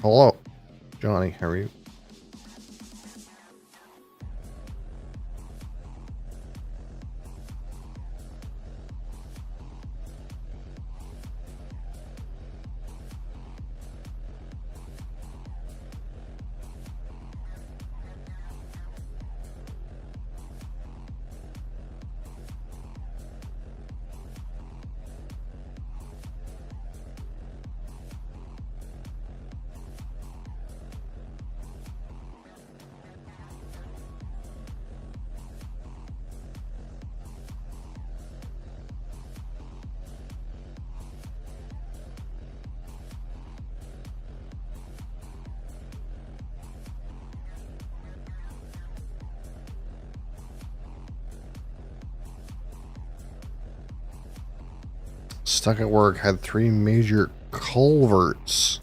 Hello, Johnny. How are you? Stuck at work, had 3 major culverts.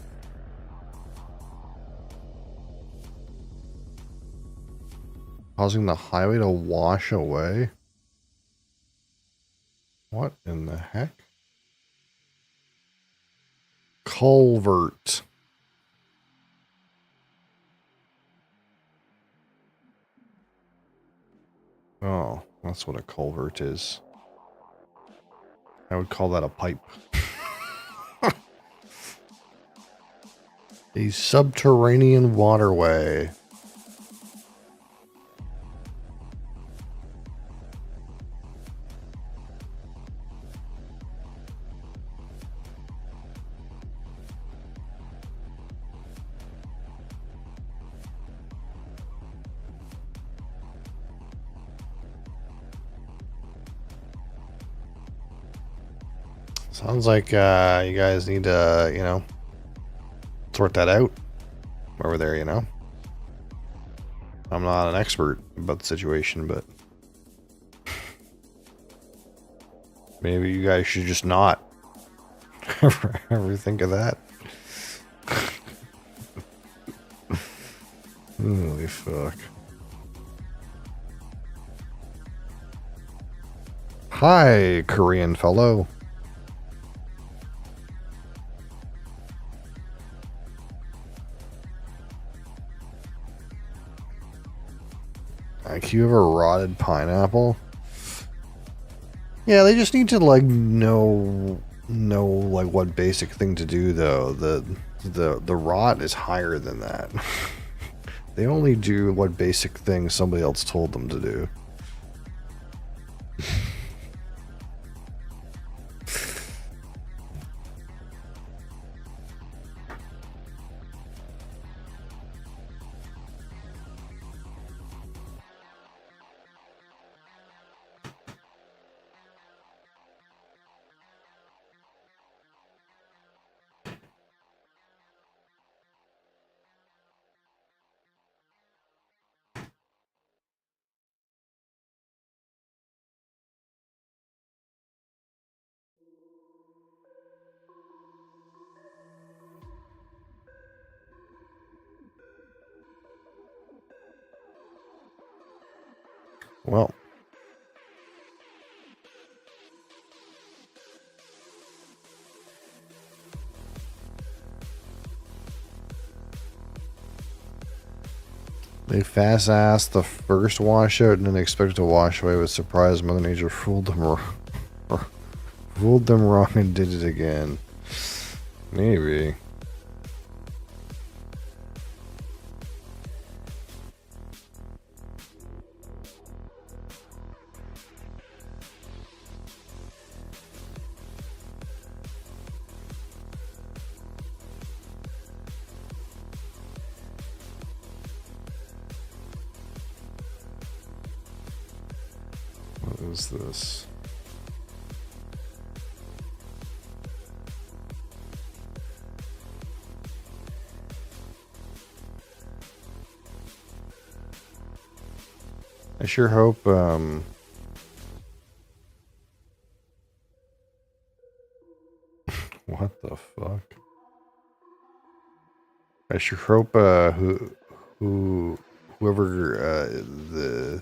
Causing the highway to wash away? What in the heck? Culvert. Oh, that's what a culvert is. I would call that a pipe. A subterranean waterway. Sounds like you guys need to, sort that out over there, I'm not an expert about the situation, but maybe you guys should just not ever think of that. Holy fuck. Hi, Korean fellow. Like, you have a rotted pineapple? Yeah, they just need to like know like what basic thing to do though. The rot is higher than that. They only do what basic thing somebody else told them to do. Well, they fast-assed the first washout and then expected to wash away with surprise. Mother Nature fooled them wrong and did it again. Maybe. What is this? I sure hope, what the fuck? I sure hope, whoever, the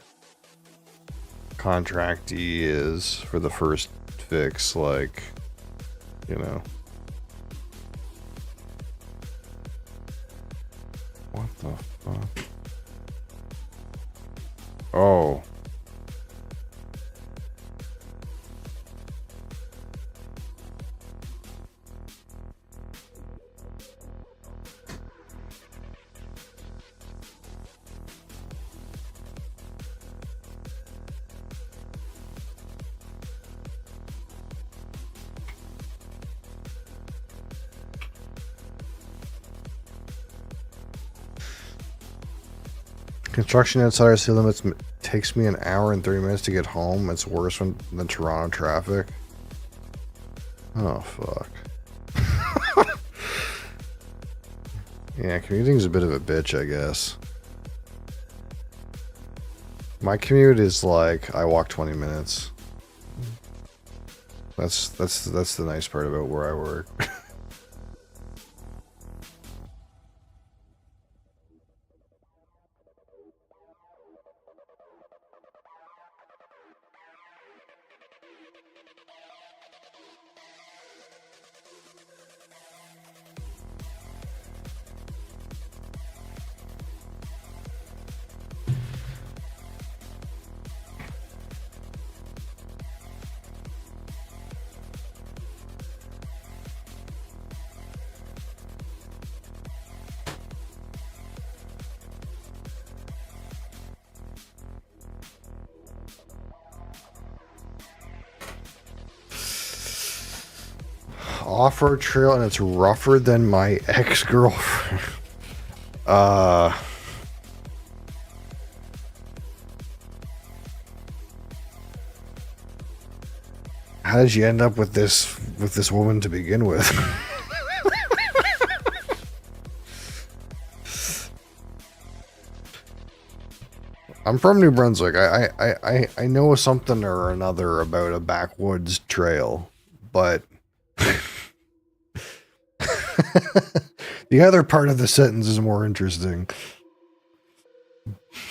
contractee is for the first fix, like, Oh. Construction outside our city limits takes me an hour and 30 minutes to get home. It's worse than Toronto traffic. Oh, fuck. Yeah, commuting's a bit of a bitch, I guess. My commute is like, I walk 20 minutes. That's the nice part about where I work. Off-road trail and it's rougher than my ex-girlfriend. How did you end up with this woman to begin with? I'm from New Brunswick. I know something or another about a backwoods trail, but the other part of the sentence is more interesting.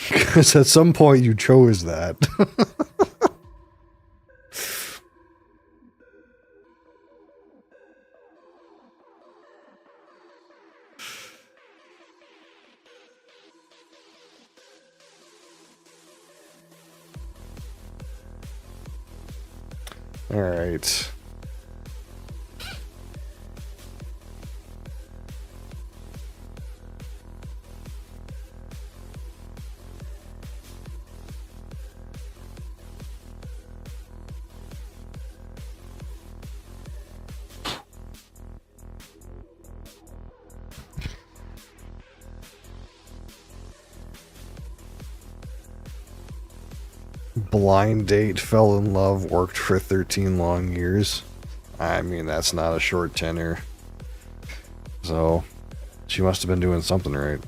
Because at some point you chose that. All right. Blind date, fell in love, worked for 13 long years. I mean, that's not a short tenure. So, she must have been doing something right.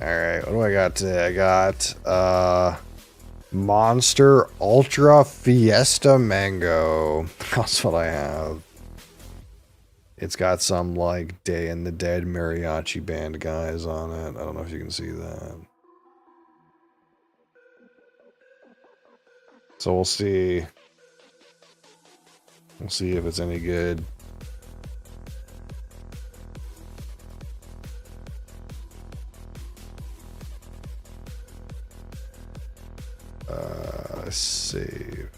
Alright, what do I got today? I got, Monster Ultra Fiesta Mango. That's what I have. It's got some, like, Day in the Dead mariachi band guys on it. I don't know if you can see that. So we'll see. We'll see if it's any good. Save.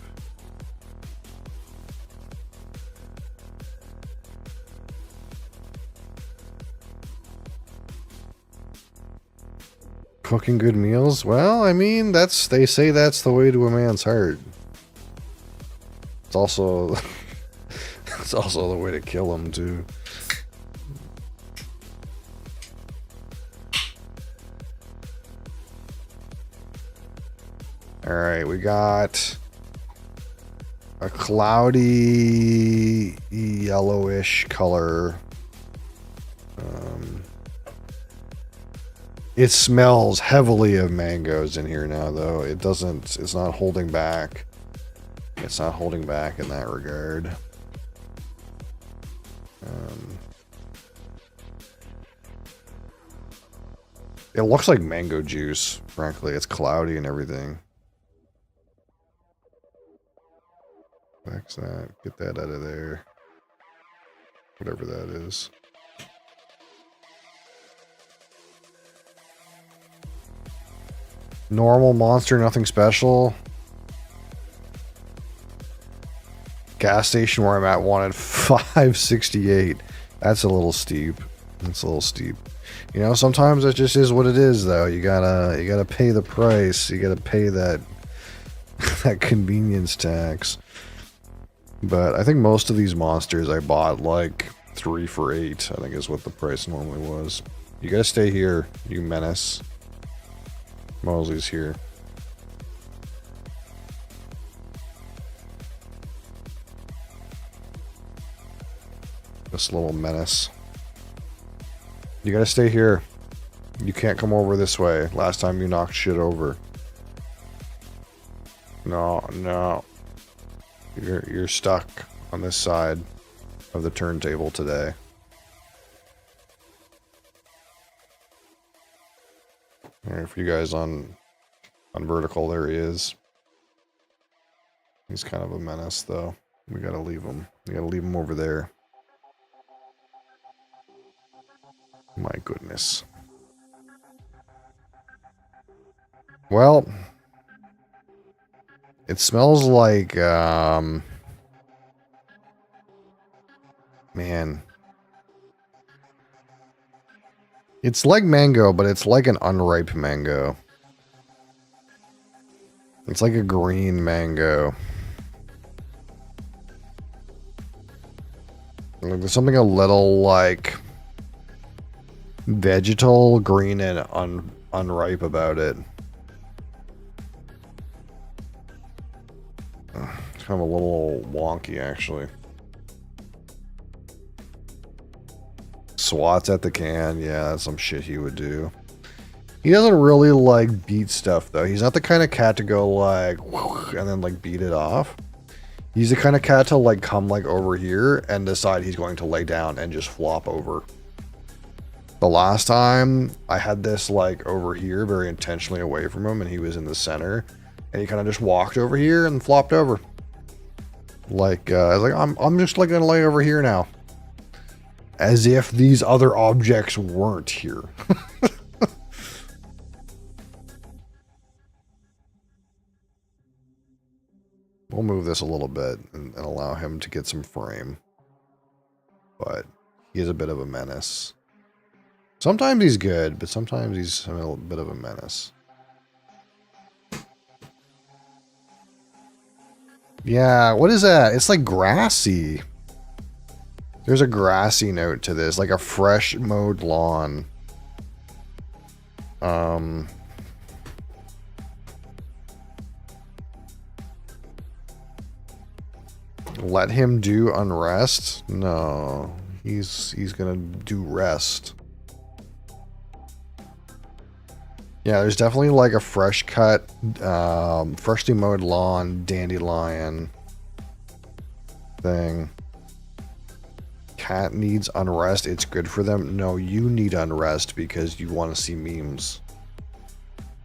Cooking good meals? Well, I mean, they say that's the way to a man's heart. It's also it's also the way to kill him too. All right, we got a cloudy yellowish color. It smells heavily of mangoes in here now, though. It's not holding back. It's not holding back in that regard. It looks like mango juice, frankly. It's cloudy and everything. Fix that. Get that out of there. Whatever that is. Normal monster, nothing special. Gas station where I'm at wanted 568. That's a little steep. That's a little steep. You know, sometimes it just is what it is, though. You gotta pay the price. You gotta pay that that convenience tax. But I think most of these monsters I bought like 3 for $8. I think is what the price normally was. You gotta stay here, you menace. Mosley's here. This little menace. You gotta stay here. You can't come over this way. Last time you knocked shit over. No, no. You're stuck on this side of the turntable today. Alright, for you guys on vertical, there he is. He's kind of a menace, though. We gotta leave him. We gotta leave him over there. My goodness. Well, it smells like, man. It's like mango, but it's like an unripe mango. It's like a green mango. Like there's something a little like vegetal, green, and unripe about it. It's kind of a little wonky, actually. Swats at the can. Yeah, that's some shit he would do. He doesn't really like beat stuff, though. He's not the kind of cat to go like and then like beat it off. He's the kind of cat to like come like over here and decide he's going to lay down and just flop over. The last time I had this like over here very intentionally away from him and he was in the center and he kind of just walked over here and flopped over. Like I was like, I'm just like gonna lay over here now. As if these other objects weren't here. We'll move this a little bit and allow him to get some frame. But he is a bit of a menace. Sometimes he's good, but sometimes he's a little bit of a menace. Yeah, what is that? It's like grassy. There's a grassy note to this, like a fresh mowed lawn. Let him do unrest? No, he's gonna do rest. Yeah, there's definitely like a fresh cut, freshly mowed lawn, dandelion thing. Cat needs unrest. It's good for them. No, you need unrest because you want to see memes.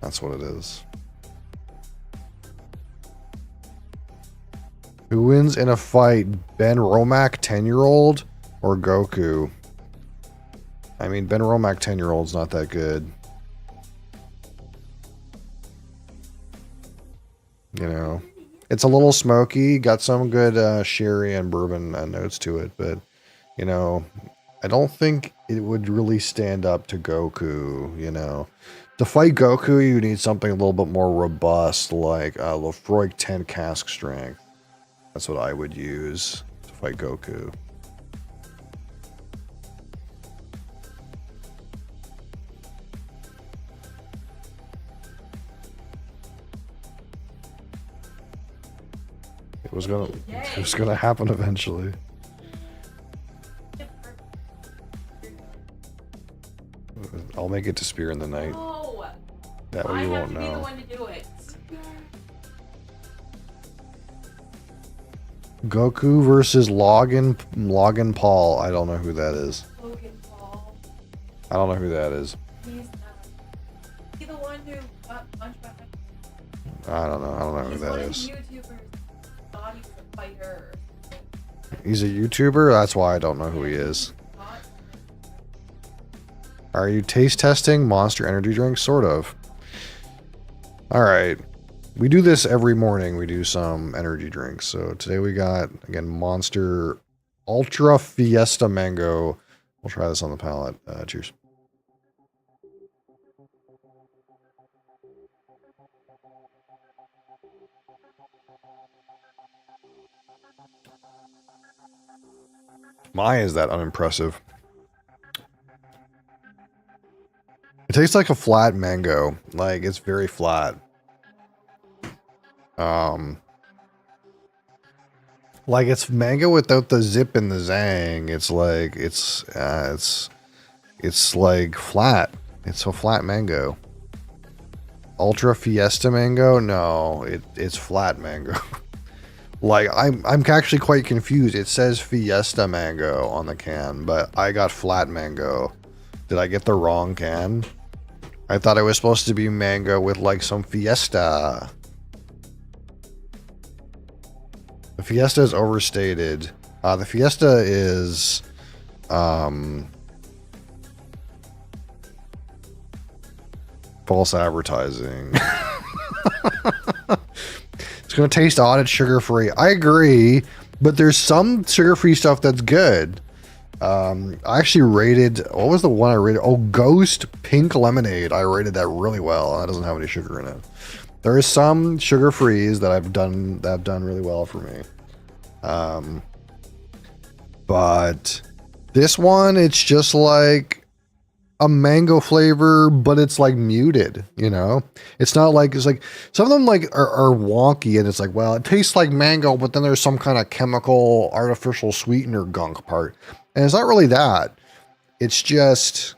That's what it is. Who wins in a fight? Ben Romack, 10-year-old, or Goku? I mean, Ben Romack, 10-year-old's not that good. You know, it's a little smoky, got some good sherry and bourbon notes to it, but, you know, I don't think it would really stand up to Goku, you know. To fight Goku, you need something a little bit more robust, like Lefroy 10 cask strength. That's what I would use to fight Goku. It was gonna happen eventually. I'll make it to Spear in the Night. No. That way you won't know. I have to be the one to do it. Goku versus Logan Paul. I don't know who that is. Logan Paul. I don't know who that is. He's not. He's the one who got punched by. I don't know. I don't know who that is. He's one of the YouTubers. Thought he was a fighter. He's a YouTuber? That's why I don't know who he is. Are you taste testing Monster energy drinks? Sort of. Alright. We do this every morning. We do some energy drinks. So today we got, again, Monster Ultra Fiesta Mango. We'll try this on the palate. Cheers. My, is that unimpressive. It tastes like a flat mango. Like, it's very flat. Like it's mango without the zip and the zang. It's like, it's like flat. It's a flat mango. Ultra Fiesta Mango? No, it's flat mango. Like, I'm actually quite confused. It says Fiesta Mango on the can, but I got flat mango. Did I get the wrong can? I thought it was supposed to be mango with like some Fiesta. The Fiesta is overstated. The Fiesta is, false advertising. It's going to taste odd. It's sugar-free. I agree, but there's some sugar-free stuff that's good. I actually rated, what was the one I rated? Oh, Ghost Pink Lemonade. I rated that really well. That doesn't have any sugar in it. There is some sugar-frees that have done really well for me. But this one, it's just like a mango flavor, but it's like muted, you know? It's not like, it's like, some of them like are wonky and it's like, well, it tastes like mango, but then there's some kind of chemical artificial sweetener gunk part. And it's not really that. It's just,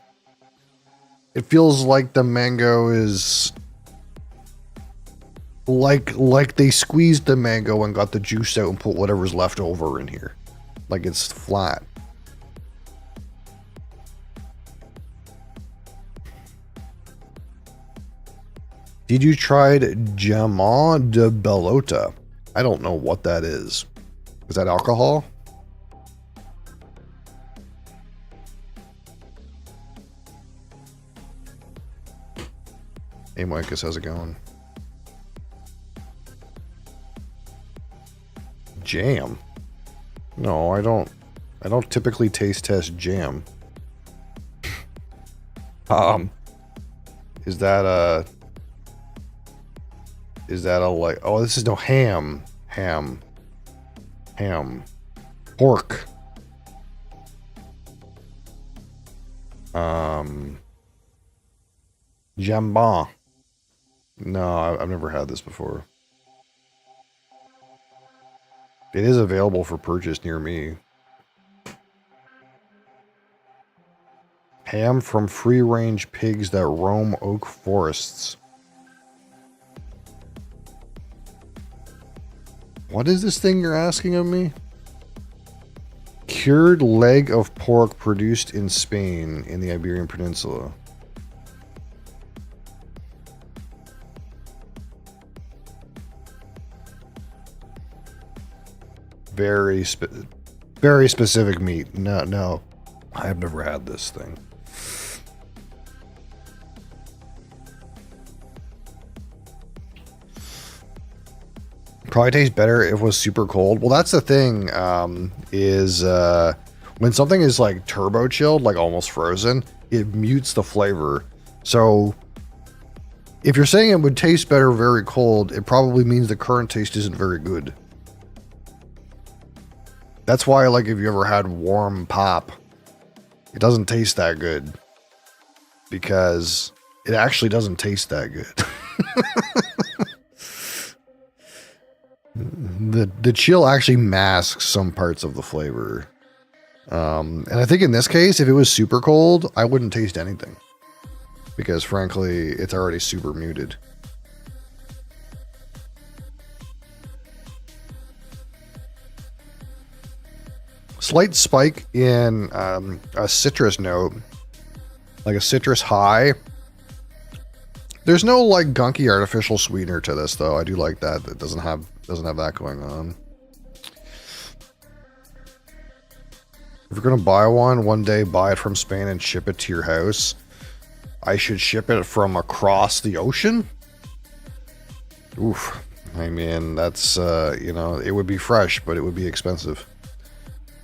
it feels like the mango is like they squeezed the mango and got the juice out and put whatever's left over in here. Like it's flat. Did you try Jamin de Bellota? I don't know what that is. Is that alcohol? Hey, Marcus, how's it going? Jam? No, I don't typically taste test jam. Is that a like, oh, this is no ham. Pork. Jambon. No, I've never had this before. It is available for purchase near me. Ham from free-range pigs that roam oak forests. What is this thing you're asking of me? Cured leg of pork produced in Spain in the Iberian Peninsula. Very specific meat. No, I've never had this thing. Probably tastes better if it was super cold. Well, that's the thing, when something is like turbo chilled, like almost frozen, it mutes the flavor. So if you're saying it would taste better very cold, it probably means the current taste isn't very good. That's why, like, if you ever had warm pop, it doesn't taste that good. Because it actually doesn't taste that good. The chill actually masks some parts of the flavor. And I think in this case, if it was super cold, I wouldn't taste anything. Because frankly, it's already super muted. Slight spike in a citrus note, like a citrus high. There's no like gunky artificial sweetener to this though. I do like that. It doesn't have that going on. If you're gonna buy one day buy it from Spain and ship it to your house. I should ship it from across the ocean? Oof. I mean, that's, you know, it would be fresh, but it would be expensive.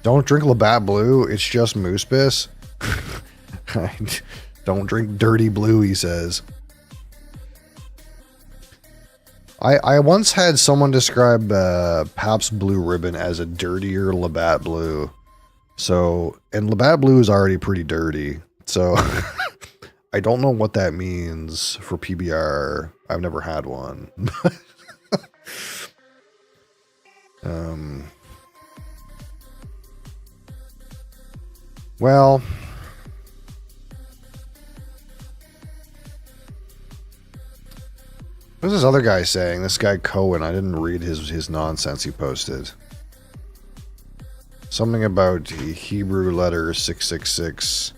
Don't drink Labatt Blue, it's just moose piss. Don't drink dirty blue, he says. I once had someone describe Pabst Blue Ribbon as a dirtier Labatt Blue. So, and Labatt Blue is already pretty dirty. So, I don't know what that means for PBR. I've never had one. Well, what's this other guy saying? This guy Cohen. I didn't read his nonsense he posted. Something about Hebrew letter 666.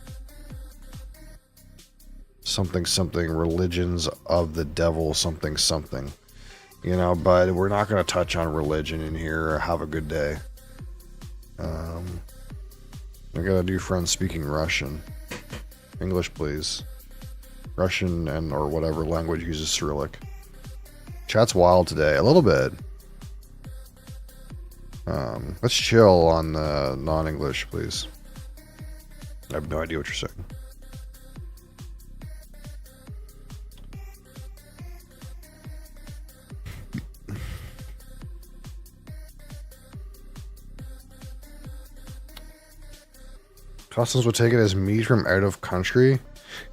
Something something religions of the devil something something. You know, but we're not going to touch on religion in here. Have a good day. I got a new friend speaking Russian. English, please. Russian and or whatever language uses Cyrillic. Chat's wild today. A little bit. Let's chill on the non-English, please. I have no idea what you're saying. Customs would take it as meat from out of country.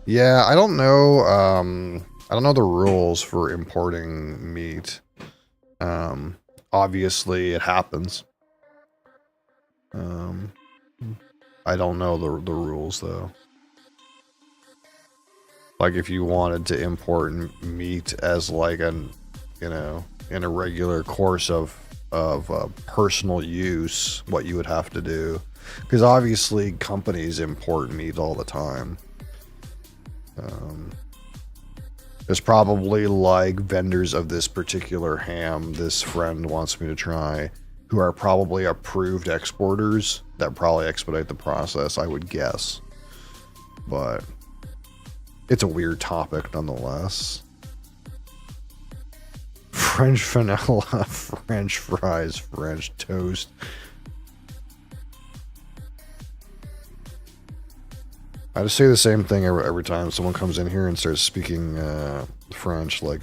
Yeah, I don't know. I don't know the rules for importing meat. Obviously, it happens. I don't know the rules though. Like if you wanted to import meat as like an, you know, in a regular course of personal use, what you would have to do. Because obviously companies import meat all the time. There's probably like vendors of this particular ham this friend wants me to try who are probably approved exporters that probably expedite the process, I would guess. But it's a weird topic nonetheless. French vanilla, French fries, French toast. I just say the same thing every time someone comes in here and starts speaking French, like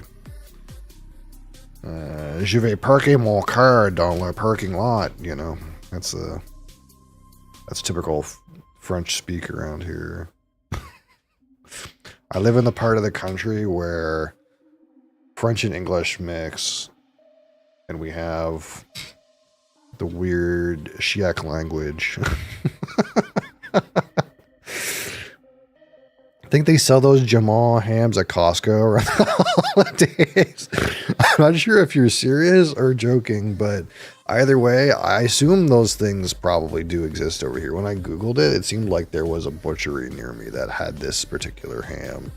je vais parker mon car dans le parking lot, you know. That's typical French speak around here. I live in the part of the country where French and English mix, and we have the weird Chiac language. I think they sell those Jamal hams at Costco around the holidays. I'm not sure if you're serious or joking, but either way, I assume those things probably do exist over here. When I Googled it, it seemed like there was a butchery near me that had this particular ham.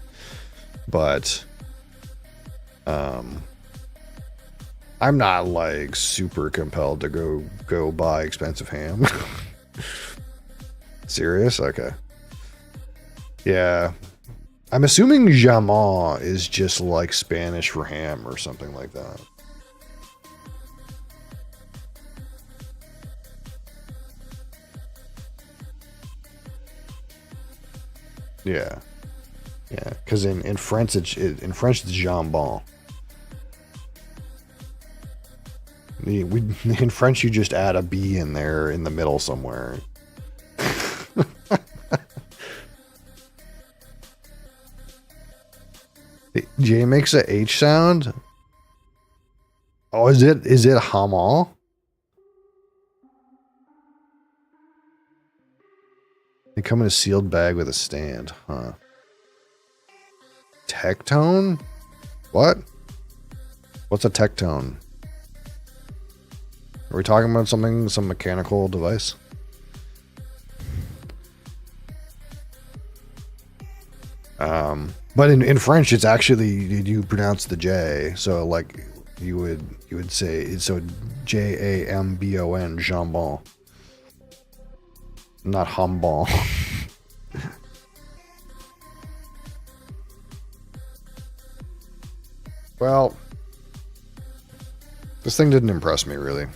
But I'm not like super compelled to go buy expensive ham. Serious? Okay. Yeah. I'm assuming Jamal is just like Spanish for ham or something like that. Yeah. Yeah, because in French it's jambon. In French you just add a B in there in the middle somewhere. Jay makes a H sound. Oh, is it Hamal? They come in a sealed bag with a stand, huh? Tectone? What? What's a tectone? Are we talking about some mechanical device? But in French, it's actually, you pronounce the J, so like you would say, so Jambon, jambon. Not humball. Well, this thing didn't impress me, really.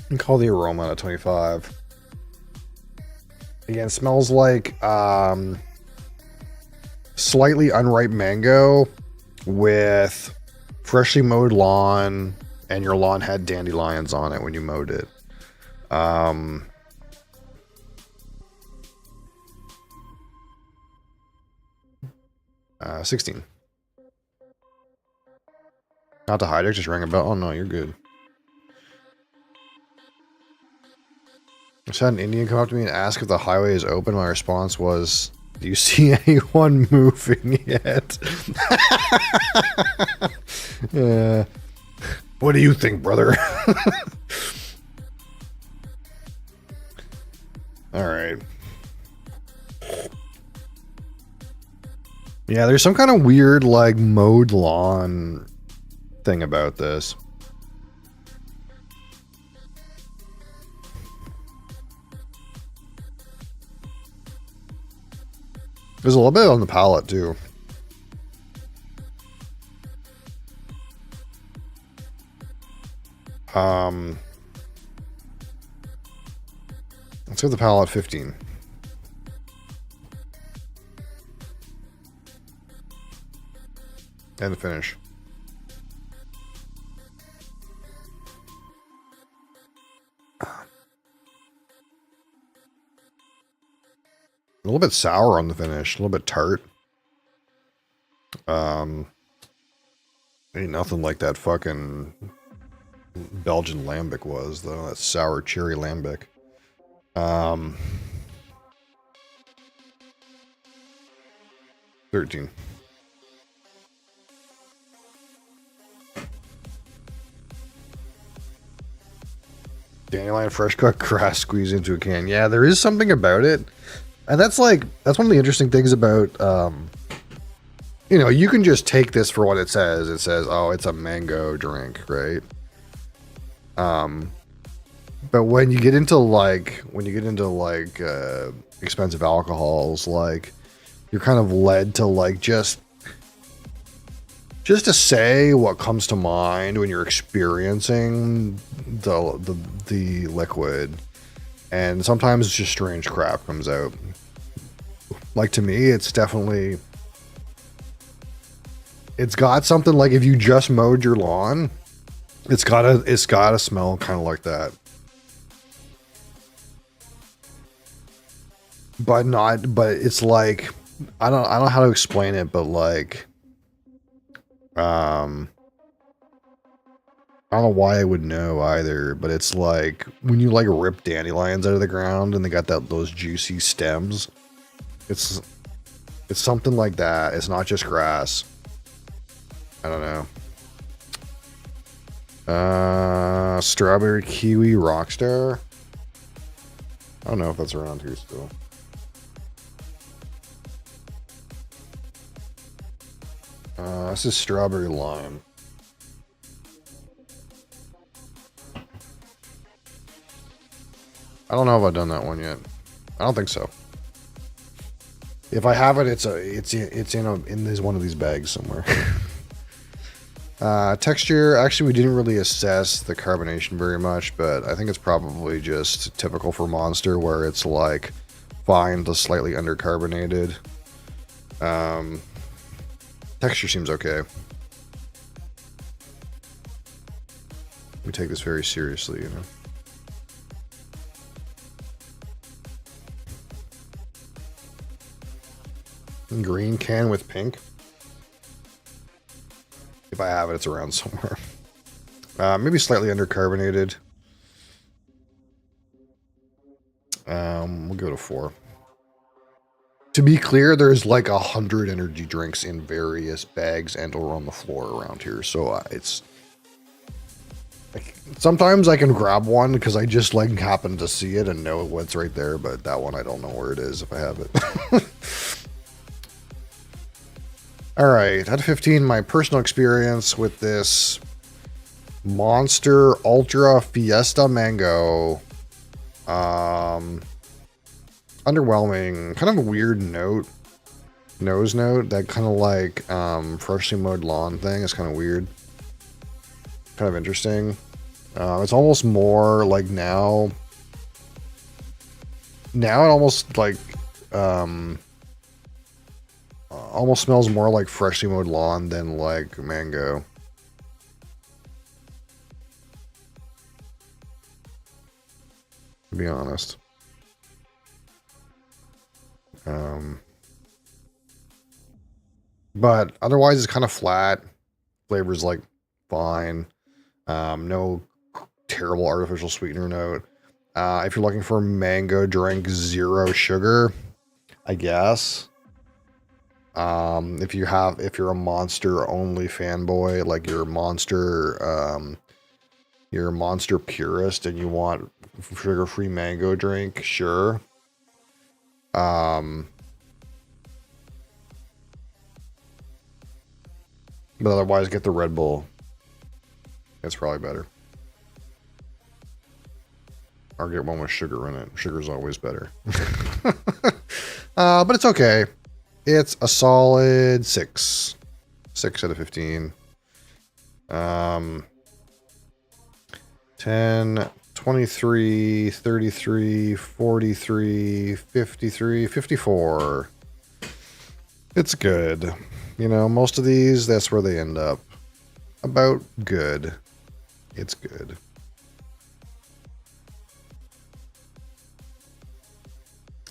And call the aroma at 25. Again, smells like slightly unripe mango with freshly mowed lawn, and your lawn had dandelions on it when you mowed it. 16. Not to hide it, just rang a bell. Oh no, you're good. I just had an Indian come up to me and ask if the highway is open. My response was, do you see anyone moving yet? Yeah. What do you think, brother? All right. Yeah, there's some kind of weird, like, mowed lawn thing about this. There's a little bit on the palate, too. Let's give the palate 15. And the finish. A little bit sour on the finish, a little bit tart. Ain't nothing like that fucking Belgian lambic was, though. That sour cherry lambic. 13. Dandelion fresh cut grass squeezed into a can. Yeah, there is something about it. And that's one of the interesting things about, you know, you can just take this for what it says. It says, oh, it's a mango drink, right? But when you get into expensive alcohols, like, you're kind of led to like just to say what comes to mind when you're experiencing the liquid. And sometimes just strange crap comes out. Like, to me, it's definitely, it's got something like, if you just mowed your lawn, it's gotta smell kind of like that. But it's like, I don't know how to explain it, but like, I don't know why I would know either, but it's like when you like rip dandelions out of the ground and they got those juicy stems. It's something like that. It's not just grass. I don't know. Strawberry kiwi rockstar. I don't know if that's around here still. This is strawberry lime. I don't know if I've done that one yet. I don't think so. If I have it, it's in one of these bags somewhere. Texture, actually, we didn't really assess the carbonation very much, but I think it's probably just typical for Monster, where it's like fine to slightly undercarbonated. Texture seems okay. We take this very seriously, you know. Green can with pink. If I have it, it's around somewhere. Maybe slightly undercarbonated. We'll go to 4. To be clear, there's like 100 energy drinks in various bags and or on the floor around here, so it's Sometimes I can grab one because I just like happen to see it and know what's right there, but that one I don't know where it is if I have it. All right, out of 15, my personal experience with this Monster Ultra Fiesta Mango. Underwhelming. Kind of a weird nose note. That kind of like freshly mowed lawn thing is kind of weird. Kind of interesting. It's almost more like now. Now it almost like almost smells more like freshly mowed lawn than like mango. To be honest. But otherwise it's kind of flat. Flavor's like fine. No terrible artificial sweetener note. If you're looking for a mango drink, 0 sugar, I guess. If you're a Monster only fanboy, like you're a Monster purist and you want sugar-free mango drink, sure. But otherwise, get the Red Bull. It's probably better. Or get one with sugar in it. Sugar's always better. But it's okay. It's a solid 6. 6 out of 15. 10, 23, 33, 43, 53, 54. It's good. You know, most of these, that's where they end up. About good. It's good.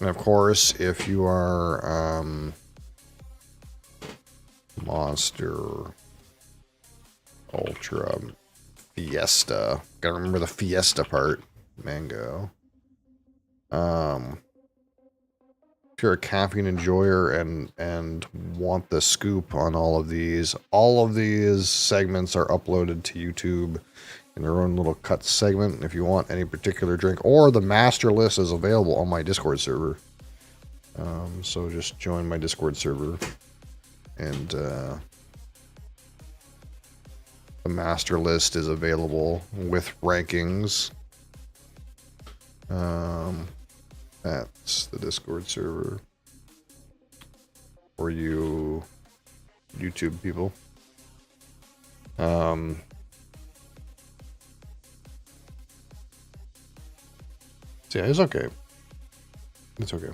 And of course, if you are Monster Ultra Fiesta, gotta remember the Fiesta part. Mango. If you're a caffeine enjoyer and want the scoop on all of these segments are uploaded to YouTube in their own little cut segment. If you want any particular drink, or the master list is available on my Discord server. So just join my Discord server, and the master list is available with rankings. That's the Discord server for you YouTube people. So yeah, it's okay. It's okay.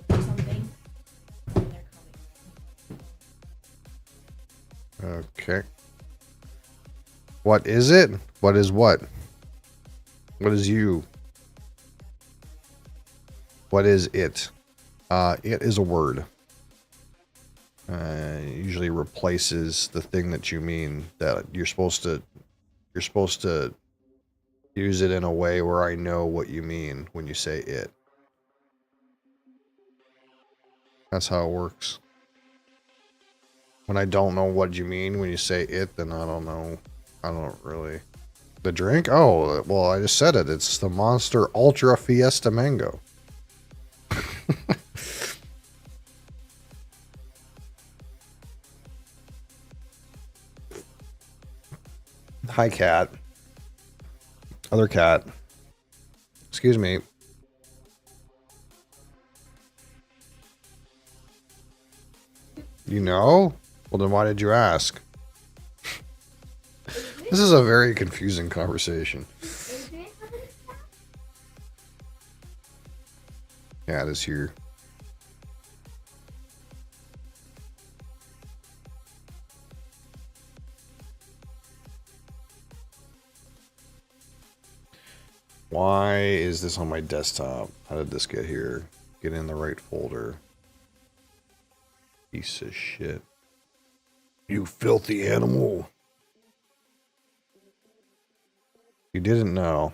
Something. They're coming. Okay. What is it? What is what? What is you? What is it? It is a word. Usually replaces the thing that you mean. That you're supposed to use it in a way where I know what you mean when you say it. That's how it works. When I don't know what you mean when you say it, then I don't know. I don't really. The drink? Oh, well, I just said it. It's the Monster Ultra Fiesta Mango. Hi, cat. Other cat. Excuse me. You know? Well, then why did you ask? This is a very confusing conversation. Cat is here. Why is this on my desktop? How did this get here? Get in the right folder. Piece of shit. You filthy animal. You didn't know.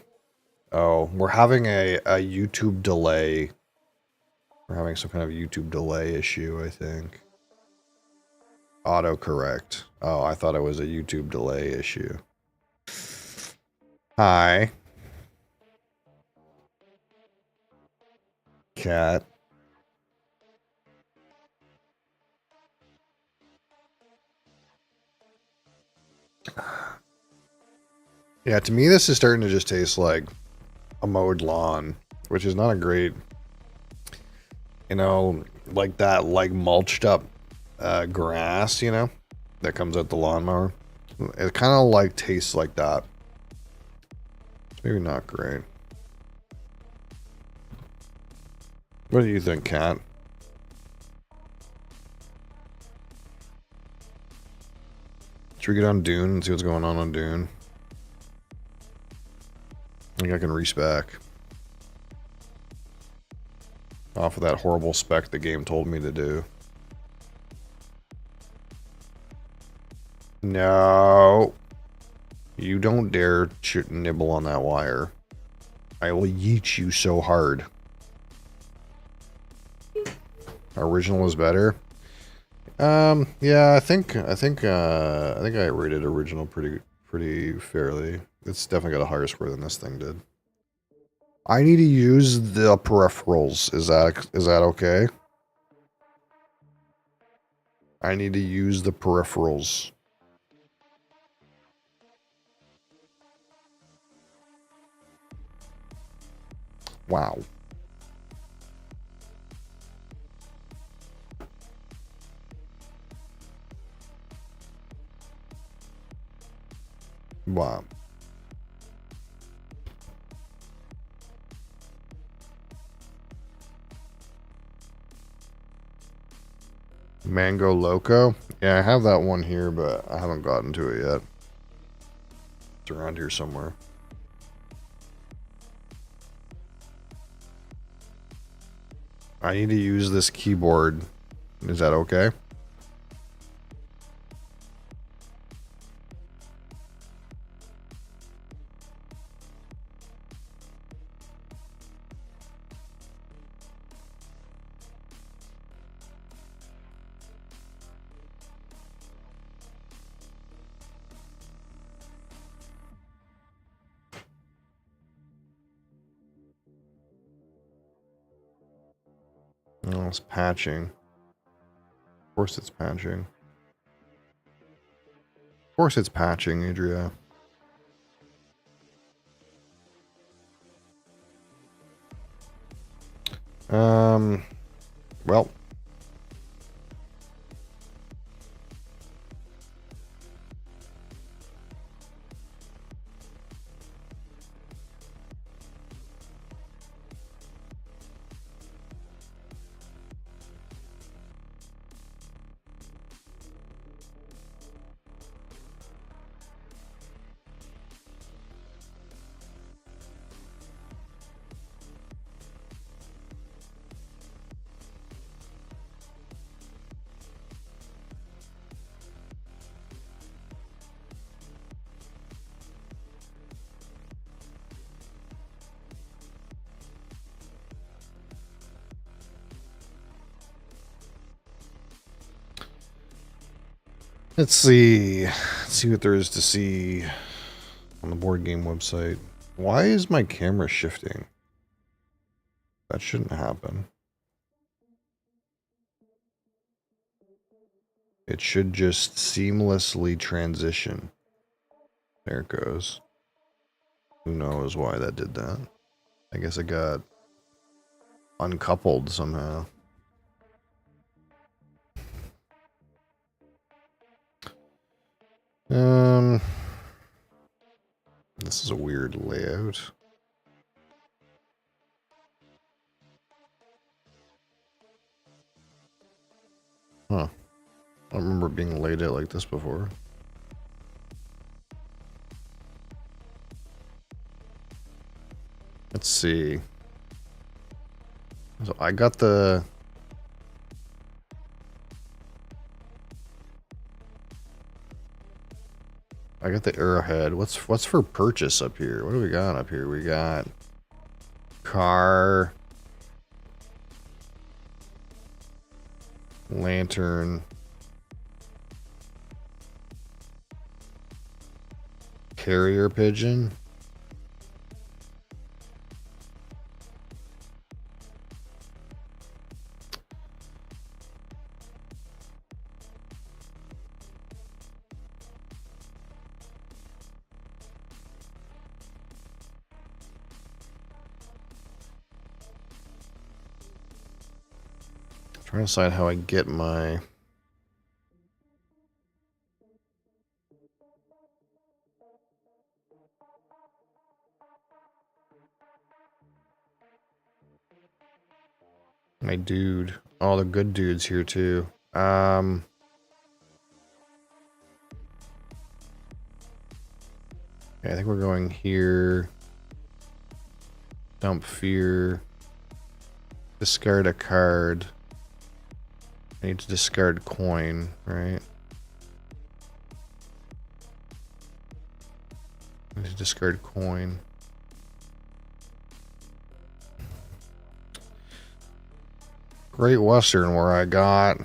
Oh, we're having a YouTube delay. We're having some kind of YouTube delay issue, I think. Autocorrect. Oh, I thought it was a YouTube delay issue. Hi. Cat. Yeah, to me this is starting to just taste like a mowed lawn, which is not a great, you know, like that, like mulched up grass, you know, that comes out the lawnmower. It kind of like tastes like that. It's maybe not great. What do you think, Kat? Should we get on Dune and see what's going on Dune? I think I can respec off of that horrible spec the game told me to do. No. You don't dare nibble on that wire. I will yeet you so hard. Original is better. Yeah, I think I rated original pretty fairly. It's definitely got a higher score than this thing did. I need to use the peripherals. Is that okay? I need to use the peripherals. Wow. Wow. Mango Loco? Yeah, I have that one here, but I haven't gotten to it yet. It's around here somewhere. I need to use this keyboard. Is that okay? Oh, it's patching. Of course it's patching. Of course it's patching, Adria. Well. Let's see. Let's see what there is to see on the board game website. Why is my camera shifting? That shouldn't happen. It should just seamlessly transition. There it goes. Who knows why that did that? I guess it got uncoupled somehow. This is a weird layout. Huh. I don't remember being laid out like this before. Let's see. So I got the... I got the arrowhead. What's for purchase up here? What do we got up here? We got car, lantern, carrier pigeon. Trying to decide how I get my dude. All the good dudes here too. Okay, I think we're going here. Dump fear. Discard a card. I need to discard coin, right? I need to discard coin. Great Western, where I got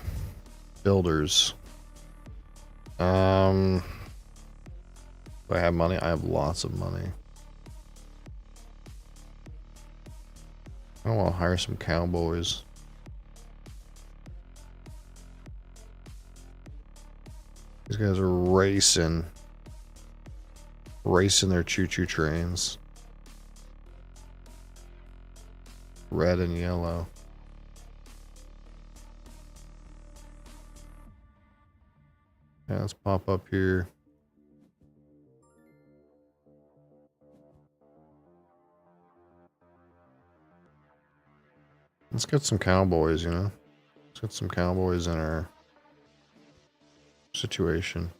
builders. Do I have money? I have lots of money. I want to hire some cowboys. These guys are racing their choo-choo trains. Red and yellow. Yeah, let's pop up here. Let's get some cowboys, you know? Let's get some cowboys in our situation.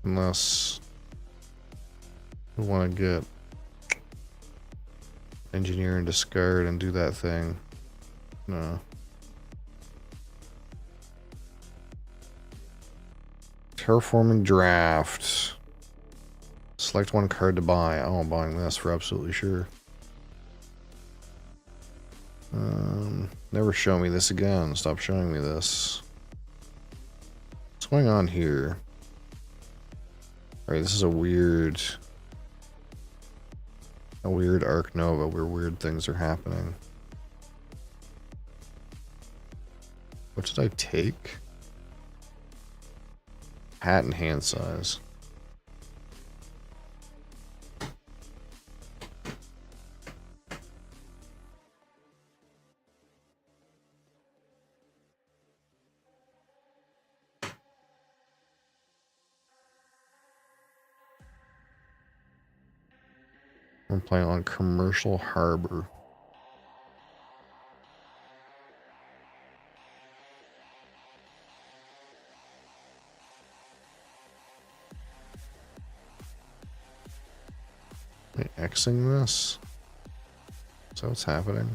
Unless we want to get engineer and discard and do that thing. No. Terraforming draft. Select one card to buy. Oh, I'm buying this for absolutely sure. Never show me this again. Stop showing me this. What's going on here? Alright, this is a weird Arc Nova where weird things are happening. What did I take? Hat and hand size. I'm playing on Commercial Harbor. Am I Xing this? Is that what's happening?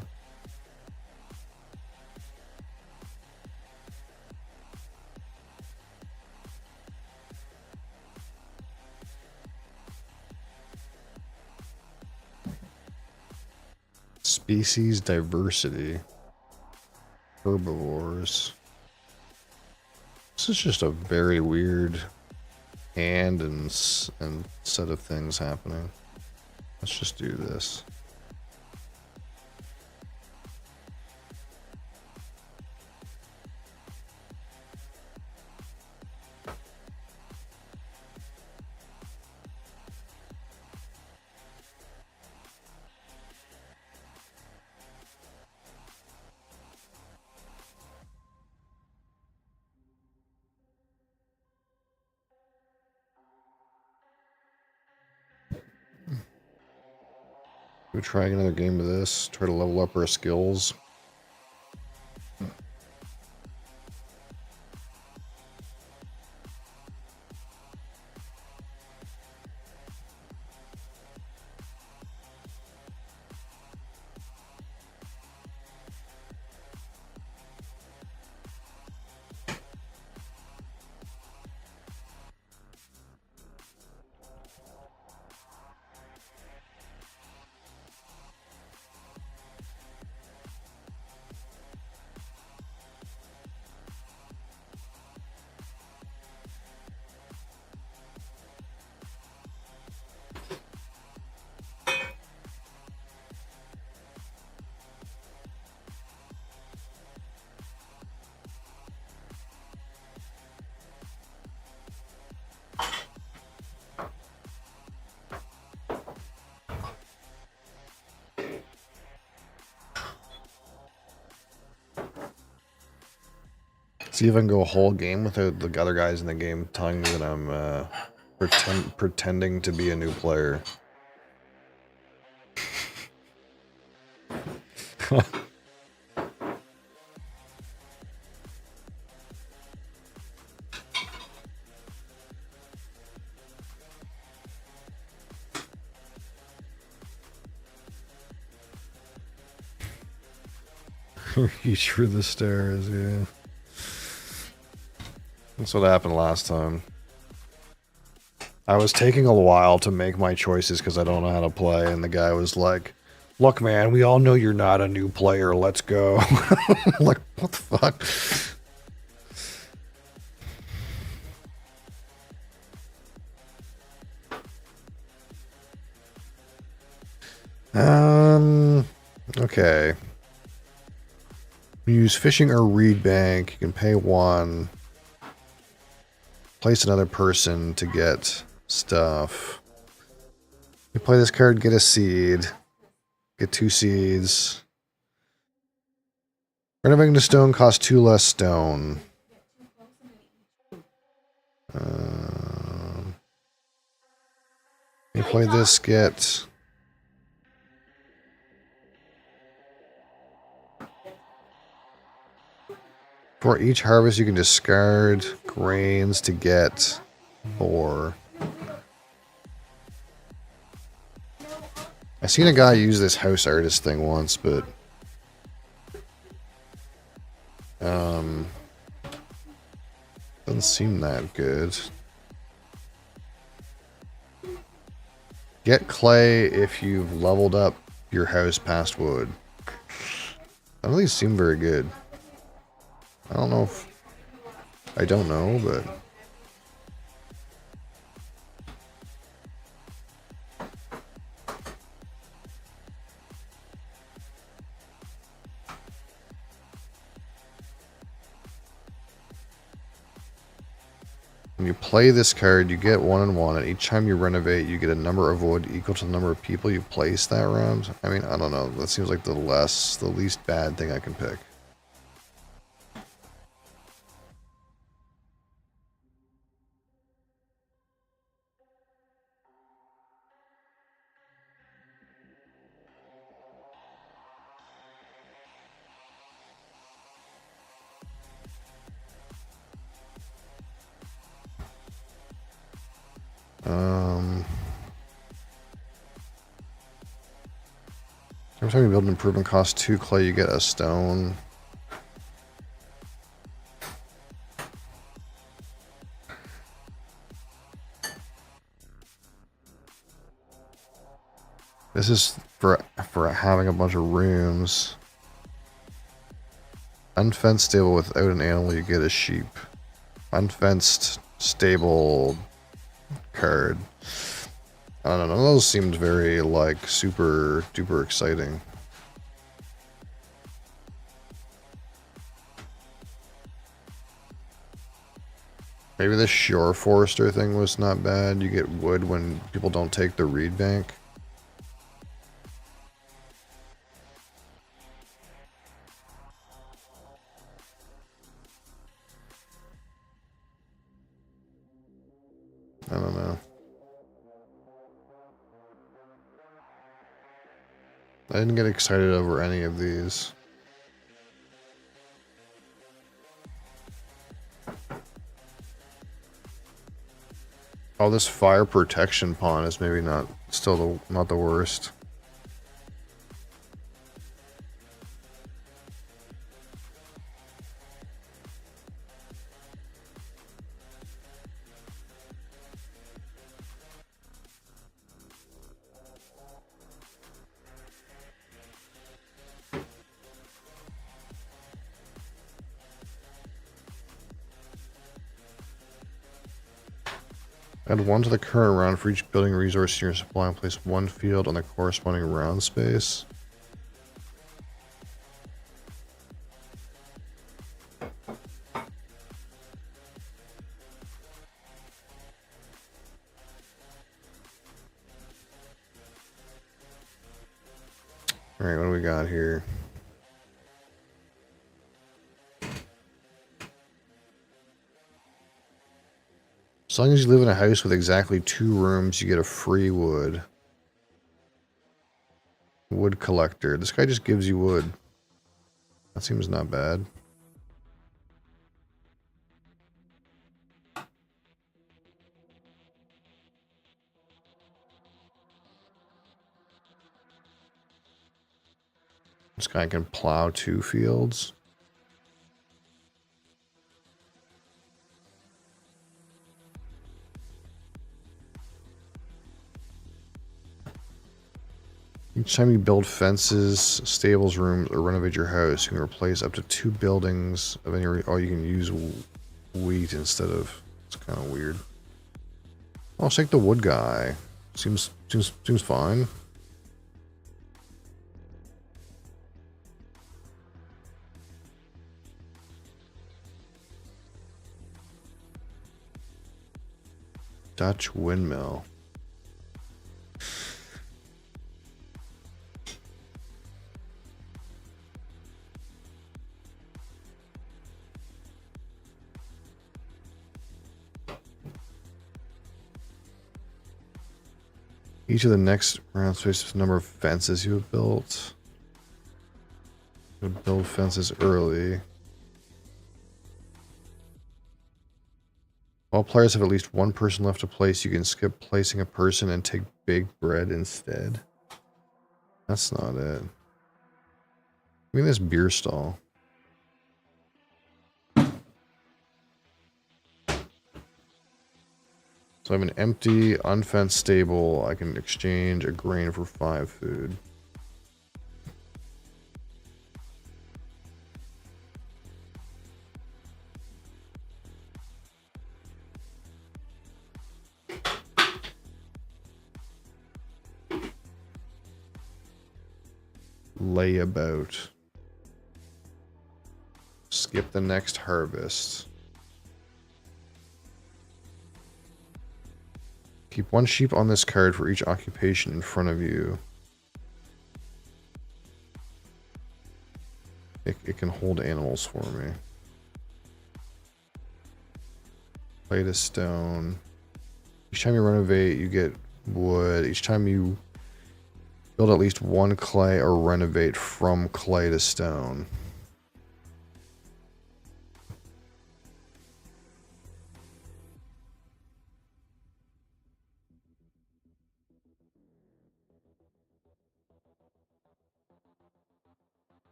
Species diversity. Herbivores. This is just a very weird hand and set of things happening. Let's just do this. We try another game of this, try to level up our skills. See if I can go a whole game without the other guys in the game telling me that I'm pretending to be a new player. Reach for the stairs, yeah. That's what happened last time. I was taking a while to make my choices because I don't know how to play, and the guy was like, "Look, man, we all know you're not a new player. Let's go." I'm like, what the fuck? Okay. Use fishing or reed bank. You can pay one. Place another person to get stuff. You play this card, get a seed. Get 2 seeds. Renovating the stone costs 2 less stone. You play this, get... For each harvest, you can discard grains to get more. I seen a guy use this house artist thing once, but doesn't seem that good. Get clay if you've leveled up your house past wood. None of these seem very good. I don't know if... I don't know, but... When you play this card, you get 1 and 1, and each time you renovate, you get a number of wood equal to the number of people you place that round. I mean, I don't know. That seems like the least bad thing I can pick. Every time you build an improvement costs 2 clay, you get a stone. This is for having a bunch of rooms. Unfenced stable without an animal, you get a sheep. Unfenced stable card. I don't know, none of those seemed very, like, super duper exciting. Maybe the shore forester thing was not bad. You get wood when people don't take the reed bank. I don't know. I didn't get excited over any of these. Oh, this fire protection pawn is maybe not the worst. Add 1 to the current round for each building resource in your supply and place 1 field on the corresponding round space. Alright, what do we got here? As long as you live in a house with exactly 2 rooms, you get a free wood. Wood collector. This guy just gives you wood. That seems not bad. This guy can plow 2 fields. Each time you build fences, stables, rooms, or renovate your house, you can replace up to 2 buildings of any. Oh, you can use wheat instead of. It's kind of weird. I'll take the wood guy. Seems fine. Dutch windmill. Each of the next round spaces the number of fences you have built. You build fences early. All players have at least 1 person left to place. You can skip placing a person and take big bread instead. That's not it. Give me this beer stall. So I have an empty, unfenced stable. I can exchange a grain for 5 food. Layabout. Skip the next harvest. Keep 1 sheep on this card for each occupation in front of you. It can hold animals for me. Plate of stone. Each time you renovate, you get wood. Each time you build at least 1 clay or renovate from clay to stone.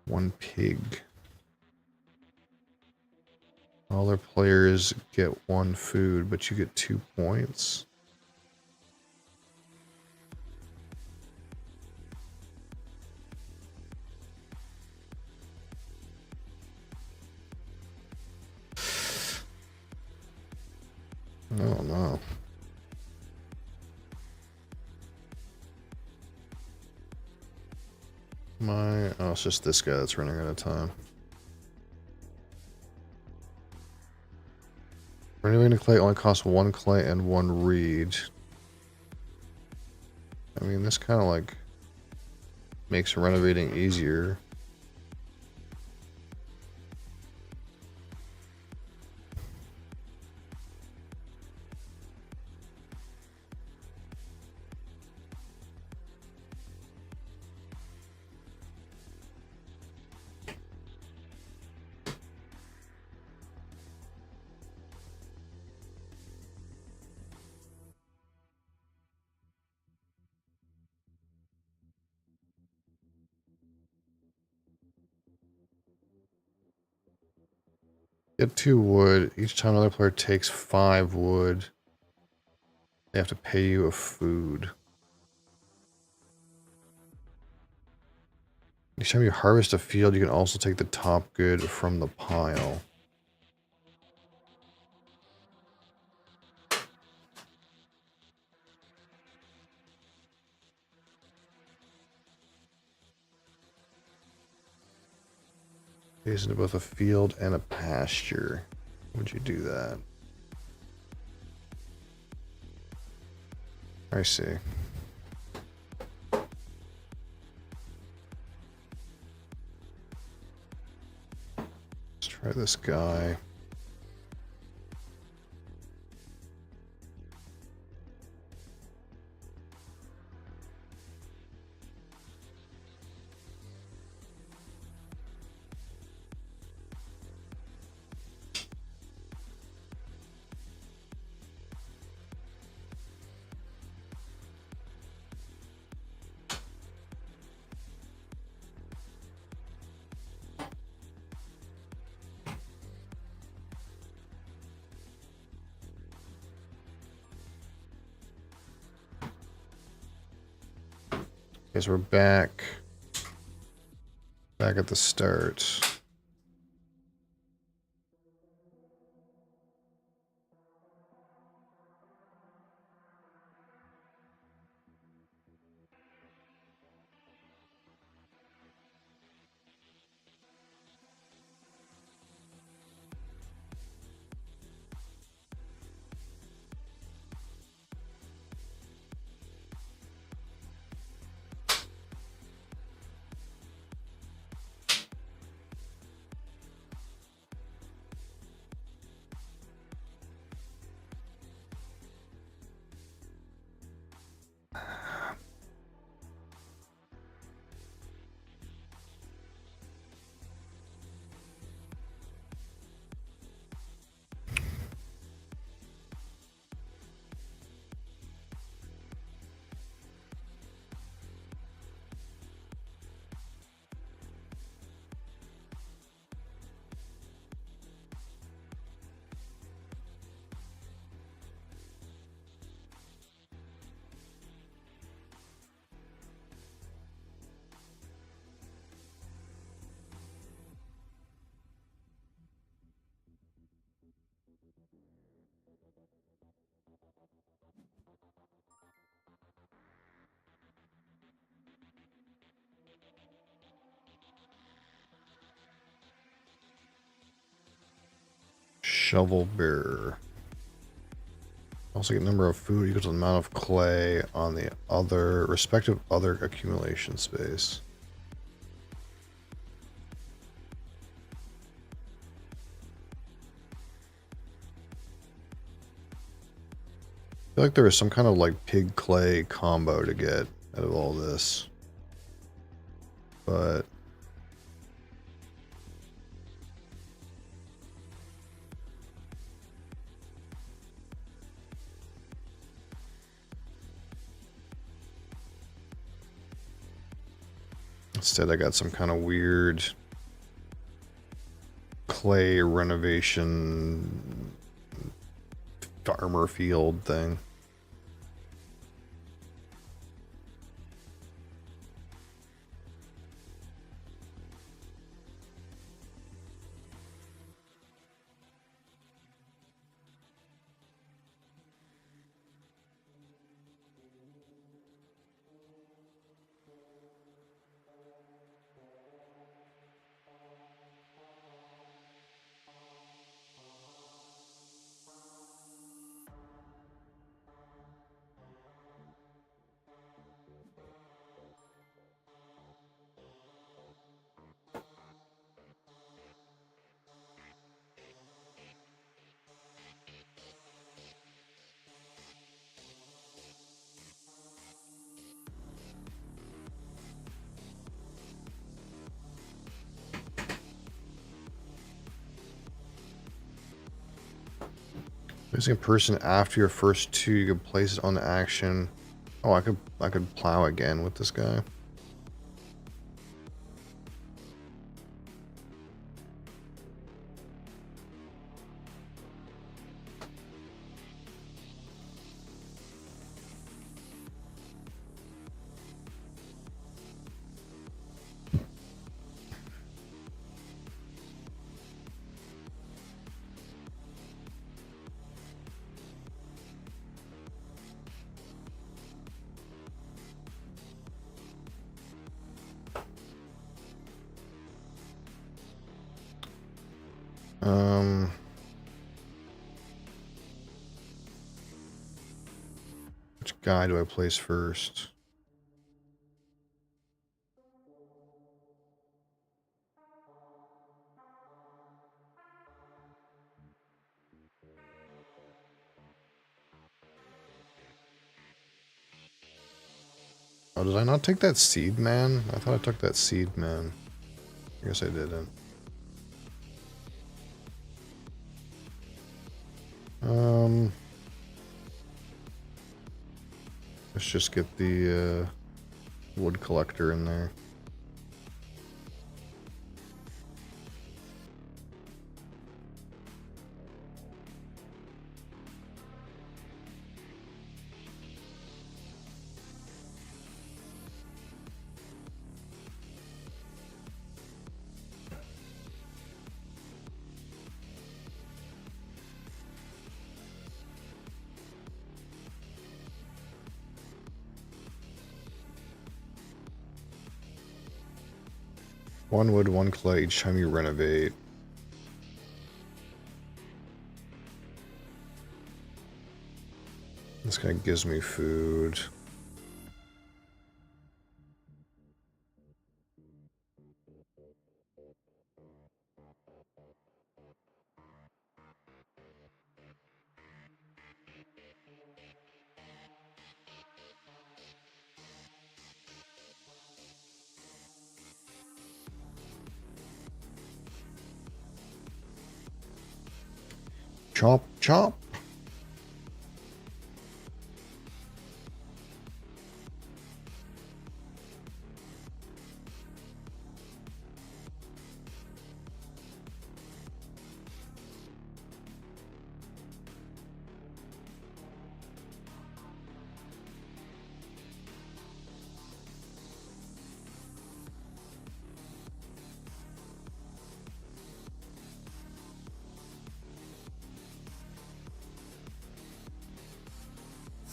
One pig. All their players get 1 food, but you get 2 points. I don't know. Oh, it's just this guy that's running out of time. Renovating a clay only costs 1 clay and 1 reed. I mean, this kind of like makes renovating easier. Get 2 wood. Each time another player takes 5 wood, they have to pay you a food. Each time you harvest a field, you can also take the top good from the pile. Pays into both a field and a pasture. Would you do that? I see. Let's try this guy. Okay, so we're back at the start. Shovel bearer. Also get number of food equal to the amount of clay on the other respective other accumulation space. I feel like there was some kind of like pig clay combo to get out of all this. But instead I got some kind of weird clay renovation farmer field thing. Placing a person after your first two, you can place it on the action. Oh, I could plow again with this guy. Which guy do I place first? Oh, did I not take that seed man? I thought I took that seed man. I guess I didn't. Let's just get the wood collector in there. 1 wood, 1 clay each time you renovate. This guy gives me food. Chop, chop.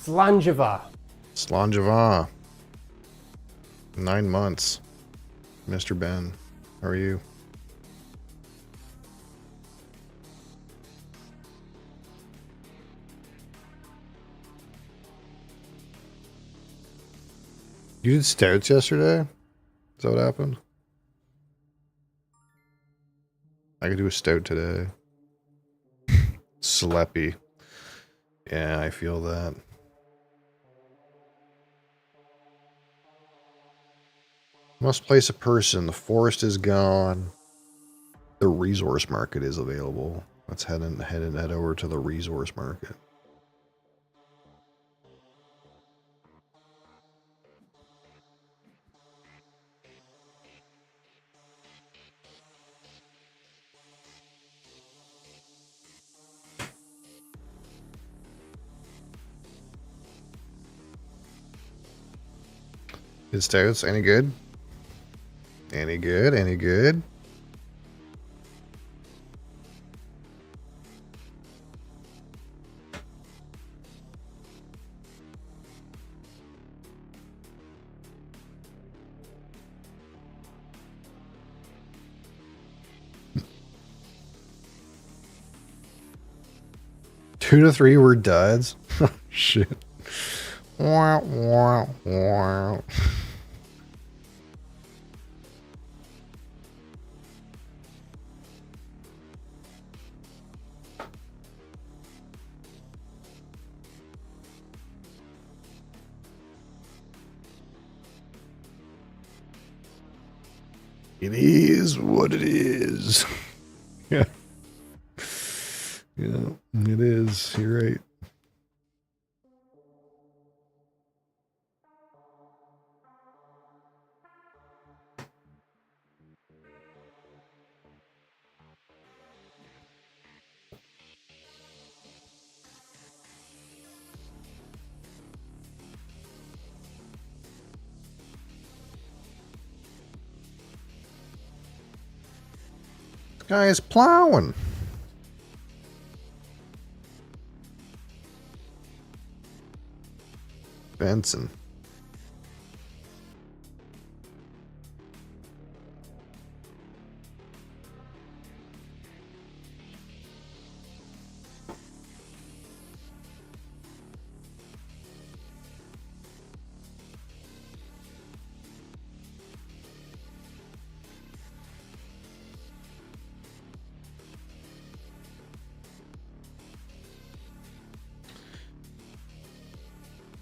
Slanjava. Slanjava. 9 months. Mr. Ben, how are you? You did stouts yesterday? Is that what happened? I could do a stout today. Sleppy. Yeah, I feel that. Must place a person. The forest is gone. The resource market is available. Let's head over to the resource market. His stouts, any good? Any good? Any good? Two to three were duds. Shit. Wow, wow, wow. It is what it is. Yeah. Yeah, it is. You're right. This guy is plowing. Benson.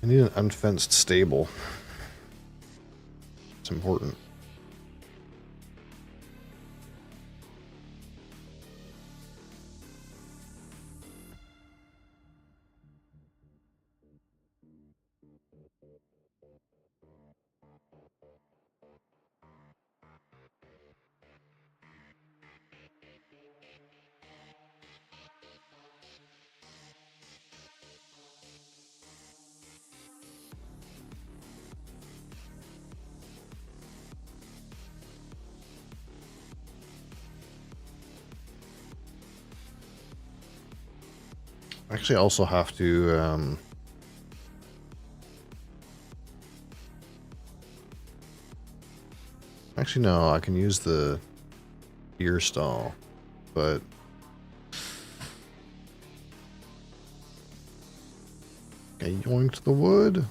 I need an unfenced stable. It's important. Actually, I also have to actually Actually, no, I can use the beer stall, but okay, yoinked the wood.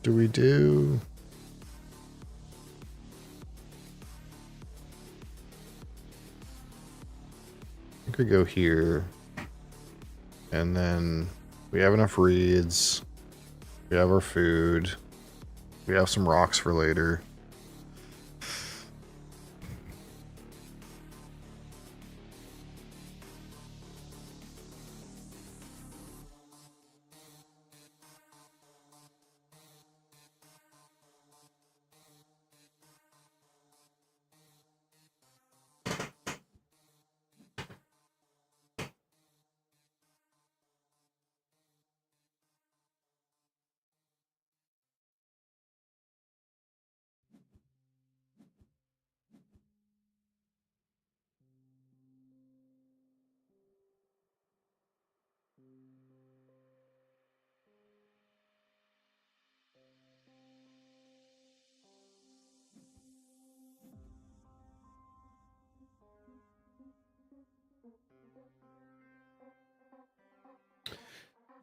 Do we do? I could go here, and then we have enough reeds. We have our food. We have some rocks for later.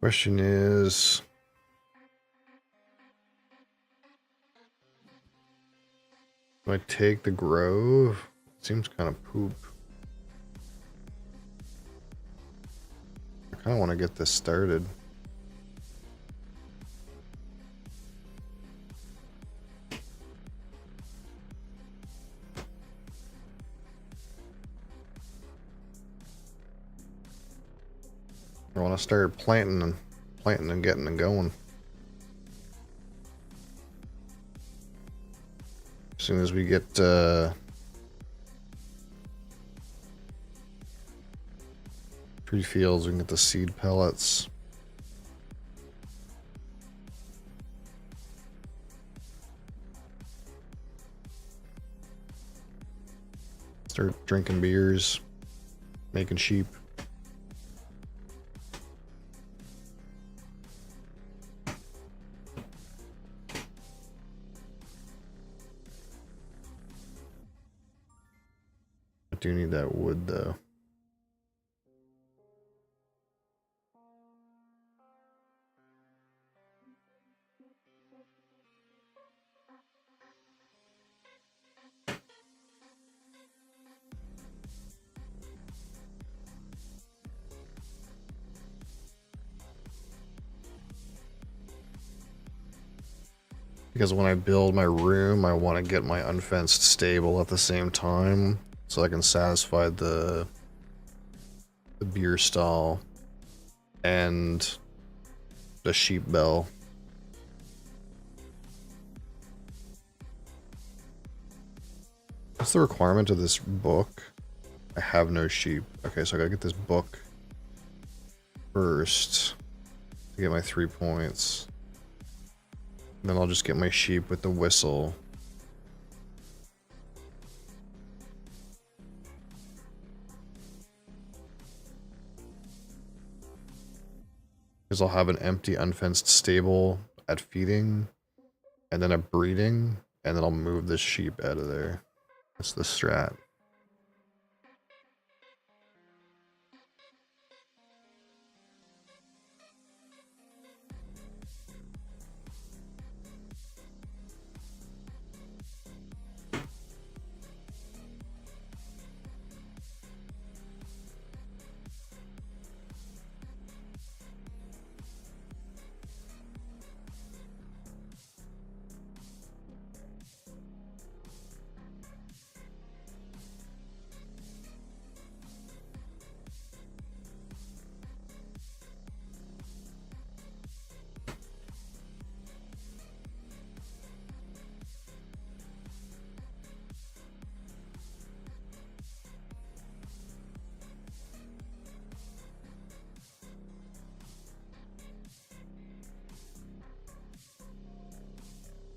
Question is, do I take the grove? It seems kind of poop. I kind of want to get this started. I want to start planting and getting and going. As soon as we get tree fields, we can get the seed pellets. Start drinking beers, making sheep. I do need that wood though. Because when I build my room, I want to get my unfenced stable at the same time, so I can satisfy the beer stall and the sheep bell. What's the requirement of this book? I have no sheep. Okay, so I gotta get this book first to get my 3 points. Then I'll just get my sheep with the whistle. Because I'll have an empty, unfenced stable at feeding, and then a breeding, and then I'll move the sheep out of there. That's the strat.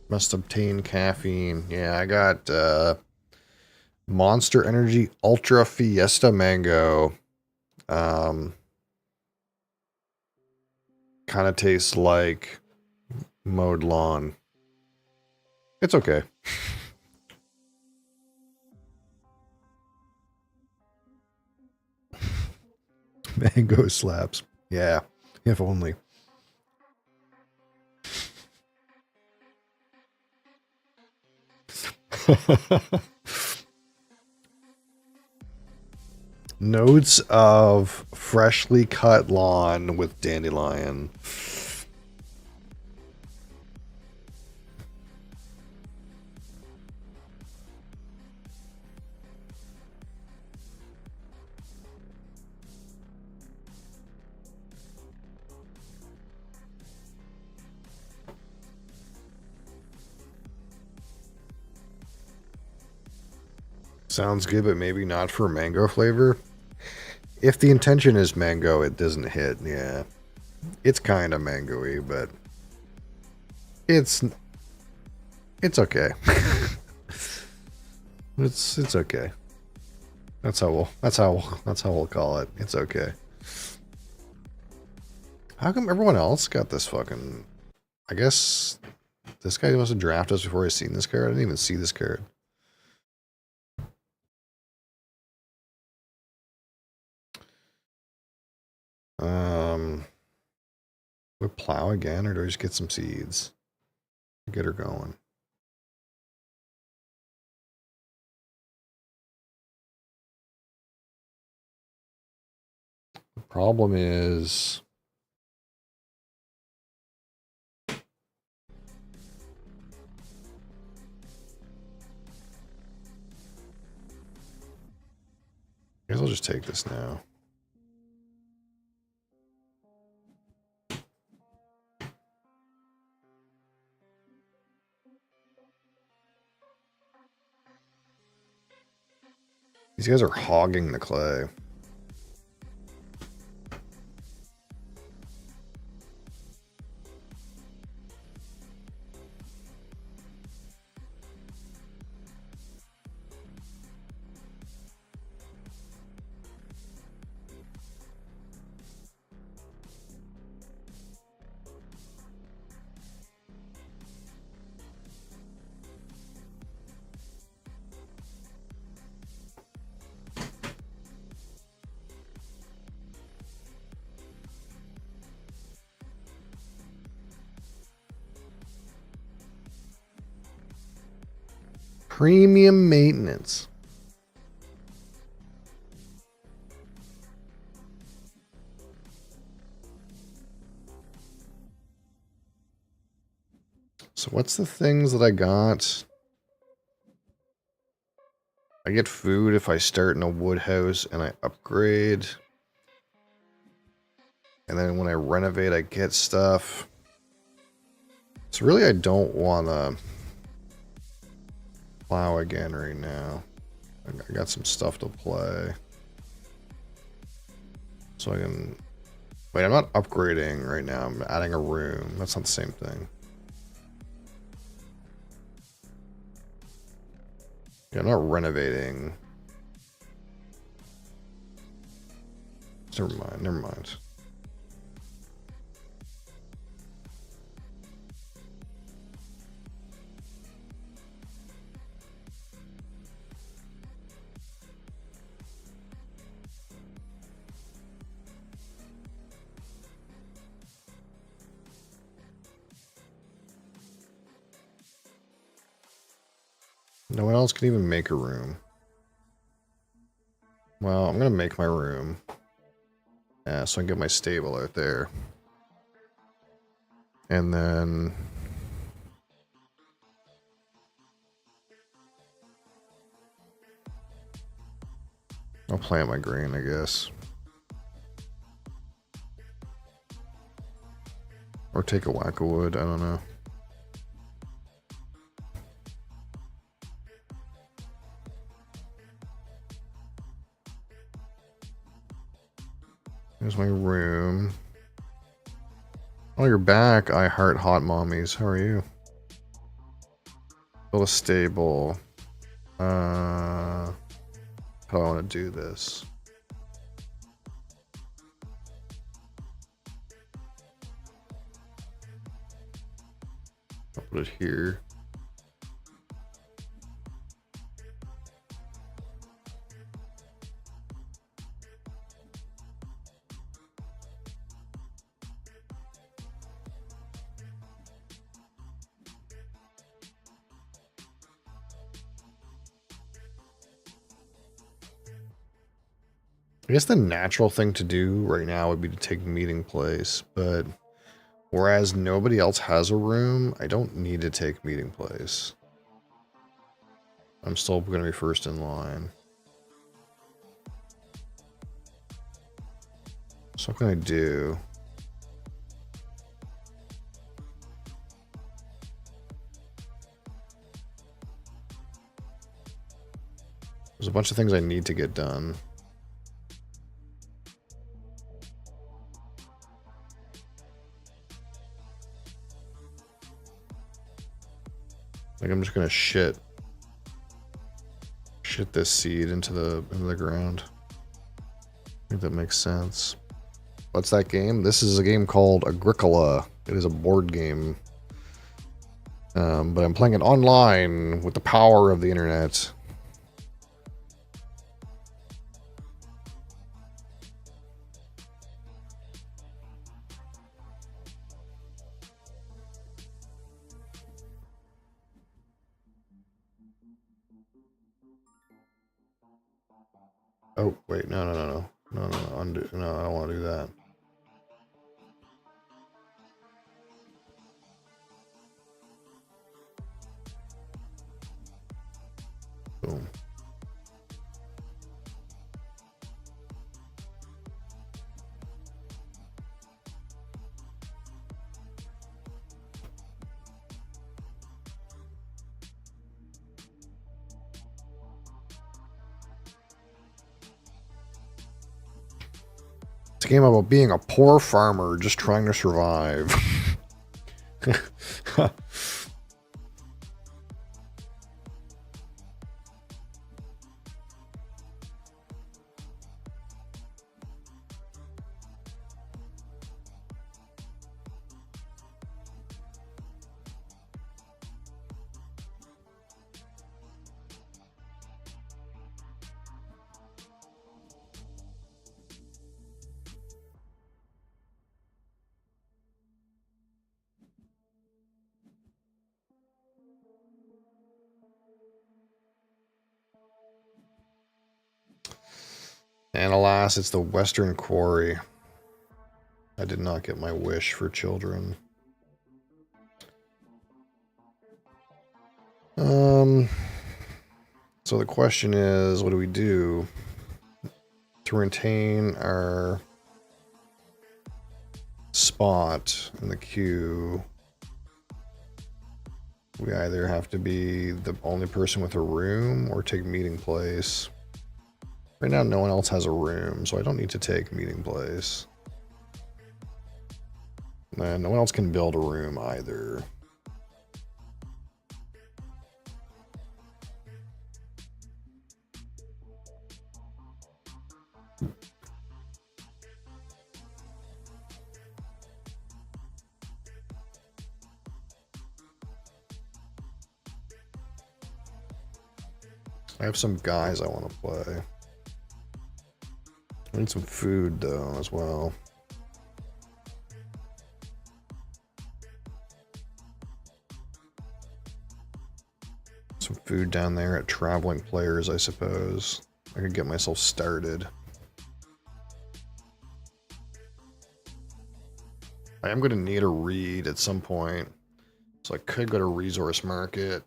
Must obtain caffeine. Yeah, I got Monster Energy Ultra Fiesta Mango. Kind of tastes like mowed lawn. It's okay. Mango slaps. Yeah, if only. Notes of freshly cut lawn with dandelion. Sounds good, but maybe not for mango flavor. If the intention is mango, it doesn't hit. Yeah, it's kind of mango-y, but it's okay. it's okay. That's how we'll call it. It's okay. How come everyone else got this fucking? I guess this guy must have drafted us before I seen this card. I didn't even see this card. We plow again, or do I just get some seeds? Get her going. The problem is I guess I'll just take this now. These guys are hogging the clay. Premium maintenance. So what's the things that I got? I get food if I start in a wood house and I upgrade. And then when I renovate, I get stuff. So really, I don't want to plow again right now. I got some stuff to play. So I can... Wait, I'm not upgrading right now. I'm adding a room. That's not the same thing. Yeah, I'm not renovating. Never mind, never mind. No one else can even make a room. Well, I'm gonna make my room. Yeah, so I can get my stable out there. And then... I'll plant my grain, I guess. Or take a whack of wood, I don't know. Here's my room. Oh, you're back. I heart hot mommies. How are you? Build a stable. How do I want to do this? I'll put it here. I guess the natural thing to do right now would be to take meeting place, but whereas nobody else has a room, I don't need to take meeting place. I'm still going to be first in line. So what can I do? There's a bunch of things I need to get done. Like I'm just gonna shit this seed into the ground. I think that makes sense. What's that game? This is a game called Agricola. It is a board game. But I'm playing it online with the power of the internet. Oh, wait, no, undo, no, I don't want to do that. Boom. It's a game about being a poor farmer just trying to survive. And alas, it's the Western Quarry. I did not get my wish for children. So the question is, what do we do to retain our spot in the queue? We either have to be the only person with a room or take meeting place. Right now, no one else has a room, so I don't need to take meeting place. And no one else can build a room either. I have some guys I want to play. I need some food, though, as well. Some food down there at Traveling Players, I suppose. I could get myself started. I am going to need a reed at some point. So I could go to Resource Market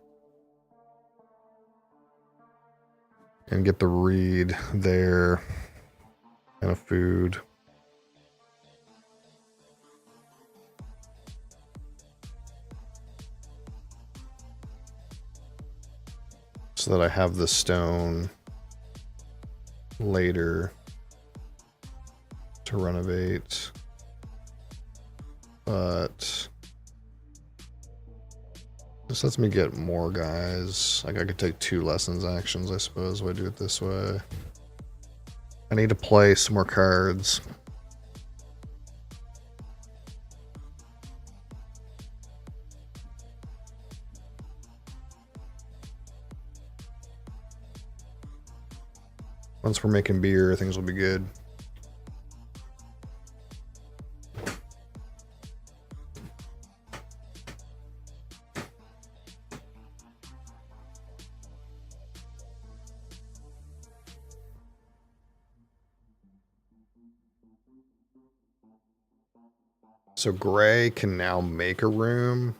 and get the reed there and a food. So that I have the stone later to renovate. But this lets me get more guys. Like I could take 2 lessons actions, I suppose, if I do it this way. I need to play some more cards. Once we're making beer, things will be good. So Gray can now make a room.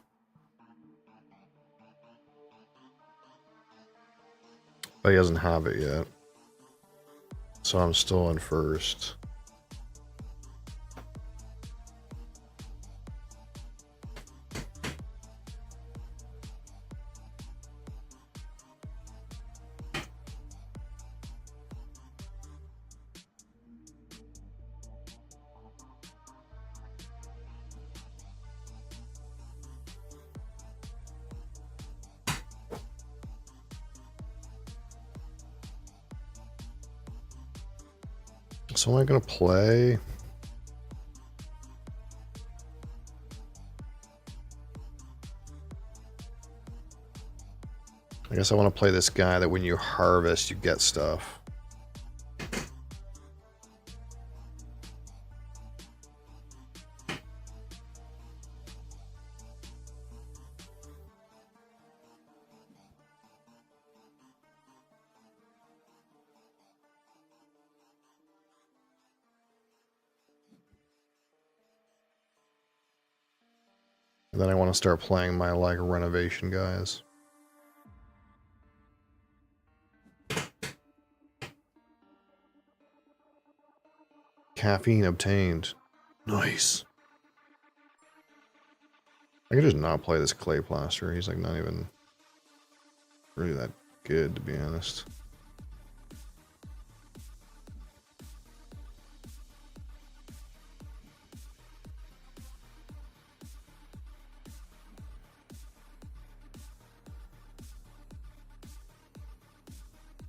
But he doesn't have it yet. So I'm still in first. So am I gonna play? I guess I want to play this guy that when you harvest, you get stuff. And then I want to start playing my like renovation guys. Caffeine obtained. Nice. I could just not play this clay plaster. He's like not even really that good, to be honest.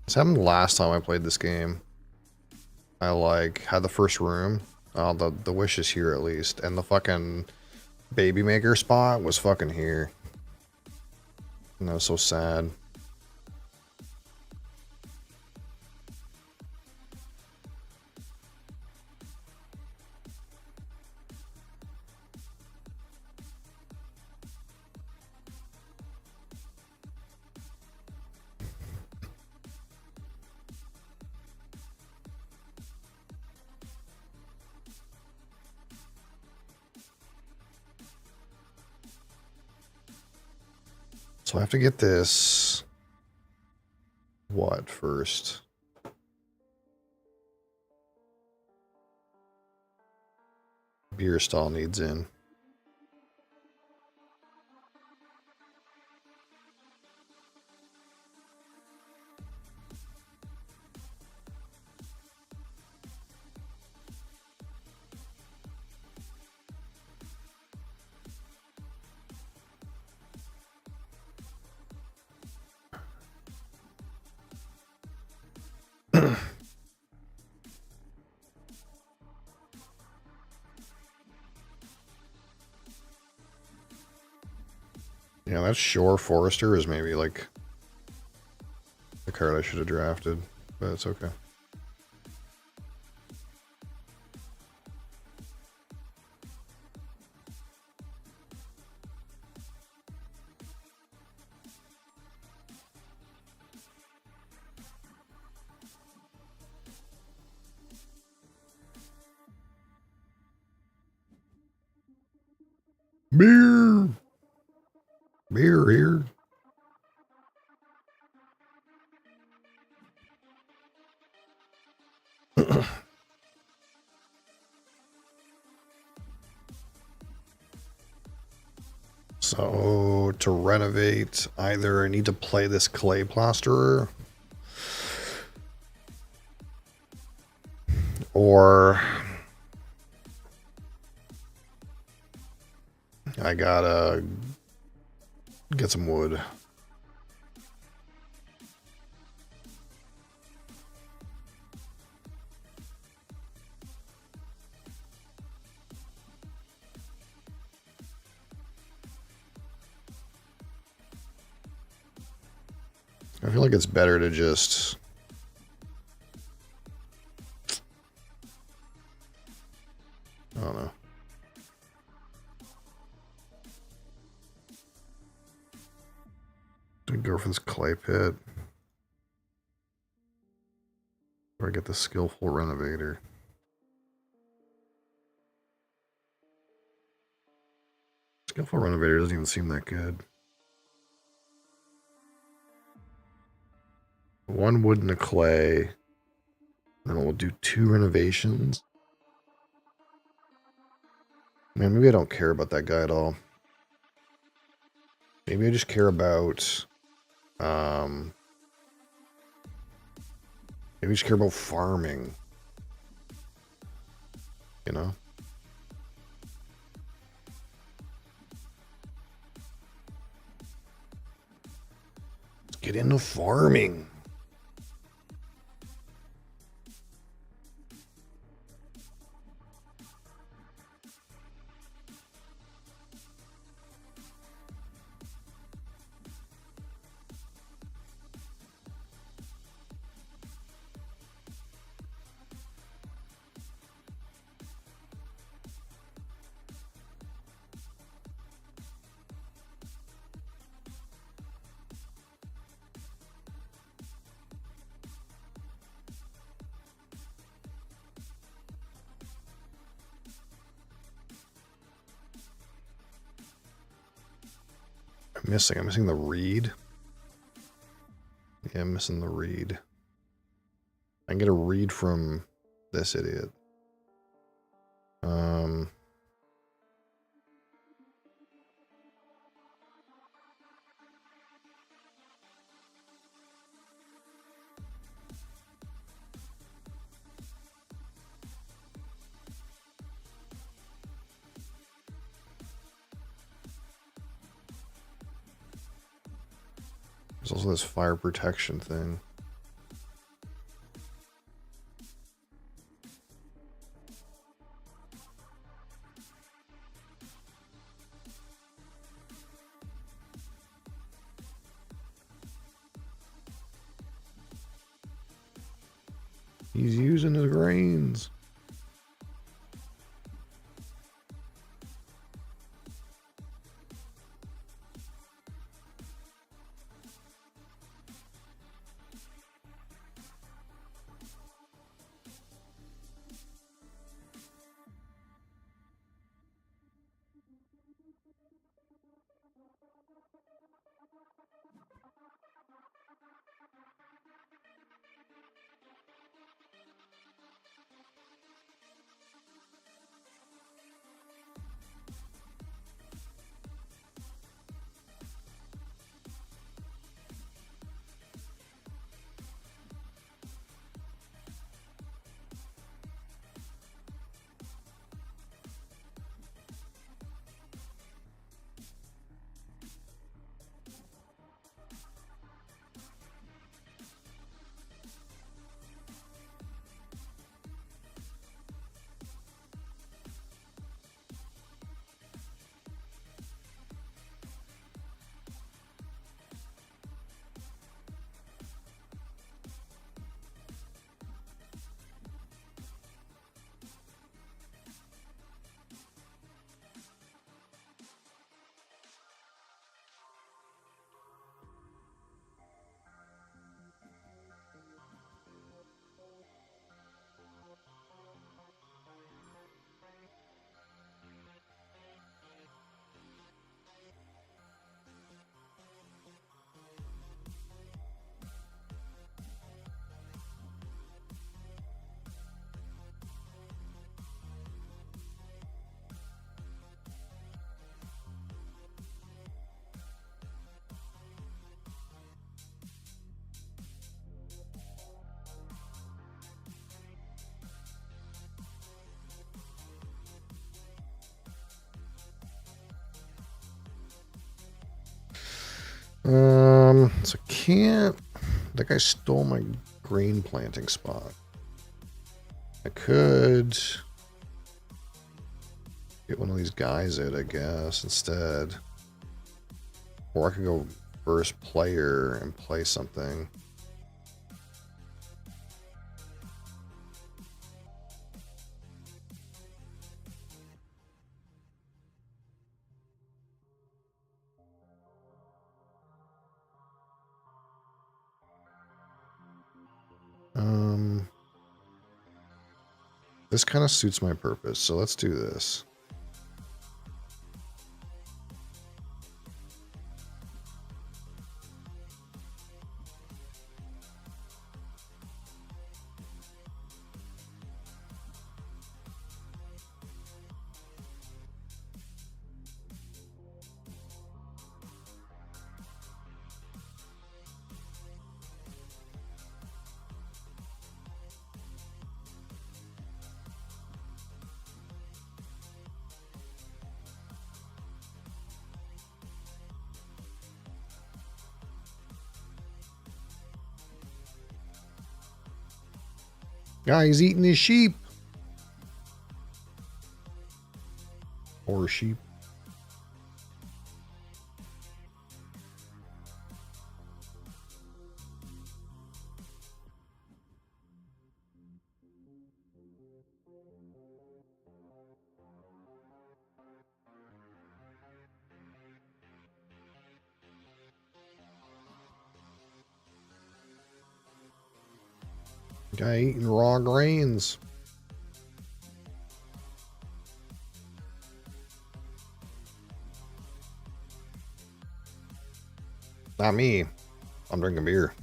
This happened last time I played this game. I like had the first room. The wish is here at least, and the fucking baby maker spot was fucking here. And that was so sad. So I have to get this. What first? Beer stall needs in. Yeah, that Shore Forester is maybe like the card I should have drafted, but it's okay. Beer! Beer here. So to renovate, either I need to play this clay plasterer, or I gotta get some wood. I feel like it's better to just I don't know. Do we go for this clay pit? Or get the skillful renovator? Skillful Renovator doesn't even seem that good. 1 wood and a clay. Then we'll do 2 renovations. Man, maybe I don't care about that guy at all. Maybe I just care about... maybe I just care about farming. You know? Let's get into farming. I'm missing the reed. Yeah, I'm missing the reed. I can get a reed from this idiot. There's also this fire protection thing. He's using his grains. So can't... That guy stole my grain planting spot. I could get one of these guys in, I guess, instead. Or I could go first player and play something. This kind of suits my purpose, so let's do this. Guy's eating his sheep. Or sheep. Guy eating raw grains. Not me. I'm drinking beer.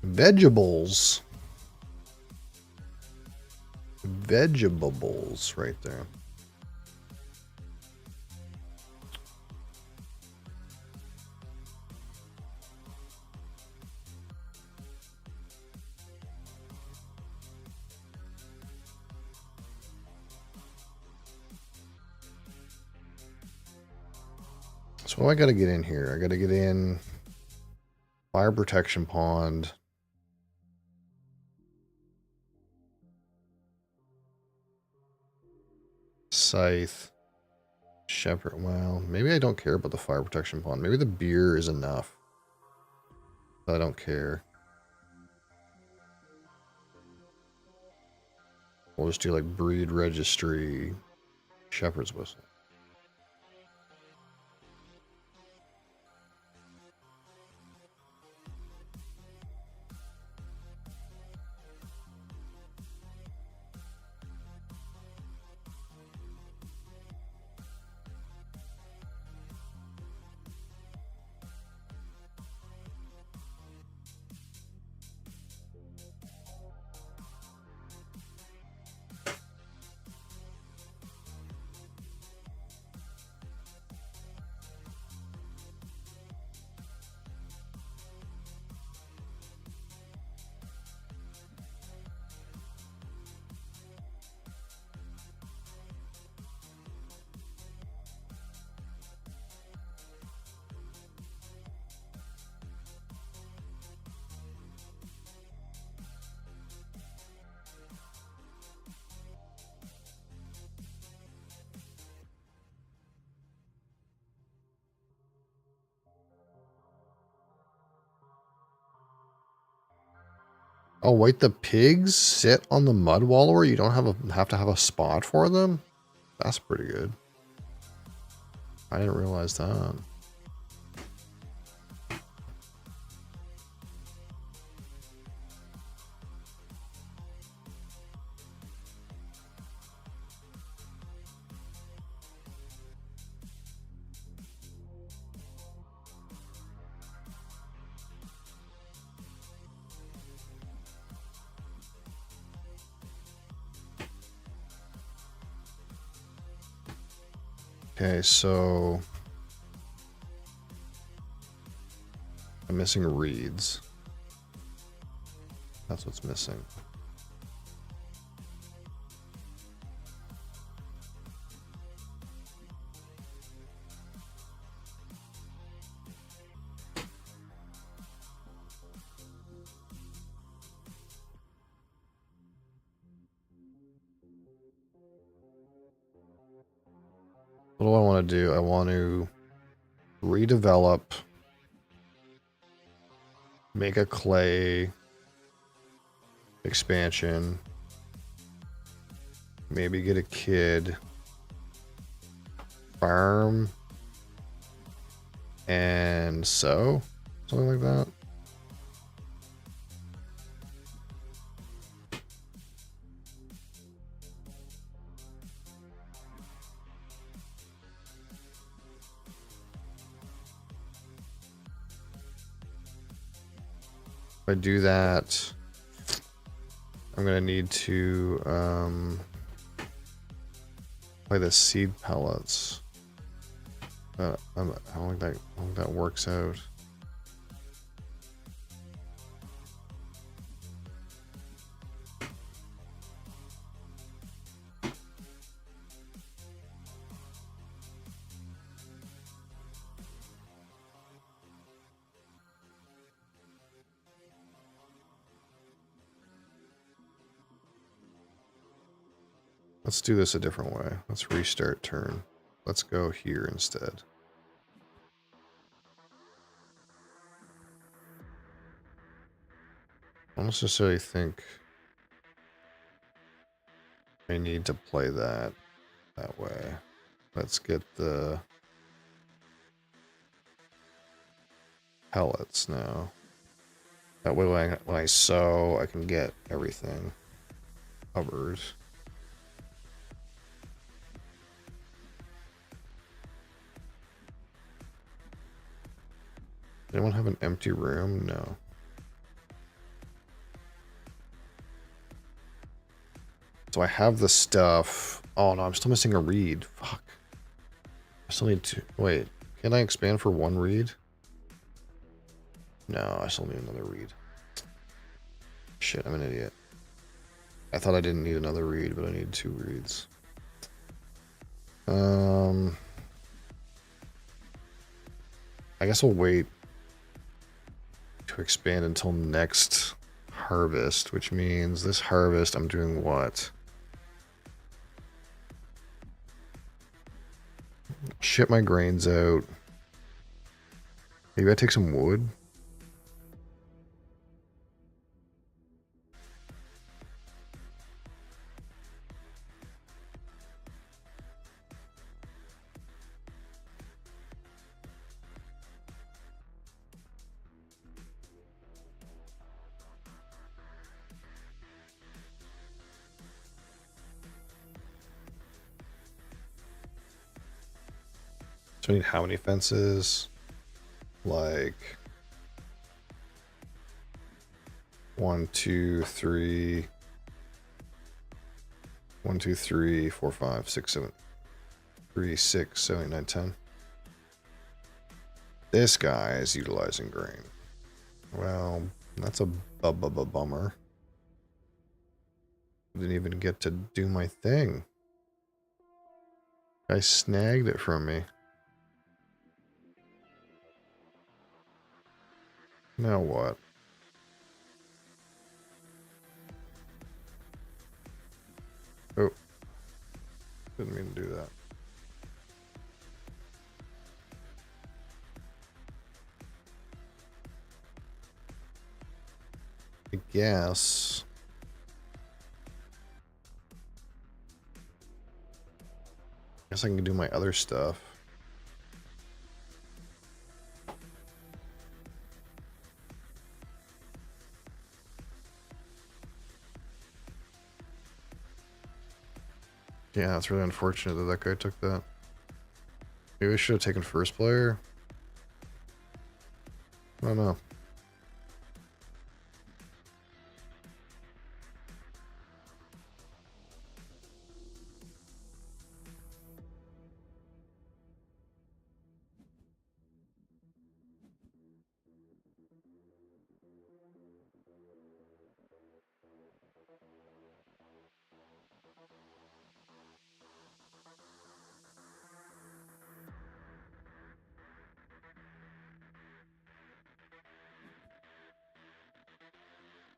Vegetables. Vegetables right there. So what do I got to get in here? I got to get in fire protection pond. Scythe. Shepherd. Well, maybe I don't care about the fire protection pond. Maybe the beer is enough. I don't care. We'll just do like breed registry, shepherd's whistle. Oh, wait, the pigs sit on the mud wallower? You don't have to have a spot for them? That's pretty good. I didn't realize that. Okay, so I'm missing reeds. That's what's missing. What do I want to do? I want to redevelop, make a clay expansion, maybe get a kid, farm, and sow, something like that. If I do that, I'm gonna need to play the seed pellets. I don't think that works out. Let's do this a different way. Let's restart turn. Let's go here instead. I don't necessarily think I need to play that way. Let's get the pellets now. That way when I sow, I can get everything covered. Anyone have an empty room? No. So I have the stuff. Oh no, I'm still missing a reed. Fuck. I still need to... Wait, can I expand for one reed? No, I still need another reed. Shit, I'm an idiot. I thought I didn't need another reed, but I need 2 reeds. I guess I'll wait to expand until next harvest, which means this harvest I'm doing what? Ship my grains out. Maybe I take some wood. So I need how many fences? Like 1, 2, 3. 1, 2, 3, 4, 5, 6, 7. 3, 6, 7, 8, 9, 10. This guy is utilizing grain. Well, that's a bummer. Didn't even get to do my thing. I snagged it from me. Now what? Oh. Didn't mean to do that. I guess I can do my other stuff. Yeah, it's really unfortunate that that guy took that. Maybe we should have taken first player. I don't know.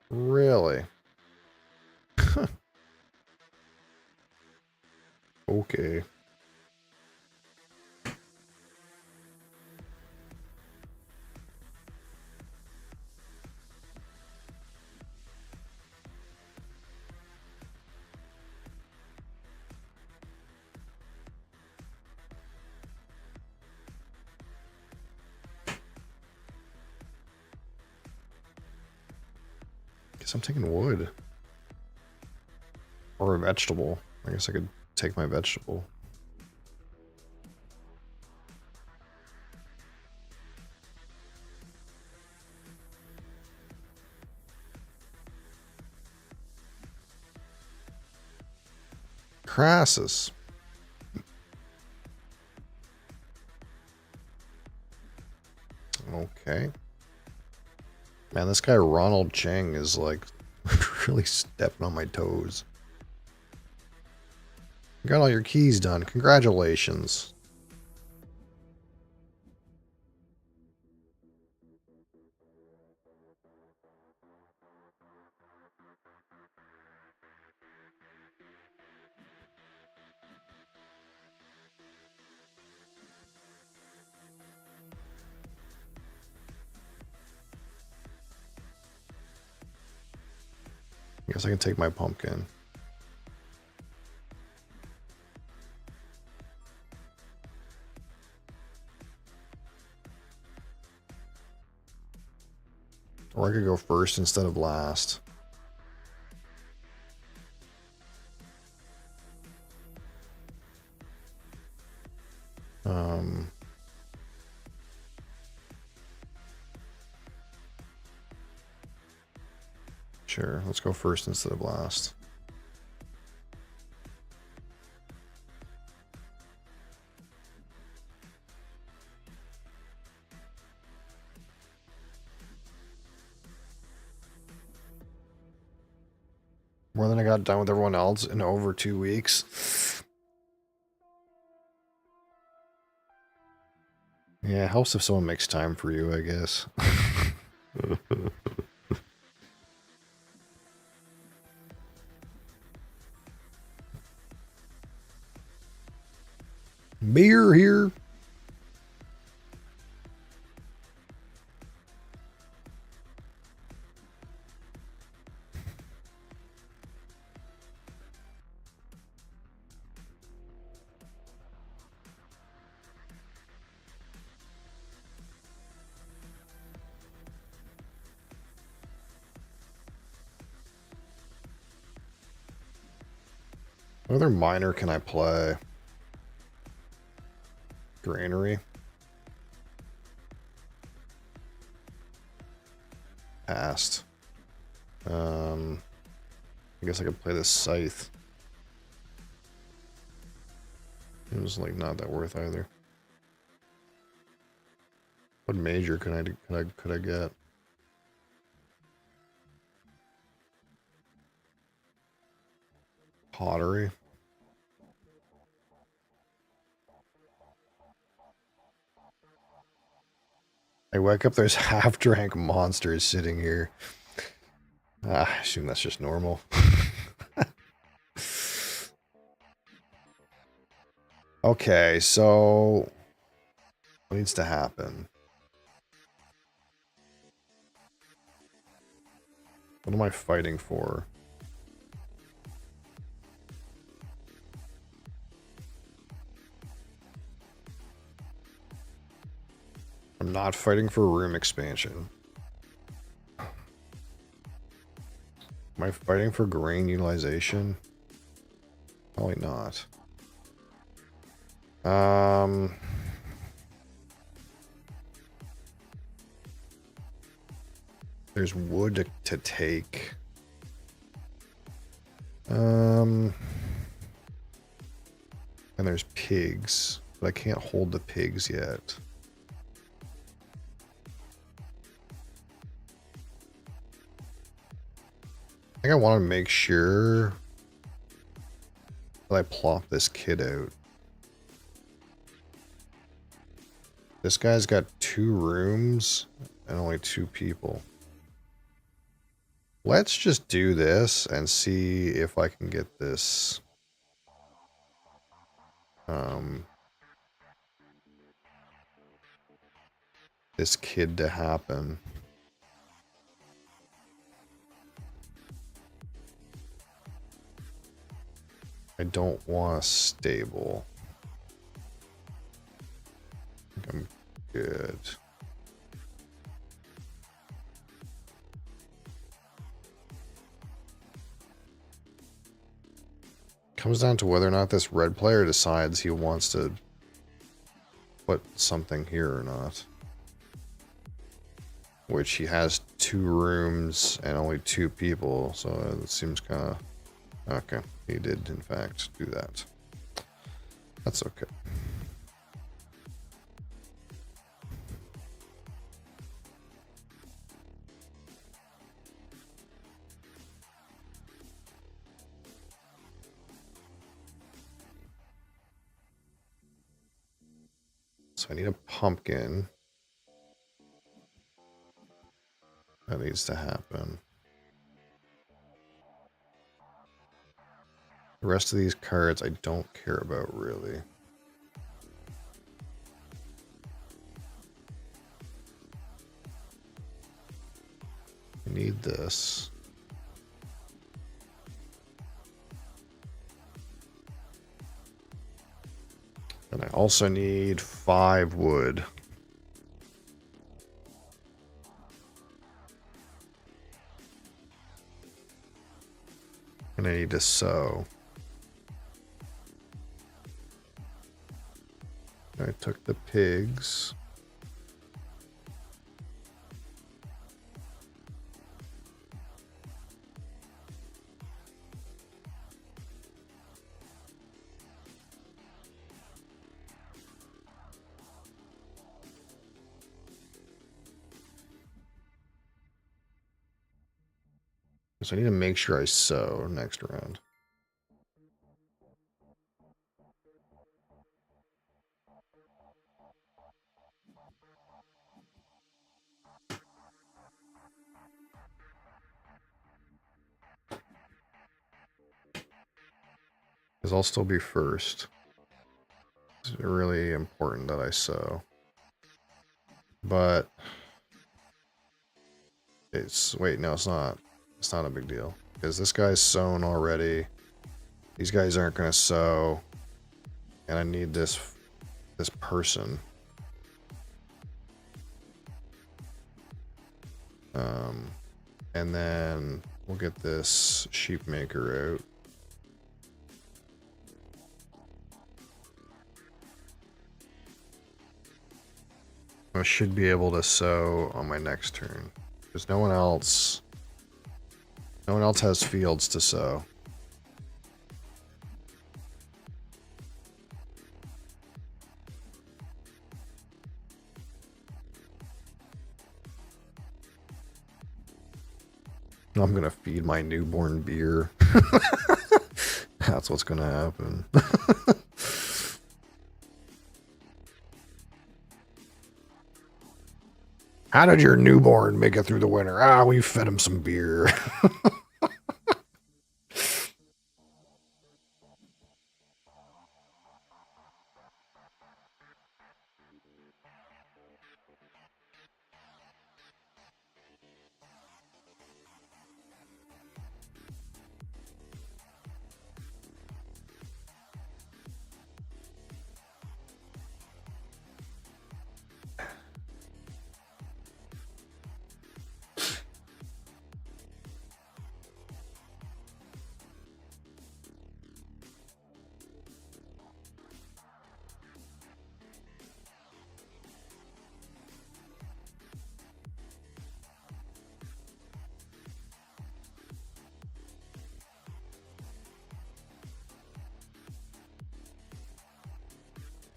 Really? Okay. Guess I'm taking wood. Or a vegetable. I guess I could take my vegetable. Crassus. Okay. Man, this guy Ronald Cheng is like really stepping on my toes. You got all your keys done. Congratulations. I guess I can take my pumpkin. Or I could go first instead of last. Sure, let's go first instead of last. More than I got done with everyone else in over 2 weeks. Yeah, it helps if someone makes time for you, I guess. Beer here. What other minor can I play? Granary. Passed. I guess I could play this scythe. It was like not that worth either. What major could I get? Pottery. I wake up, there's half-drank monsters sitting here. I assume that's just normal. Okay, so what needs to happen? What am I fighting for? I'm not fighting for room expansion. Am I fighting for grain utilization? Probably not. There's wood to take. And there's pigs, but I can't hold the pigs yet. I think I want to make sure that I plop this kid out. This guy's got 2 rooms and only 2 people. Let's just do this and see if I can get this this kid to happen. I don't want a stable. I think I'm good. Comes down to whether or not this red player decides he wants to put something here or not. Which he has 2 rooms and only 2 people, so it seems kind of... Okay, he did in fact do that. That's okay. So I need a pumpkin. That needs to happen. The rest of these cards I don't care about really. I need this. also need 5 wood. And I need to sow. I took the pigs. So I need to make sure I sow next round. Because I'll still be first. It's really important that I sow. But it's wait, no, it's not. It's not a big deal. Because this guy's sown already. These guys aren't gonna sow. And I need this person. And then we'll get this sheep maker out. I should be able to sow on my next turn. Because no one else has fields to sow. I'm gonna feed my newborn beer. That's what's gonna happen. How did your newborn make it through the winter? Ah, we fed him some beer.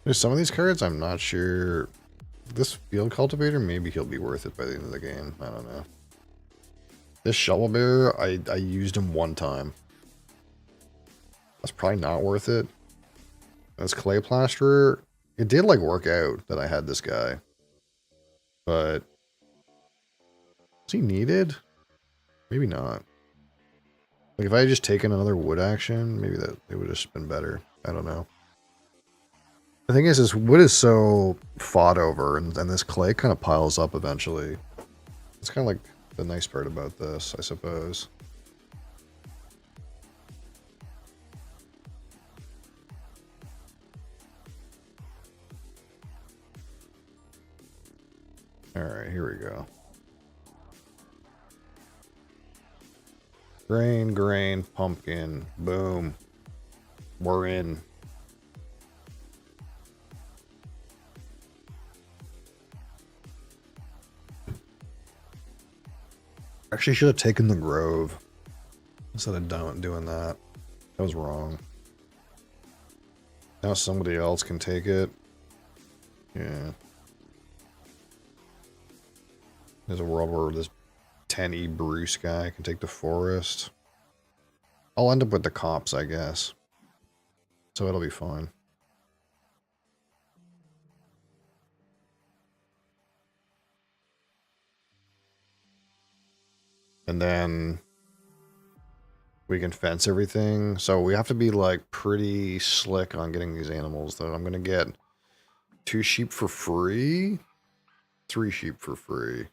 There's some of these cards I'm not sure. This field cultivator, maybe he'll be worth it by the end of the game. I don't know. This shovel bearer, I used him one time. That's probably not worth it. This clay plasterer, it did like work out that I had this guy. But is he needed? Maybe not. Like if I had just taken another wood action, maybe that it would have just been better. I don't know. The thing is, this wood is so fought over, and this clay kind of piles up eventually. It's kind of like the nice part about this, I suppose. Alright, here we go. Grain, pumpkin, boom. We're in. Actually, should have taken the grove instead of doing that. That was wrong. Now somebody else can take it. Yeah. There's a world where this 10E Bruce guy can take the forest. I'll end up with the cops, I guess. So it'll be fine. And then we can fence everything. So we have to be like pretty slick on getting these animals though. I'm going to get 2 sheep for free. 3 sheep for free.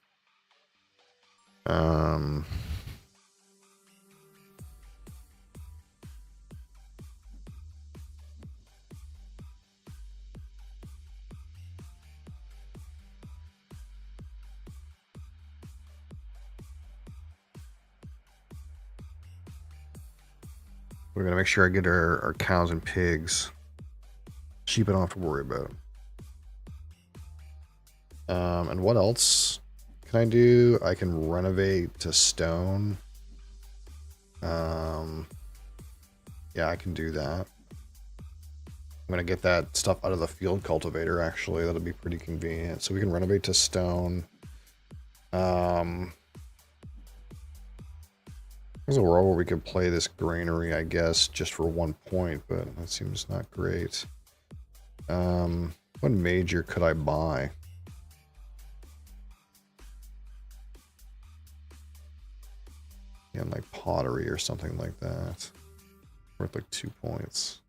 We're gonna make sure I get our cows and pigs. Sheep I don't have to worry about. And what else can I do? I can renovate to stone. Yeah, I can do that. I'm gonna get that stuff out of the field cultivator, actually. That'll be pretty convenient. So we can renovate to stone. There's a world where we could play this granary, I guess, just for 1 point, but that seems not great. What major could I buy? Yeah, like pottery or something like that. Worth like 2 points.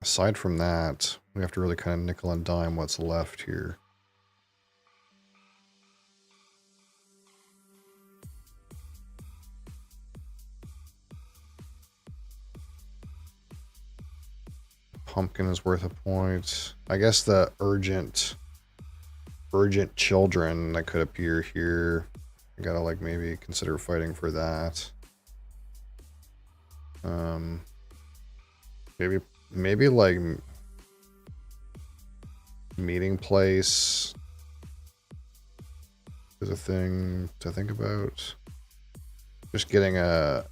Aside from that, we have to really kind of nickel and dime what's left here. Pumpkin is worth a point. I guess the urgent children that could appear here, I gotta like maybe consider fighting for that. Maybe like meeting place is a thing to think about. Just getting an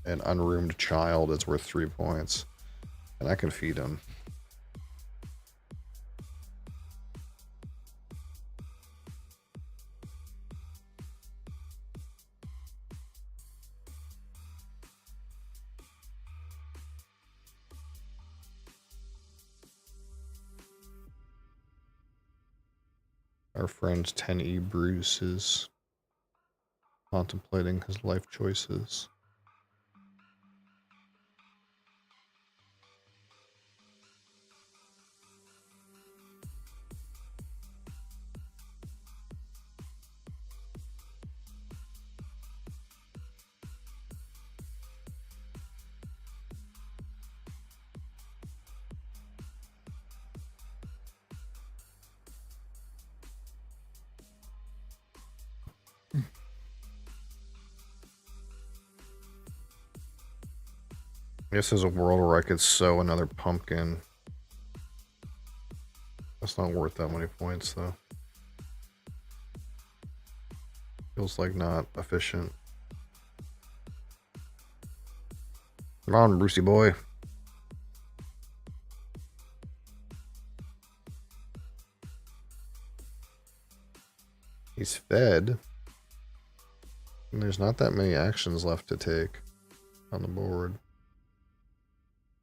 unroomed child is worth 3 points, and I can feed him. Our friend 10E Bruce is contemplating his life choices. I guess there's a world where I could sow another pumpkin. That's not worth that many points, though. Feels like not efficient. Come on, Brucey boy. He's fed. And there's not that many actions left to take on the board.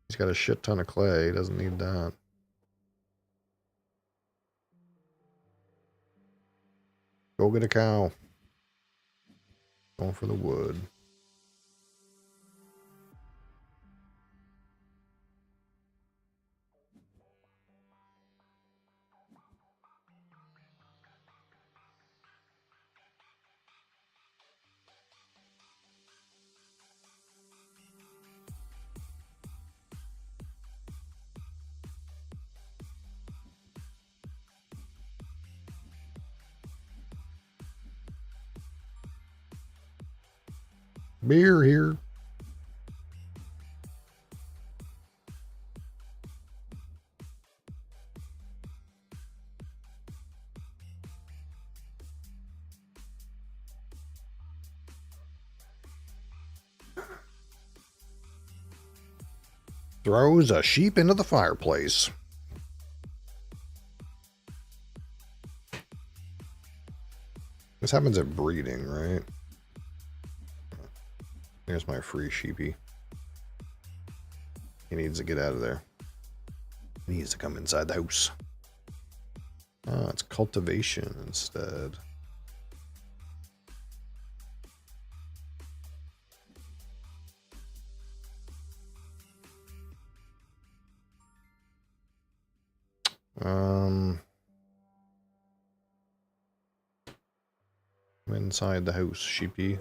He's got a shit ton of clay. He doesn't need that. Go get a cow. Going for the wood. Beer here. Throws a sheep into the fireplace. This happens at breeding, right? Here's my free sheepy. He needs to get out of there. He needs to come inside the house. Ah, it's cultivation instead. I'm inside the house, sheepy.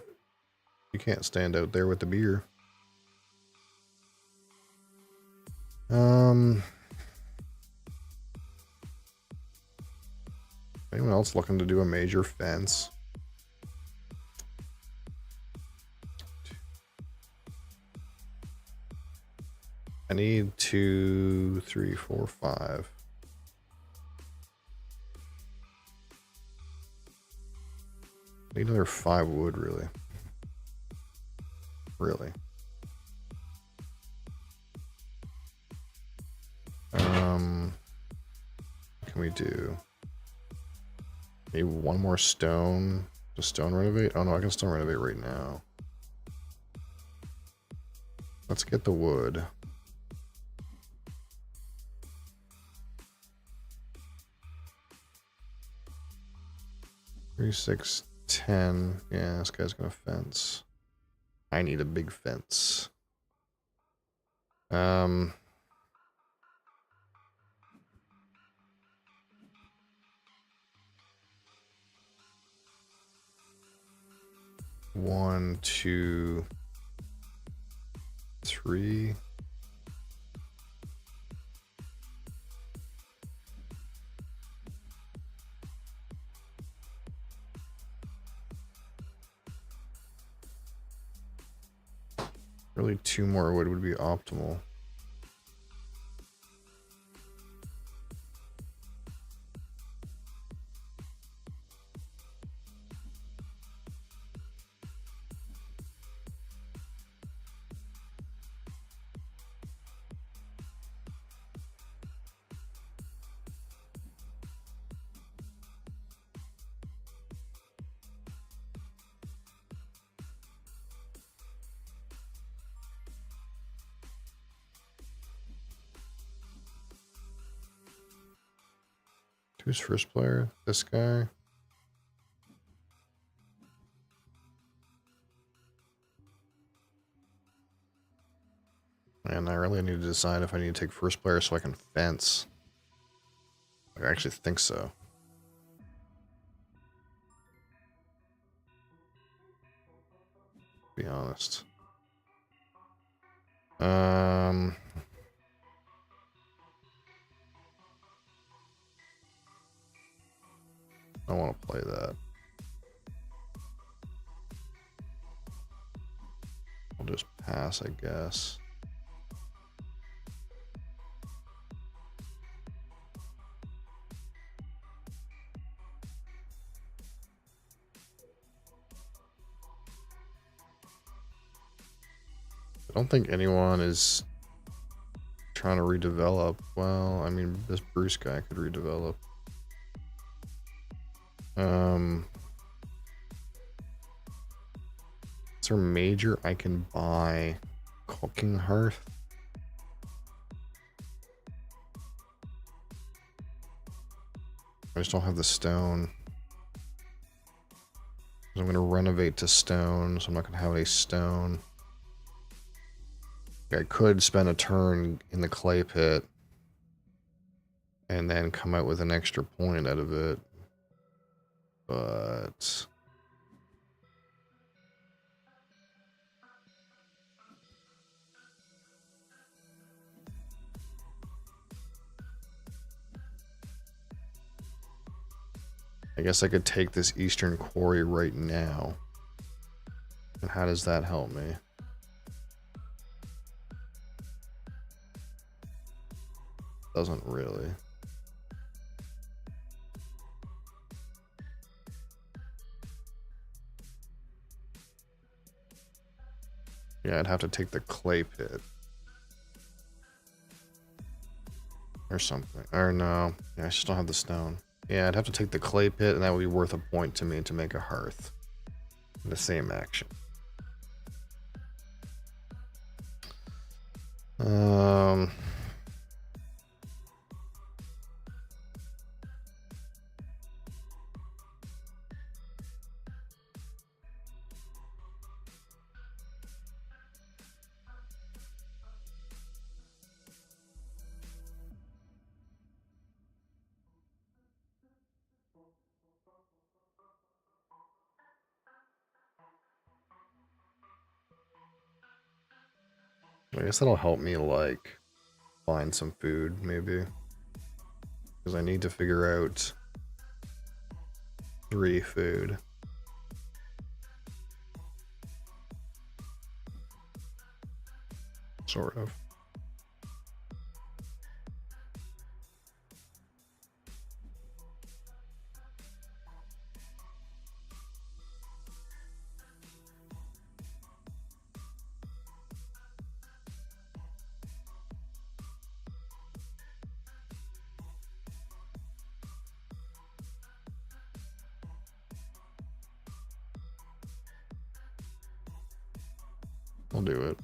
You can't stand out there with the beer. Anyone else looking to do a major fence? I need 2, 3, 4, 5. I need another 5 wood, really. Really. What can we do? Maybe 1 more stone to stone renovate? Oh no, I can stone renovate right now. Let's get the wood. Three, 6, 10. Yeah, this guy's gonna fence. I need a big fence. One, 2, 3. Really, 2 more wood would be optimal. Who's first player? This guy? And I really need to decide if I need to take first player so I can fence. I actually think so. To be honest. I want to play that. I'll just pass, I guess. I don't think anyone is trying to redevelop. Well, I mean, this Bruce guy could redevelop. Is there major I can buy? Cooking hearth? I just don't have the stone. I'm going to renovate to stone, so I'm not going to have any stone. I could spend a turn in the clay pit and then come out with an extra point out of it. But I guess I could take this eastern quarry right now. And how does that help me? Doesn't really. Yeah, I'd have to take the clay pit. Or something. Or no. Yeah, I just don't have the stone. Yeah, I'd have to take the clay pit, and that would be worth a point to me to make a hearth. The same action. I guess that'll help me, like, find some food, maybe. Because I need to figure out 3 food. Sort of. I'll do it.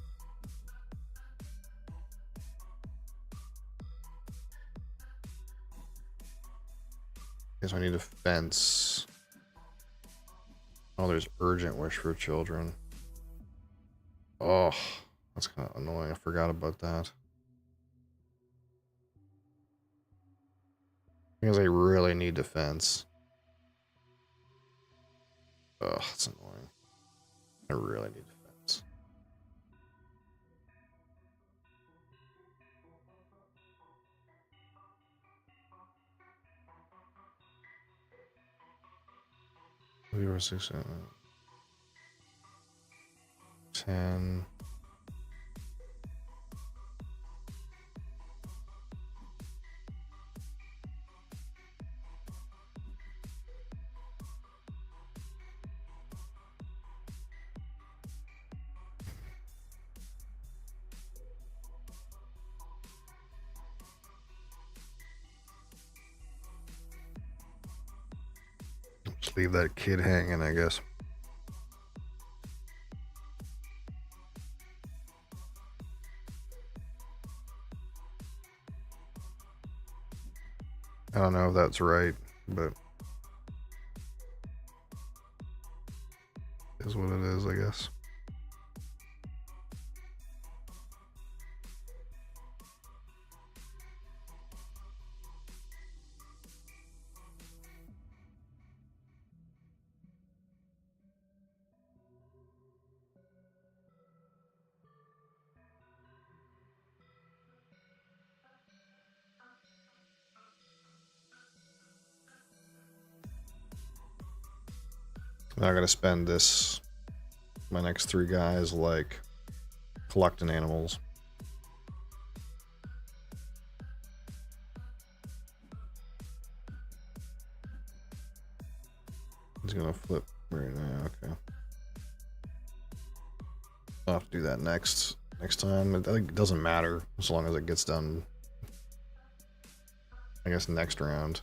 Guess I need a fence. Oh, there's urgent wish for children. Oh, that's kind of annoying. I forgot about that. Because I really need defense. Ugh, that's annoying. I really need defense. We were 6, 10. Just leave that kid hanging, I guess. I don't know if that's right, but it is what it is, I guess. I'm not gonna spend my next 3 guys, like, collecting animals. He's gonna flip right now, okay. I'll have to do that next time. I think it doesn't matter as long as it gets done, I guess, next round.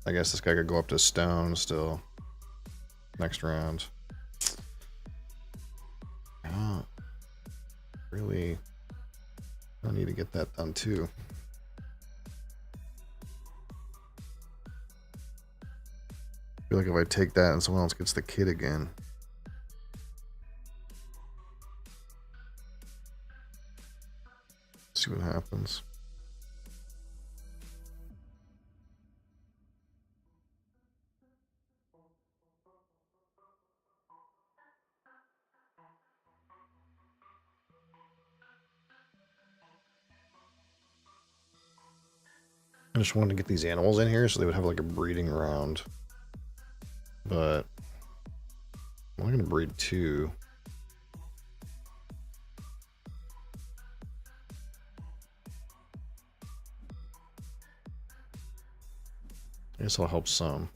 I guess this guy could go up to stone still. Next round. Oh, really? I need to get that done too. I feel like if I take that and someone else gets the kid again. See what happens. I just wanted to get these animals in here so they would have like a breeding round. But I'm only gonna breed 2. I guess I'll help some.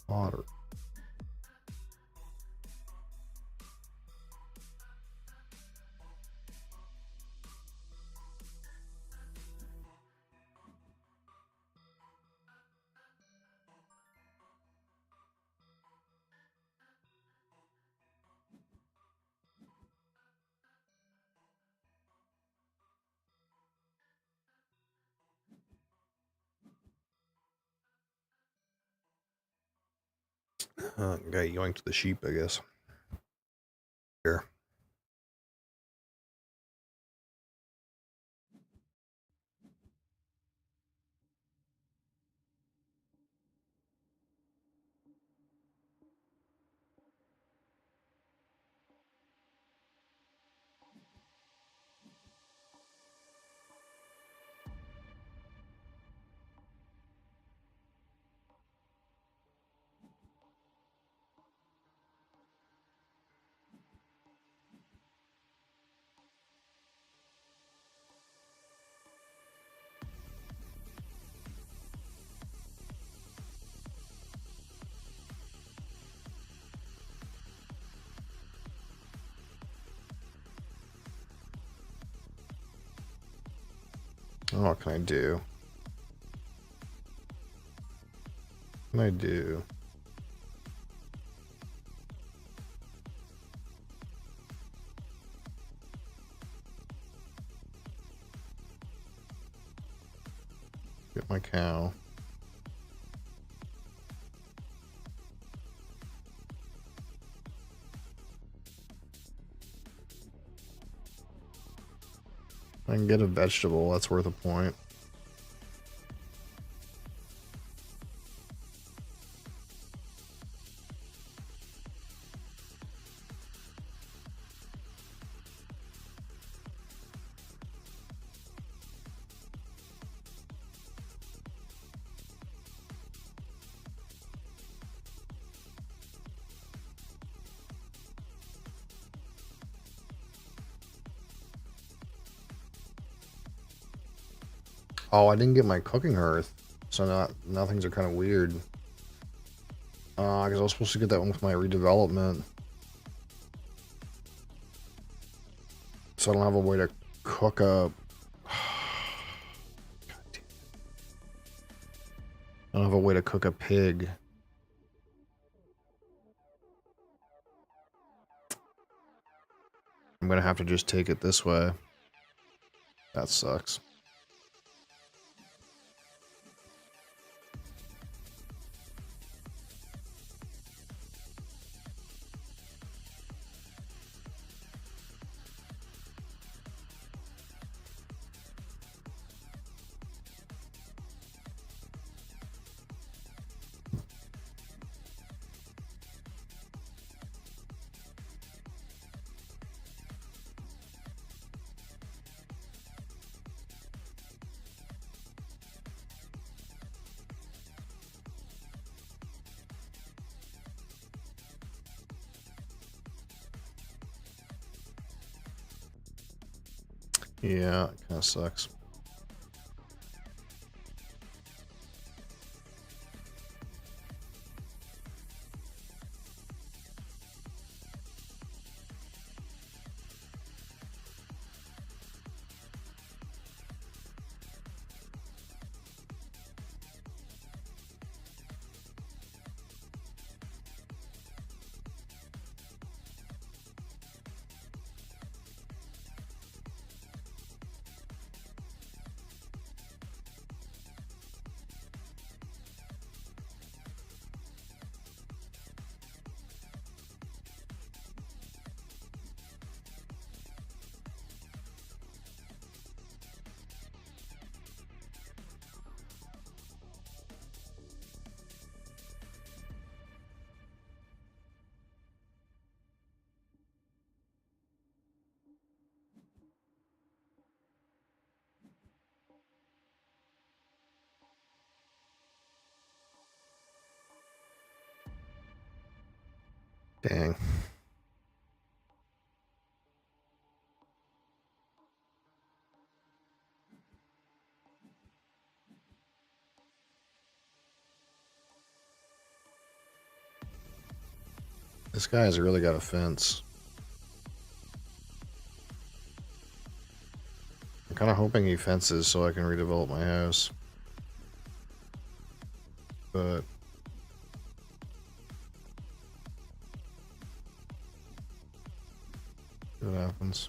Otter. Got yoinked the sheep, I guess. Here. Oh, what can I do? What can I do? Get my cow. I can get a vegetable, that's worth a point. Oh, I didn't get my cooking hearth, so now things are kind of weird. Because I was supposed to get that one with my redevelopment. So I don't have a way to cook up. I don't have a way to cook a pig. I'm gonna have to just take it this way. That sucks. Yeah, it kind of sucks. Dang. This guy has really got a fence. I'm kind of hoping he fences so I can redevelop my house. But what happens?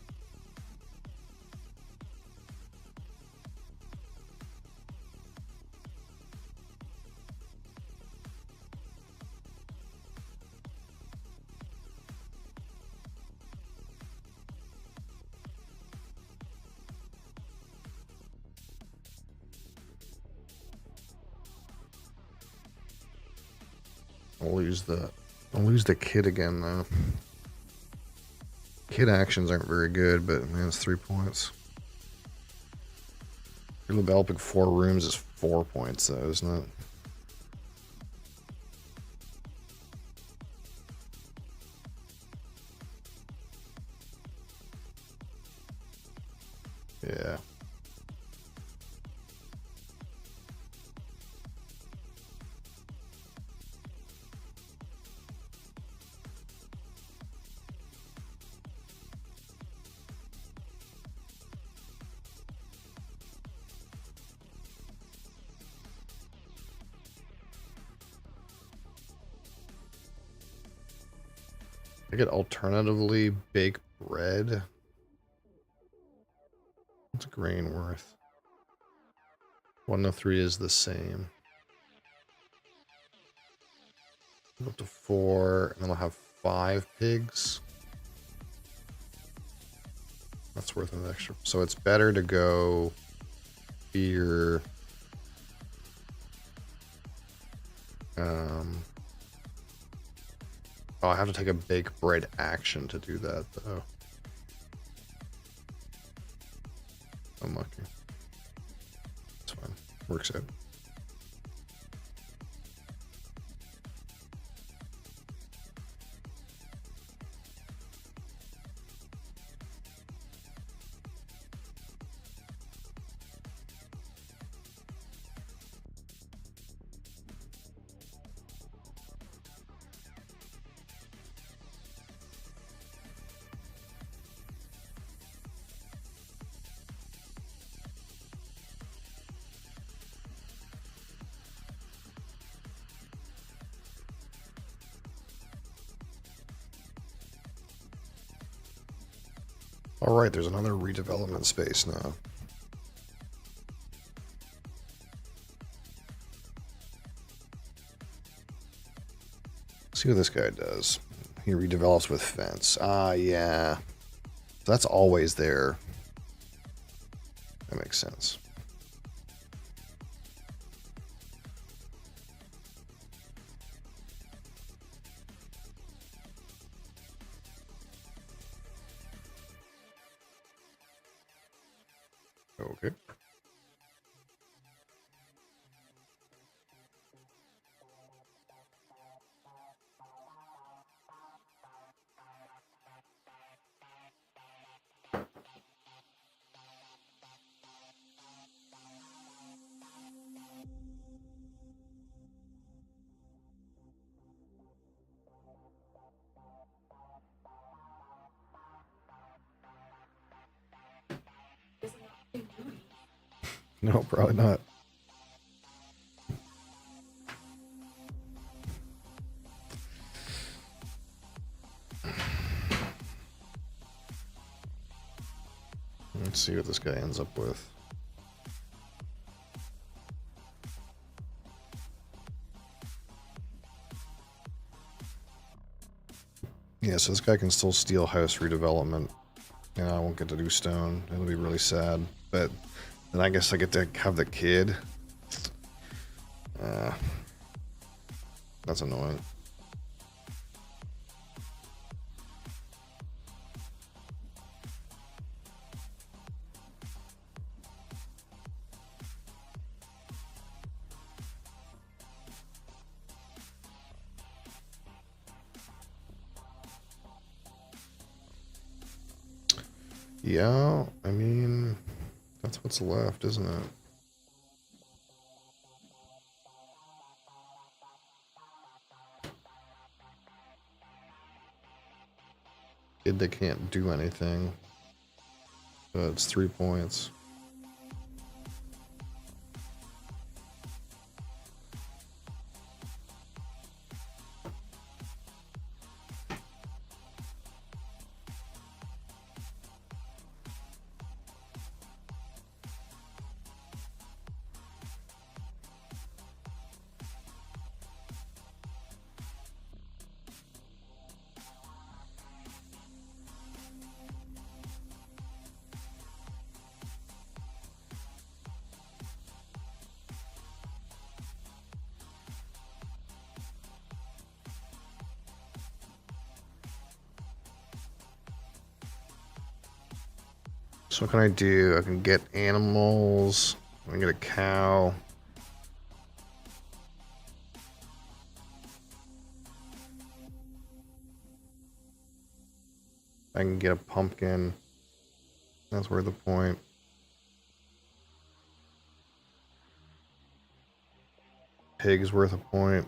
I'll lose the kid again though. Kid actions aren't very good, but man, it's 3 points. Developing 4 rooms is 4 points though, isn't it? Yeah. I could alternatively bake bread. What's grain worth? 103 is the same. Go up to 4, and then I'll have 5 pigs. That's worth an extra. So it's better to go beer. Oh, I have to take a bake bread action to do that, though. Unlucky. It's fine. Works out. All right, there's another redevelopment space now. See what this guy does. He redevelops with fence. Ah, yeah. That's always there. That makes sense. Okay. No, probably not. Let's see what this guy ends up with. Yeah, so this guy can still steal house redevelopment. And I won't get to do stone. It'll be really sad. But then I guess I get to have the kid. That's annoying. Yeah, I mean, that's what's left, isn't it? Kid that can't do anything. But it's 3 points. So what can I do? I can get animals. I can get a cow. I can get a pumpkin. That's worth the point. Pig's worth a point.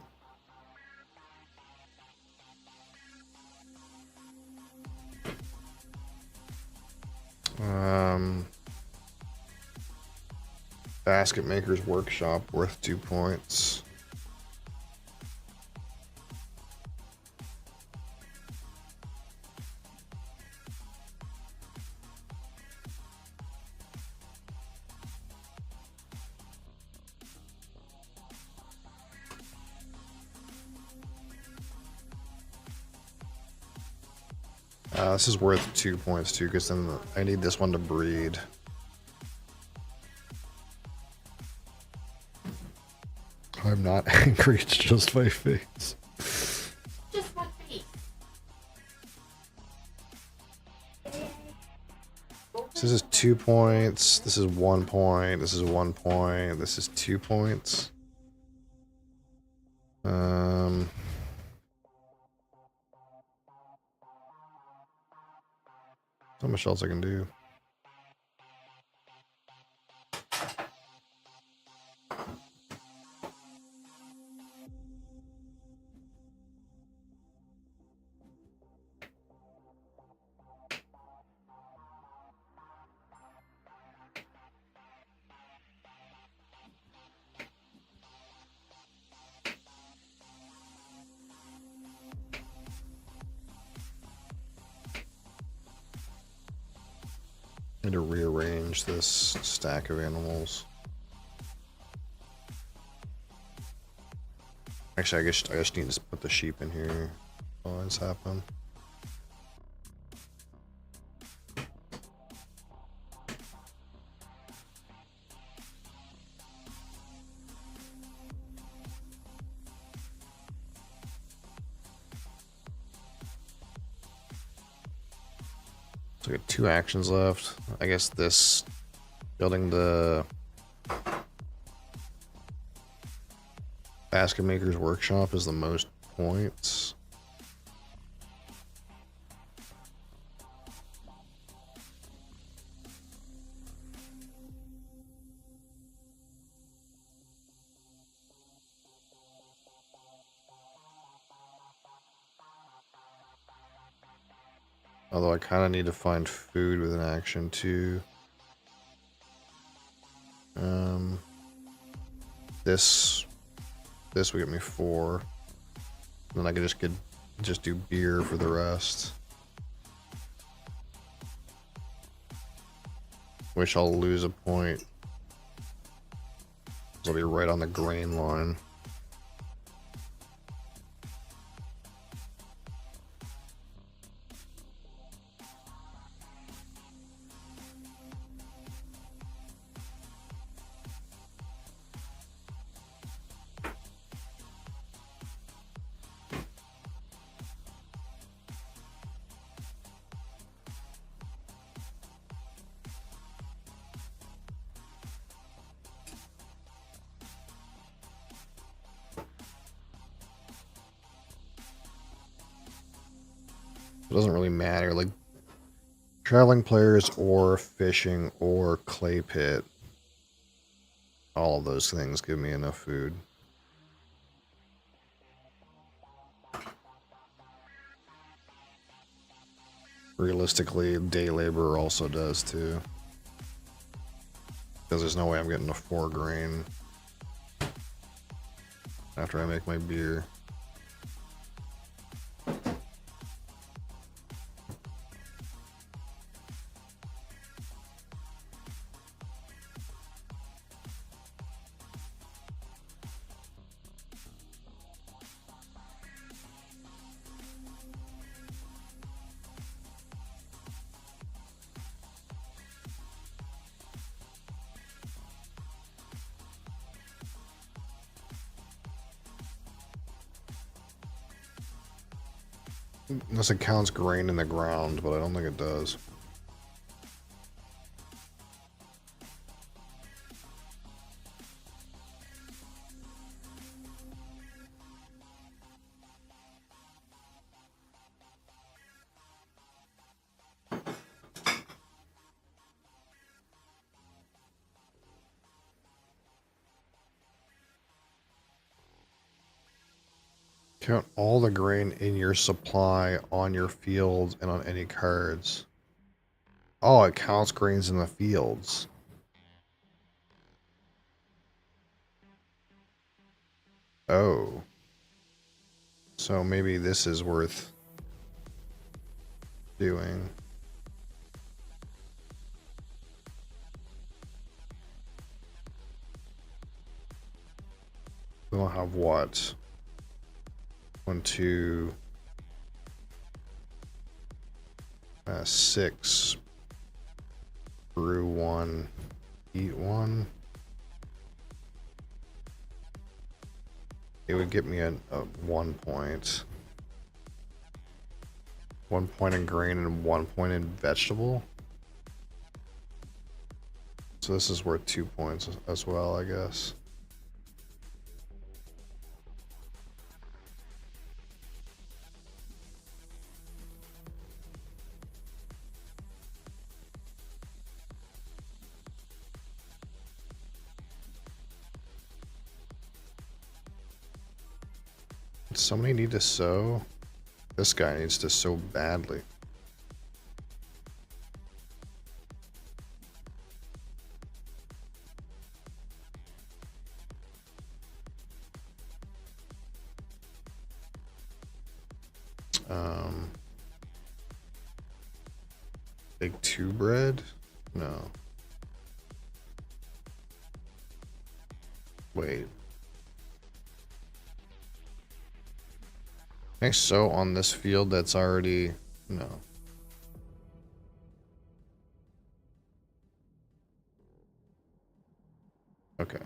Basket Maker's Workshop worth 2 points. This is worth 2 points too, because then I need this one to breed. I'm not angry, it's just my face. Just my face. So this is 2 points, this is 1 point, this is 1 point, this is 2 points. How much else I can do? I need to rearrange this stack of animals. Actually, I just need to put the sheep in here while this happens. So we got 2 actions left. I guess this building the basket maker's workshop is the most points. Although I kind of need to find food with an action too. This will get me 4. Then I can just do beer for the rest. Which I'll lose a point. I'll be right on the grain line. It doesn't really matter, like traveling players or fishing or clay pit. All of those things give me enough food. Realistically, day labor also does too. Because there's no way I'm getting a 4 grain after I make my beer. Unless it counts grain in the ground, but I don't think it does. Count all the grain in your supply on your fields and on any cards. Oh, it counts grains in the fields. Oh. So maybe this is worth doing. We'll have what? 1, 2. 6. Brew 1. Eat 1. It would get me a 1 point. 1 point in grain and 1 point in vegetable. So this is worth 2 points as well, I guess. Does somebody need to sew? This guy needs to sew badly. Big 2 bread? No. Wait. Can I sow on this field that's already... No. Okay.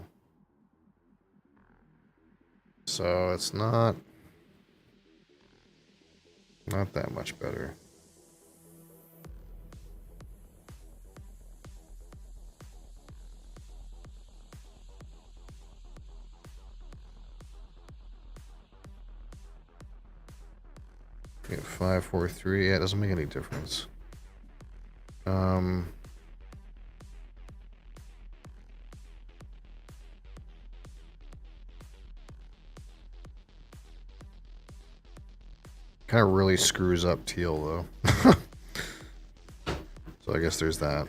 So it's not that much better. Yeah, 5, 4, 3. Yeah, it doesn't make any difference. Kind of really screws up teal though. So I guess there's that.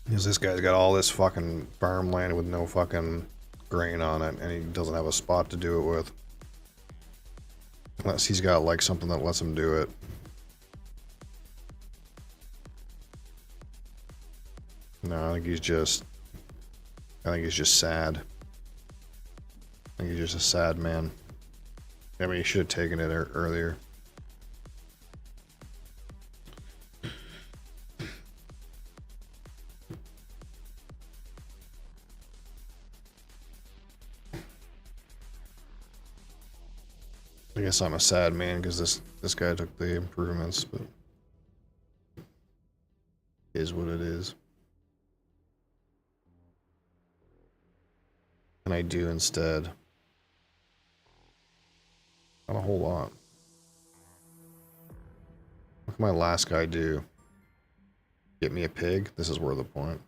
Because this guy's got all this fucking farmland with no fucking grain on it, and he doesn't have a spot to do it with. Unless he's got like something that lets him do it. No, I think he's just sad. I think he's just a sad man. I mean, he should have taken it earlier. I guess I'm a sad man because this guy took the improvements, but it is what it is. And I do instead. Not a whole lot. What can my last guy do? Get me a pig? This is worth a point.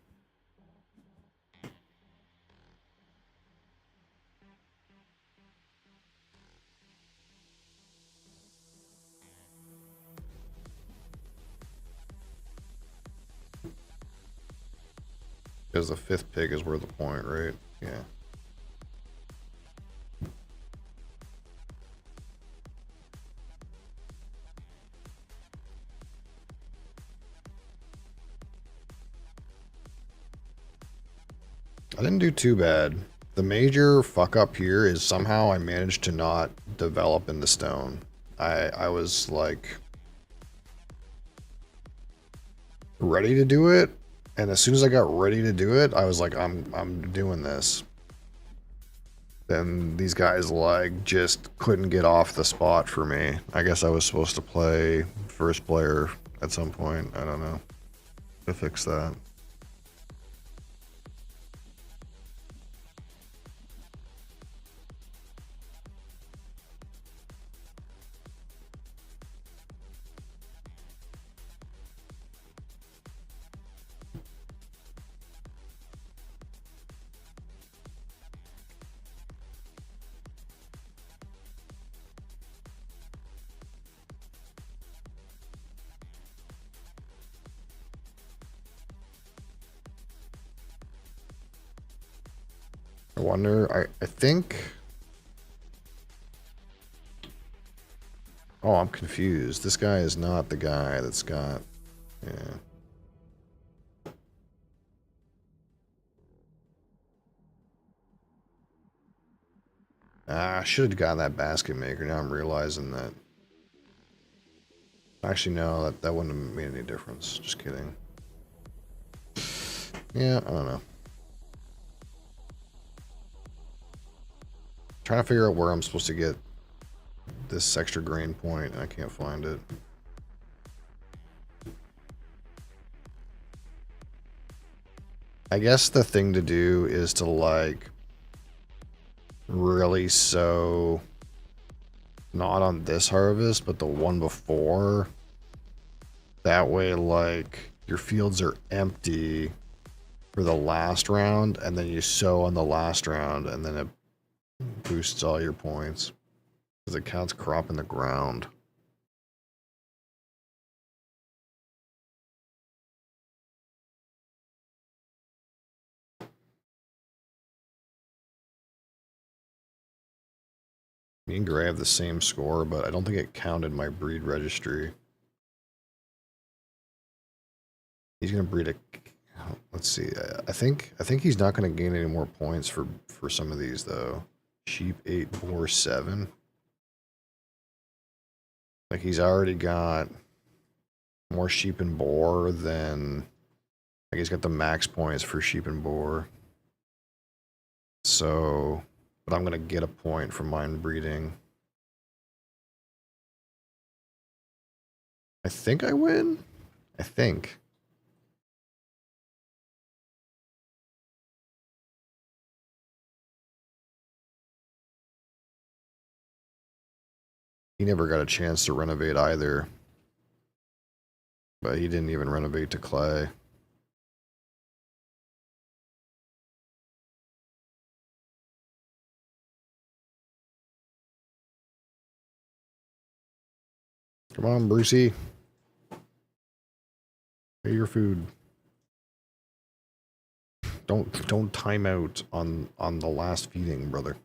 Because the 5th pig is worth a point, right? Yeah. I didn't do too bad. The major fuck up here is somehow I managed to not develop into stone. I was like ready to do it, and as soon as I got ready to do it, I was like, I'm doing this. Then these guys like just couldn't get off the spot for me. I guess I was supposed to play first player at some point. I don't know. To fix that. I wonder, I think Oh, I'm confused. This guy is not the guy that's got... Yeah. Ah, I should have gotten that basket maker. Now I'm realizing that. Actually, no, that wouldn't have made any difference. Just kidding. Yeah, I don't know. Trying to figure out where I'm supposed to get this extra grain point, and I can't find it. I guess the thing to do is to, like, really sow, not on this harvest, but the one before. That way, like, your fields are empty for the last round, and then you sow on the last round, and then it boosts all your points. Because it counts crop in the ground. Me and Gray have the same score, but I don't think it counted my breed registry. He's gonna breed a... Let's see. I think he's not gonna gain any more points for some of these though. Sheep 8, boar 7. Like he's already got more sheep and boar than... Like he's got the max points for sheep and boar. So, but I'm gonna get a point from mine breeding. I think I win. I think. He never got a chance to renovate either. But he didn't even renovate to clay. Come on, Brucey. Pay your food. Don't time out on the last feeding, brother.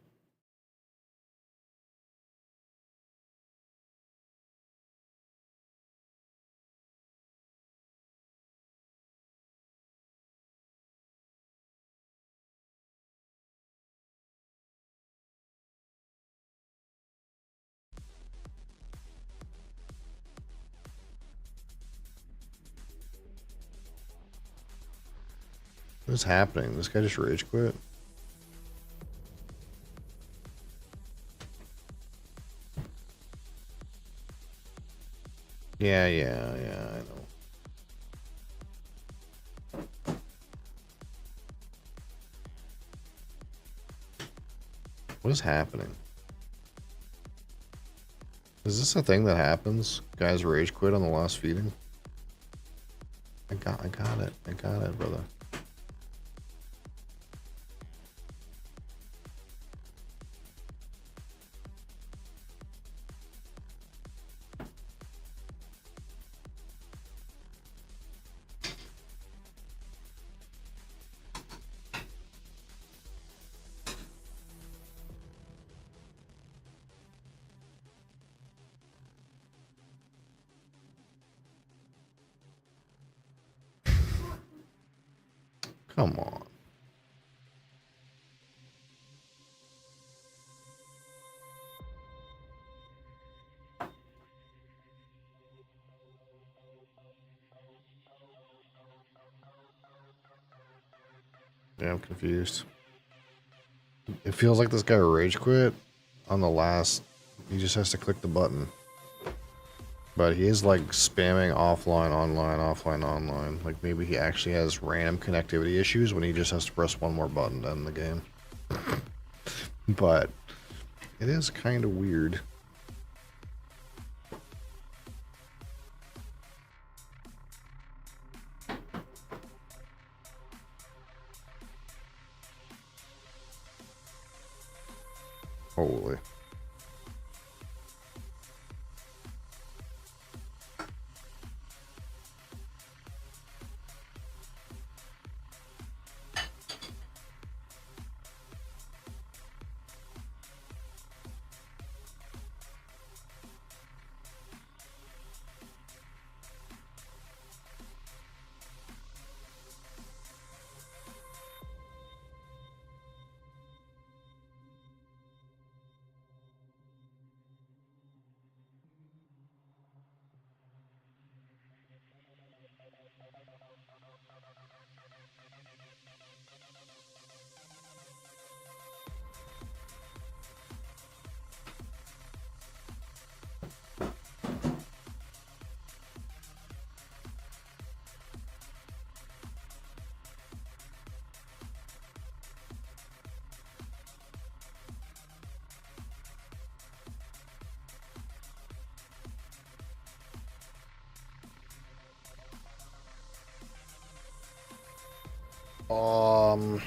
What's happening? This guy just rage quit? Yeah, I know. What is happening? Is this a thing that happens? Guys rage quit on the last feeding? I got it. I got it, brother. Come on. Yeah, I'm confused. It feels like this guy rage quit on the last... He just has to click the button. But he is like spamming offline, online, offline, online. Like maybe he actually has random connectivity issues when he just has to press one more button to end the game. But it is kind of weird. Holy. Um,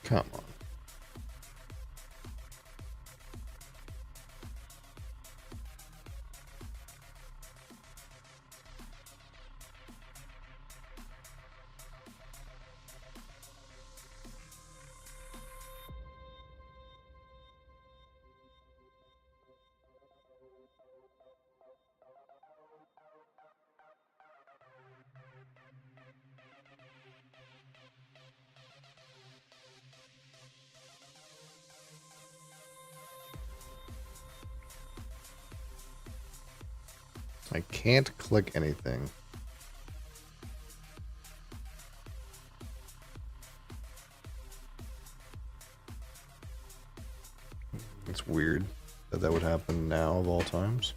come on. I can't click anything. It's weird that that would happen now of all times.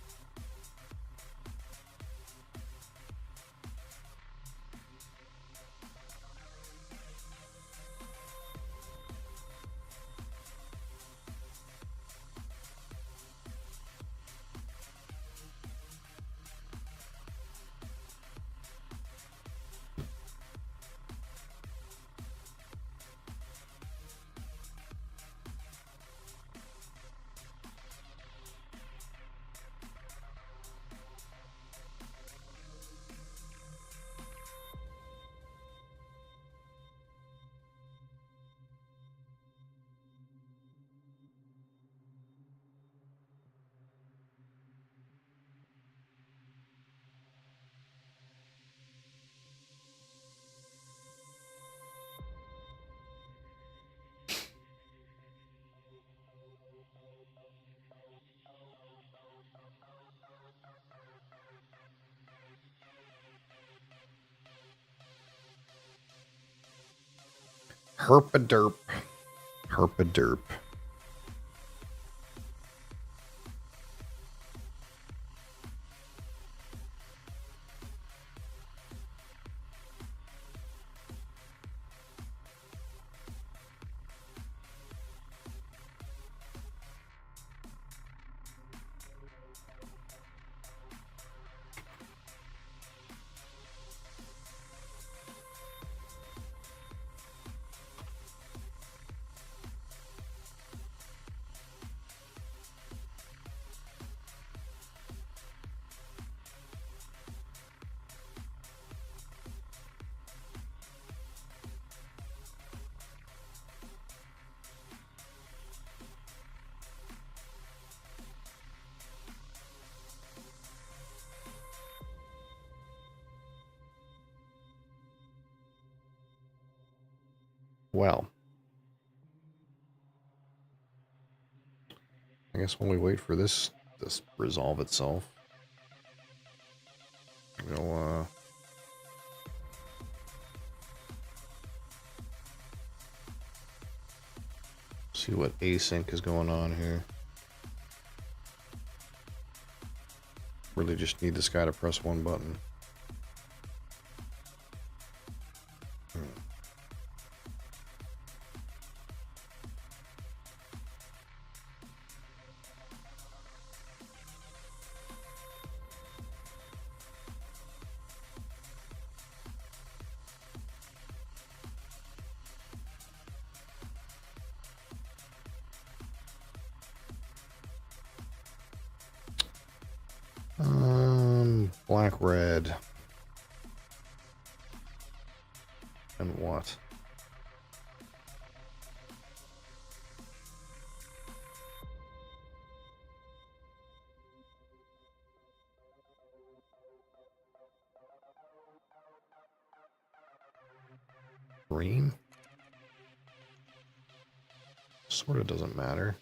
Herpaderp. Herpaderp. Well, I guess while we wait for this resolve itself, we'll see what async is going on here. Really just need this guy to press one button. Black, red. And what? Green? Sort of doesn't matter.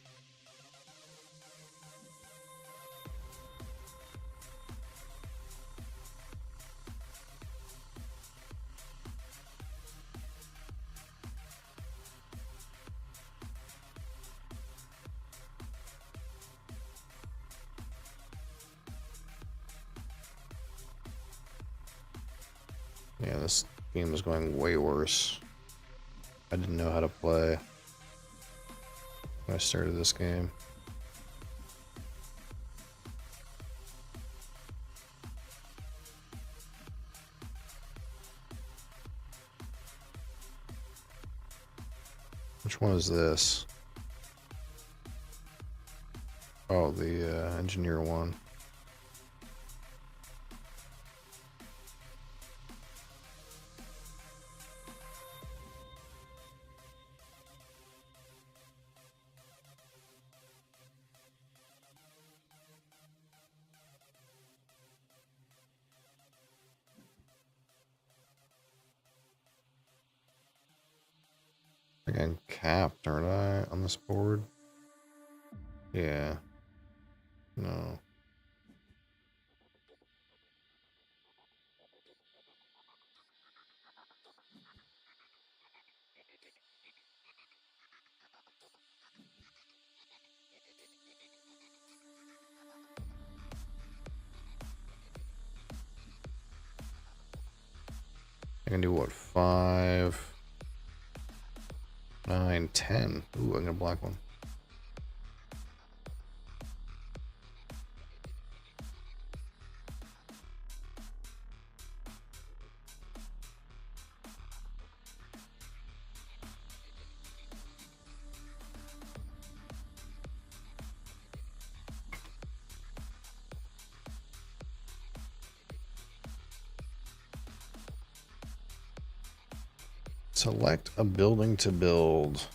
Yeah, this game is going way worse. I didn't know how to play when I started this game. Which one is this? Oh, the engineer one. I think I'm capped, aren't I, on this board? Yeah. No. I can do what? 5, 9, 10. Ooh, I'm gonna black one. Select a building to build.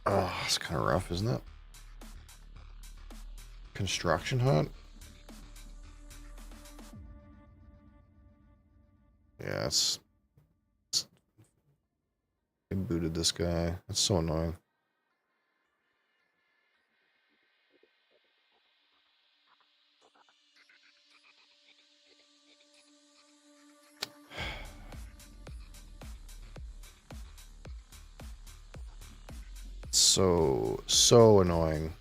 Oh, it's kind of rough, isn't it? Construction hut? Yeah, I booted this guy. That's so annoying. So annoying.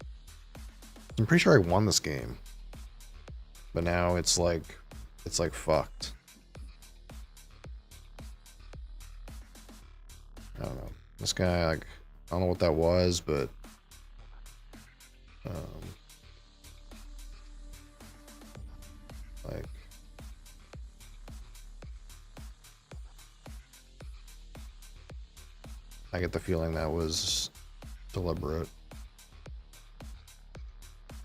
I'm pretty sure I won this game. But now it's like fucked. I don't know. This guy, like, I don't know what that was, but like, I get the feeling that was deliberate.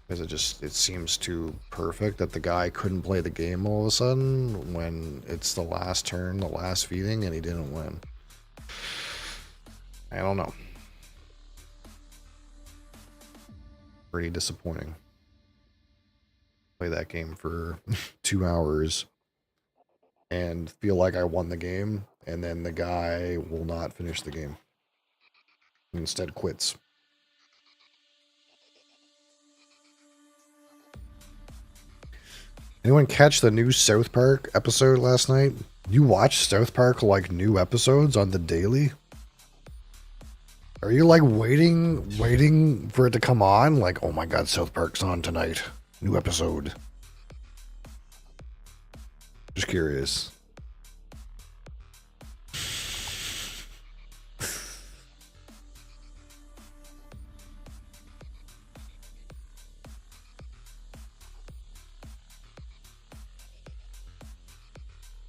Because it seems too perfect that the guy couldn't play the game all of a sudden when it's the last turn, the last feeding, and he didn't win. I don't know. Pretty disappointing. Play that game for 2 hours and feel like I won the game, and then the guy will not finish the game. Instead quits. Anyone catch the new South Park episode last night? You watch South Park like new episodes on the daily? Are you like waiting for it to come on? Like, oh my god, South Park's on tonight. New episode. Just curious.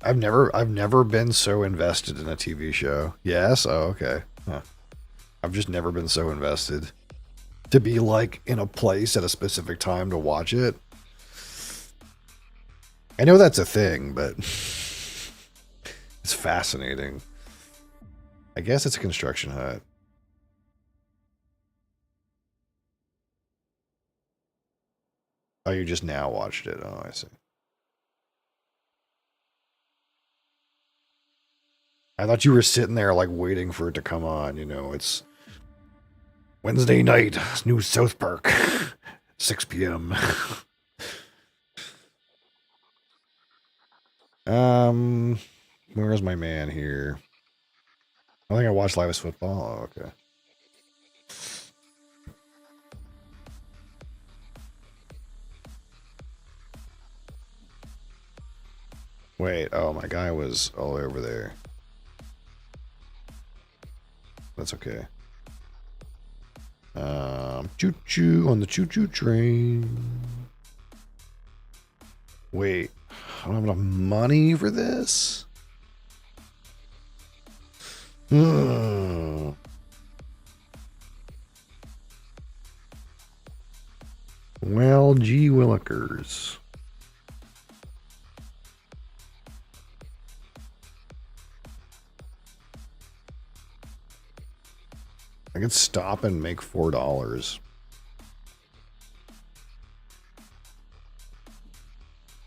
I've never been so invested in a TV show. Yes? Oh, okay. Huh. I've just never been so invested. To be like in a place at a specific time to watch it. I know that's a thing, but it's fascinating. I guess it's a construction hut. Oh, you just now watched it. Oh, I see. I thought you were sitting there like waiting for it to come on. You know, it's Wednesday night, new South Park, 6 p.m. Where's my man here? I think I watched Live's Football. Oh, okay. Wait, oh, my guy was all over there. That's okay. Choo-choo on the choo-choo train. Wait, I don't have enough money for this? Hmm. Well, gee willikers. I could stop and make $4.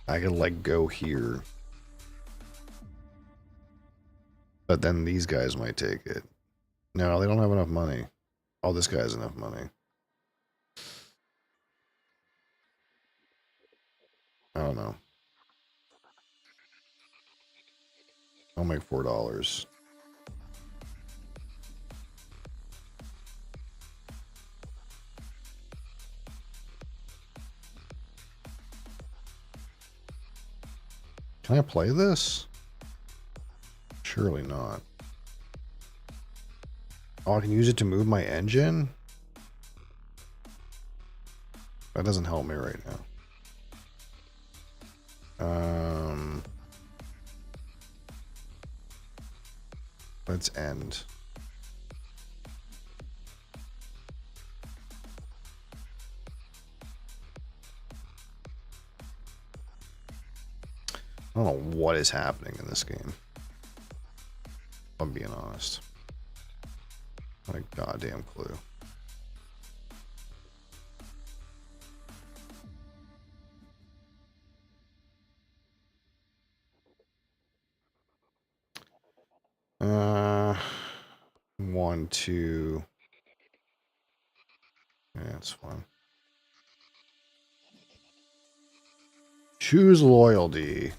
I could like go here. But then these guys might take it. No, they don't have enough money. Oh, this guy has enough money. I don't know. I'll make $4. Can I play this? Surely not. Oh, I can use it to move my engine? That doesn't help me right now. Let's end. I don't know what is happening in this game. If I'm being honest. Not a goddamn clue. One, two. Yeah, that's fine. Choose loyalty.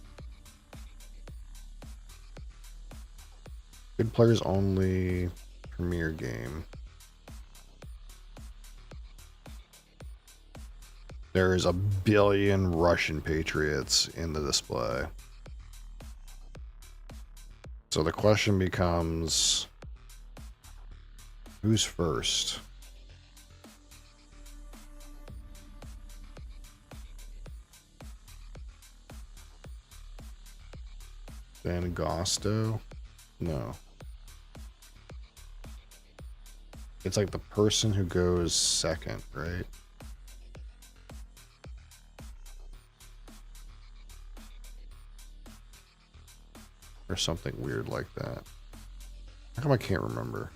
Good players only. Premier game. There's a billion Russian patriots in the display. So the question becomes, who's first? Van Gosto? No. It's like the person who goes second, right? Or something weird like that. How come I can't remember?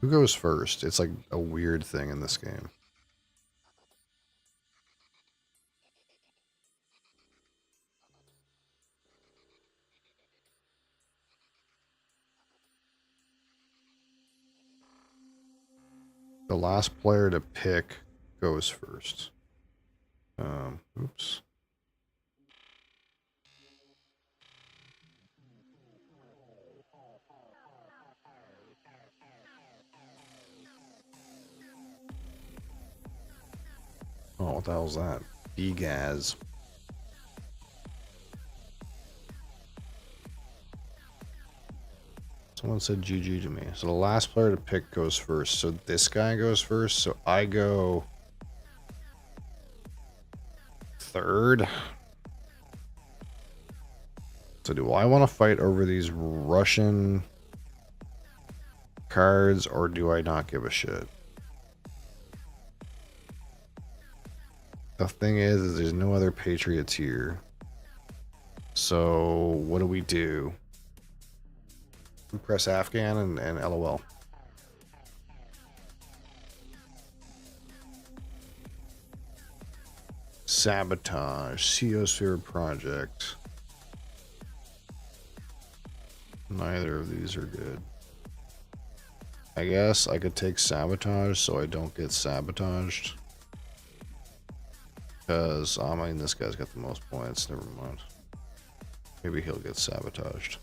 Who goes first? It's like a weird thing in this game. The last player to pick goes first. Oops. Oh, what the hell's that? B-Gaz. Someone said GG to me. So the last player to pick goes first. So this guy goes first. So I go third. So do I want to fight over these Russian cards or do I not give a shit? The thing is there's no other Patriots here. So what do we do? Press Afghan and LOL. Sabotage. Cosphere Project. Neither of these are good. I guess I could take Sabotage so I don't get sabotaged. Because, I mean, this guy's got the most points. Never mind. Maybe he'll get sabotaged.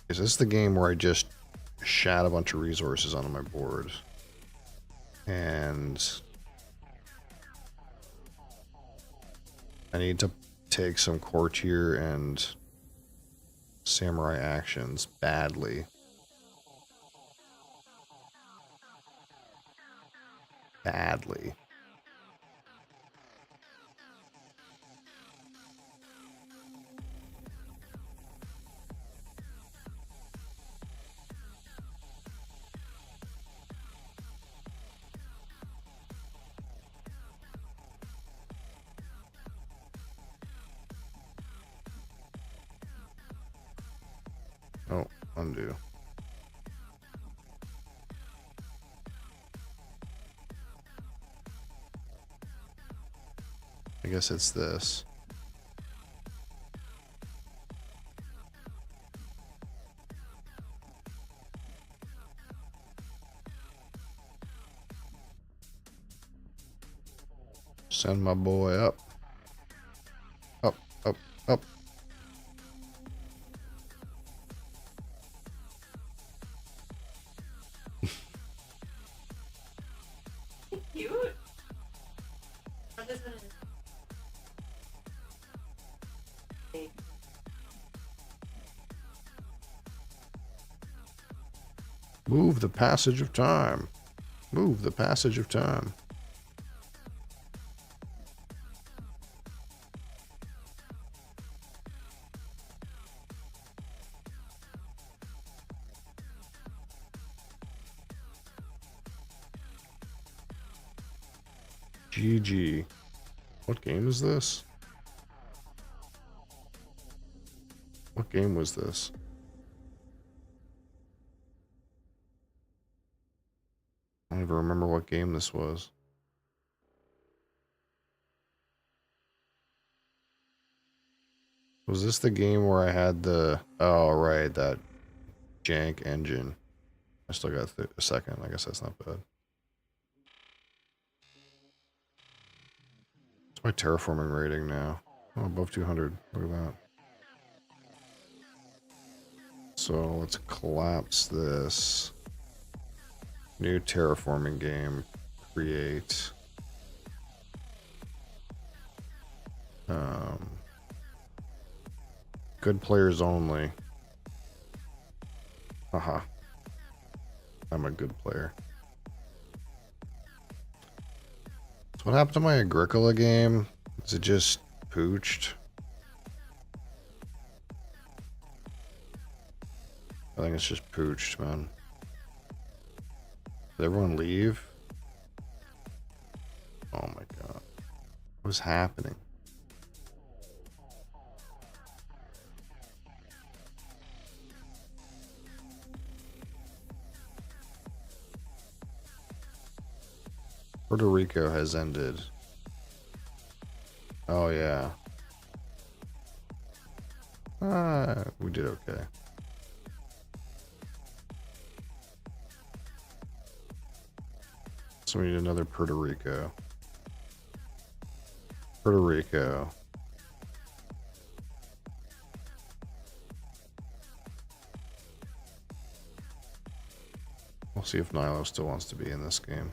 Is this the game where I just shat a bunch of resources onto my board? And I need to take some courtier and samurai actions badly. badly. Oh, undo. I guess it's this. Send my boy up. Up, up, up. Cute. What is it? Move the passage of time. Move the passage of time. GG. What game is this? What game was this? I don't even remember what game this was. Was this the game where I had the... Oh, right, that jank engine. I still got a second. I guess that's not bad. What's my terraforming rating now? Oh, above 200. Look at that. So let's collapse this. New terraforming game. Create. Good players only. Haha. I'm a good player. So what happened to my Agricola game? Is it just pooched? I think it's just pooched, man. Did everyone leave? Oh my god. What is happening? Puerto Rico has ended. Oh yeah. We did okay. So we need another Puerto Rico. Puerto Rico. We'll see if Nilo still wants to be in this game.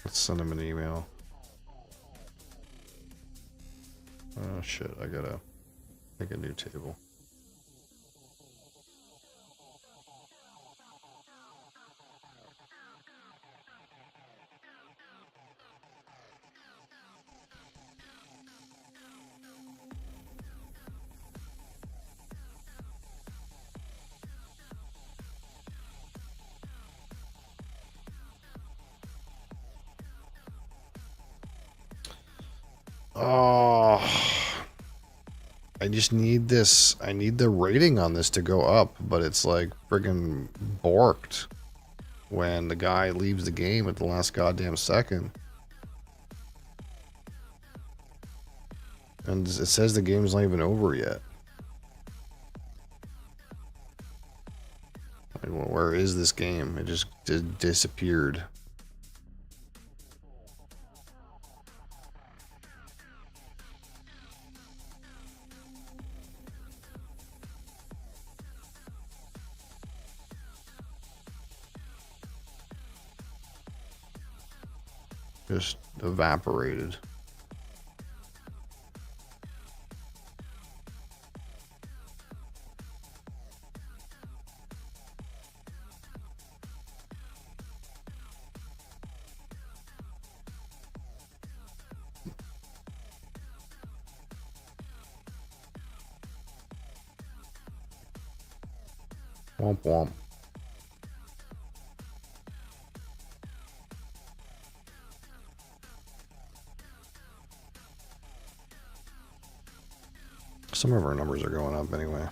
Let's send him an email. Oh shit, I gotta make a new table. Oh, I just need this. I need the rating on this to go up, but it's like friggin' borked when the guy leaves the game at the last goddamn second. And it says the game's not even over yet. Like, well, where is this game? It just disappeared. Just evaporated. Womp womp. Some of our numbers are going up anyway.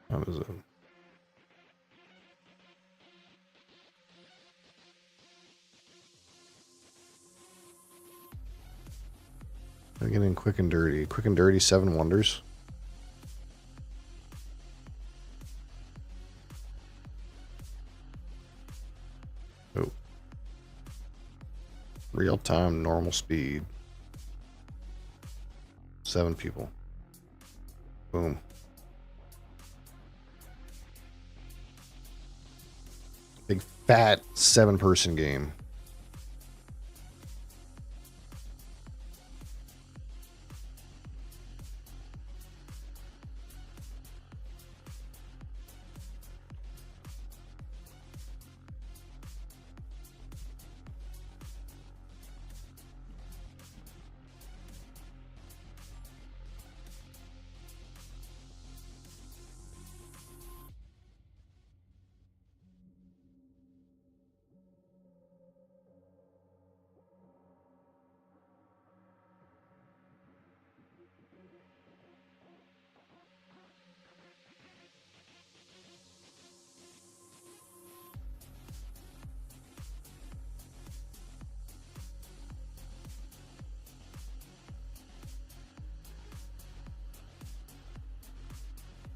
How is it? Get in quick and dirty. Quick and dirty, 7 wonders. Oh. Real time, normal speed. 7 people. Boom. Big fat 7-person game.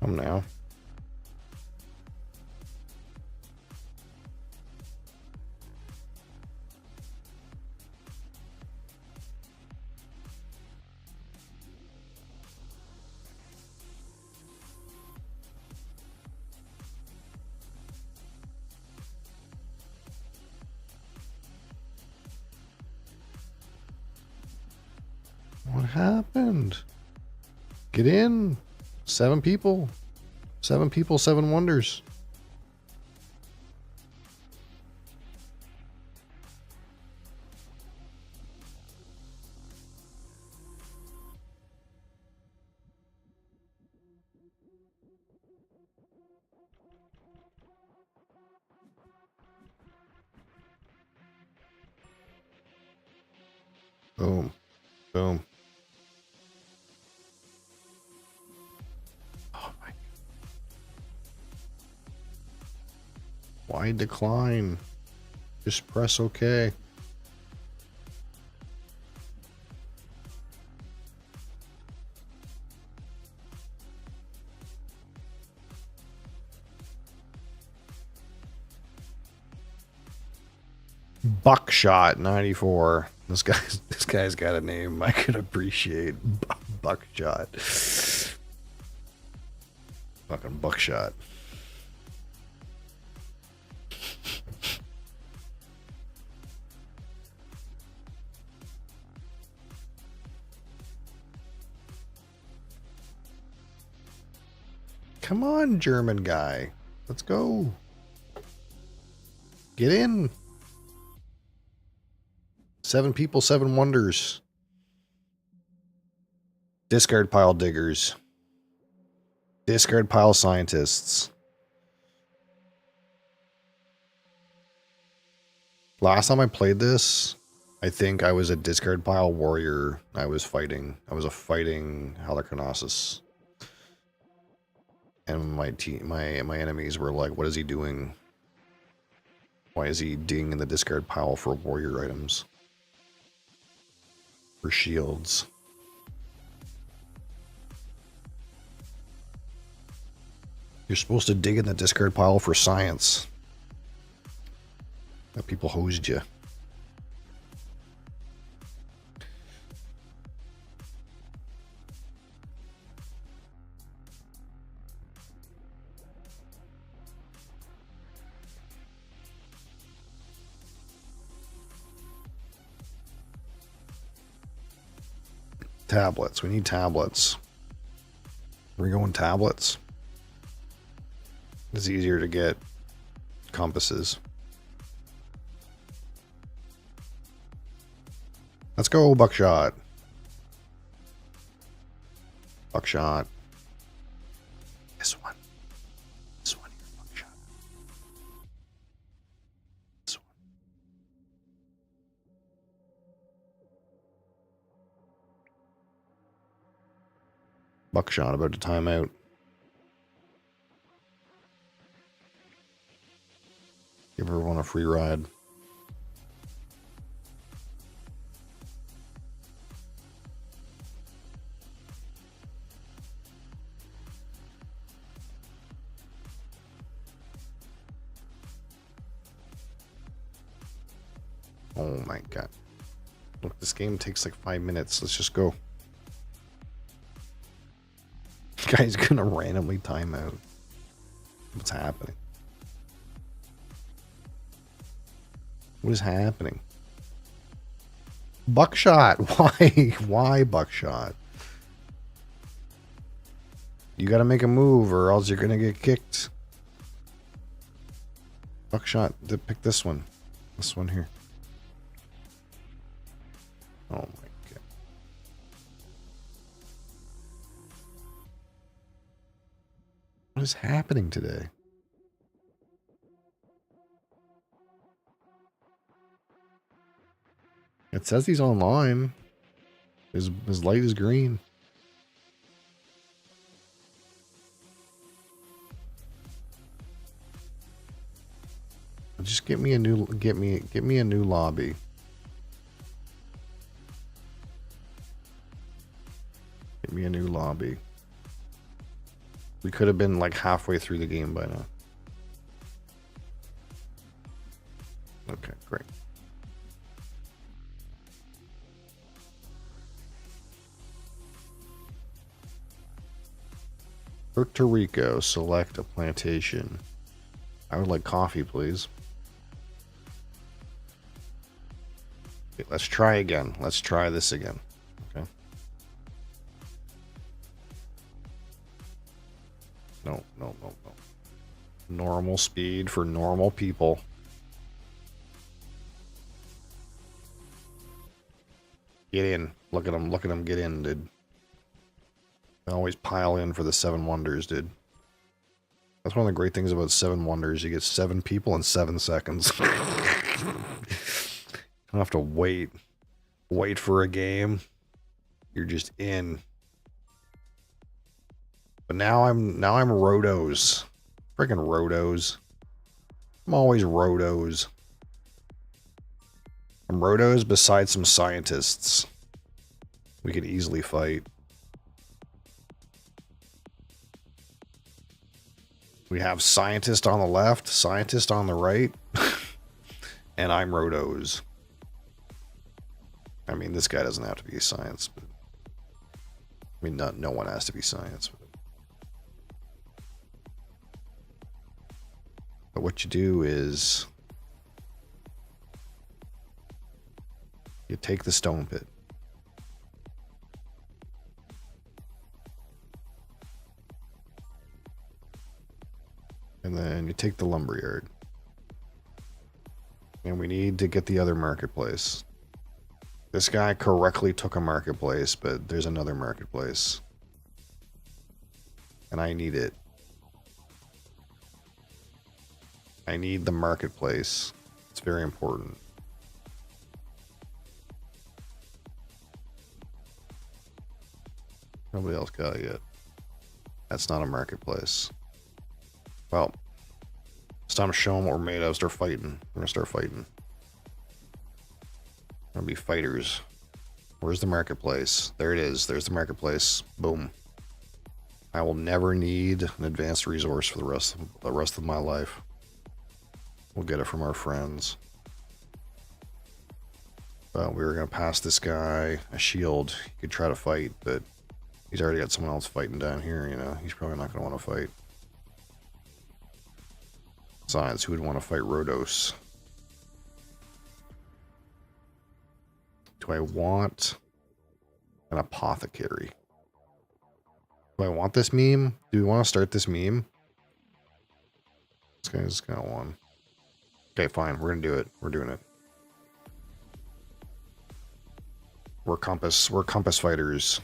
Come now. What happened? Get in. 7 people. 7 people, 7 wonders. Boom. Boom. Oh my. Why decline? Just press OK. Buckshot 94. This guy's got a name I could appreciate. Buckshot. Fucking buckshot. Come on, German guy. Let's go. Get in. 7 people, 7 wonders. Discard pile diggers. Discard pile scientists. Last time I played this, I think I was a discard pile warrior. I was a fighting Halicarnassus. And my enemies were like, what is he doing? Why is he digging in the discard pile for warrior items? For shields. You're supposed to dig in the discard pile for science. That people hosed you. Tablets. We need tablets. We're going tablets. It's easier to get compasses. Let's go, buckshot. Buckshot. This one. This one here, buckshot. This one. Buckshot about to time out. Give everyone a free ride. Oh my god. Look, this game takes like 5 minutes. Let's just go. This guy's gonna randomly time out. What's happening? What is happening? Buckshot. Why? Why buckshot? You gotta make a move or else you're gonna get kicked. Buckshot. Pick this one. This one here. Oh my god. What is happening today? It says he's online. His light is green. Just get me a new lobby. Get me a new lobby. We could have been like halfway through the game by now. Okay, great. Puerto Rico, select a plantation. I would like coffee, please. Okay, let's try again. Let's try this again. Okay. No. Normal speed for normal people. Get in. Look at them get in, dude. They always pile in for the 7 wonders, dude. That's one of the great things about 7 wonders. You get 7 people in 7 seconds. You don't have to wait for a game. You're just in. But now I'm Rotos. Freaking Rotos. I'm always Rotos. I'm Rotos besides some scientists. We could easily fight. We have scientist on the left, scientist on the right, and I'm Rotos. I mean, this guy doesn't have to be science, but I mean, no one has to be science. But what you do is you take the stone pit. And then you take the lumberyard. And we need to get the other marketplace. This guy correctly took a marketplace, but there's another marketplace. And I need it. I need the marketplace. It's very important. Nobody else got it yet. That's not a marketplace. Well, it's time to show them what we're made of. Start fighting. We're gonna start fighting. We're gonna be fighters. Where's the marketplace? There it is. There's the marketplace. Boom. I will never need an advanced resource for the rest of my life. We'll get it from our friends. But we were gonna pass this guy a shield. He could try to fight, but he's already got someone else fighting down here. You know, he's probably not gonna want to fight. Besides, who would want to fight Rotos? Do I want An apothecary. Do I want this meme? Do we want to start this meme? This guy's got one. Okay, fine. We're gonna do it. We're doing it. We're compass fighters.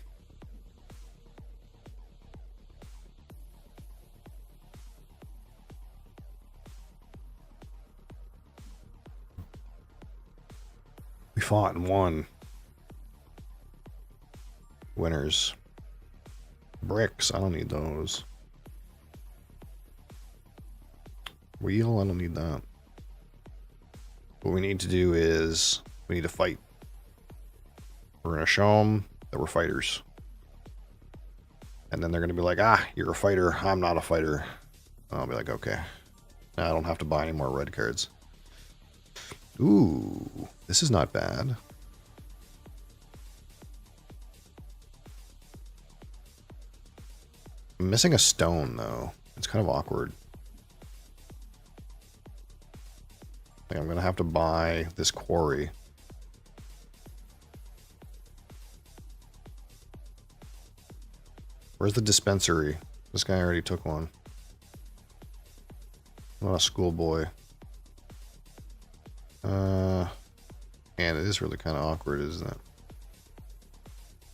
We fought and won. Winners. Bricks. I don't need those. Wheel. I don't need that. What we need to do is we need to fight. We're going to show them that we're fighters. And then they're going to be like, ah, you're a fighter. I'm not a fighter. And I'll be like, okay. Now I don't have to buy any more red cards. Ooh, this is not bad. I'm missing a stone, though. It's kind of awkward. I think I'm going to have to buy this quarry. Where's the dispensary? This guy already took one. I'm not a schoolboy. And it is really kind of awkward, isn't it?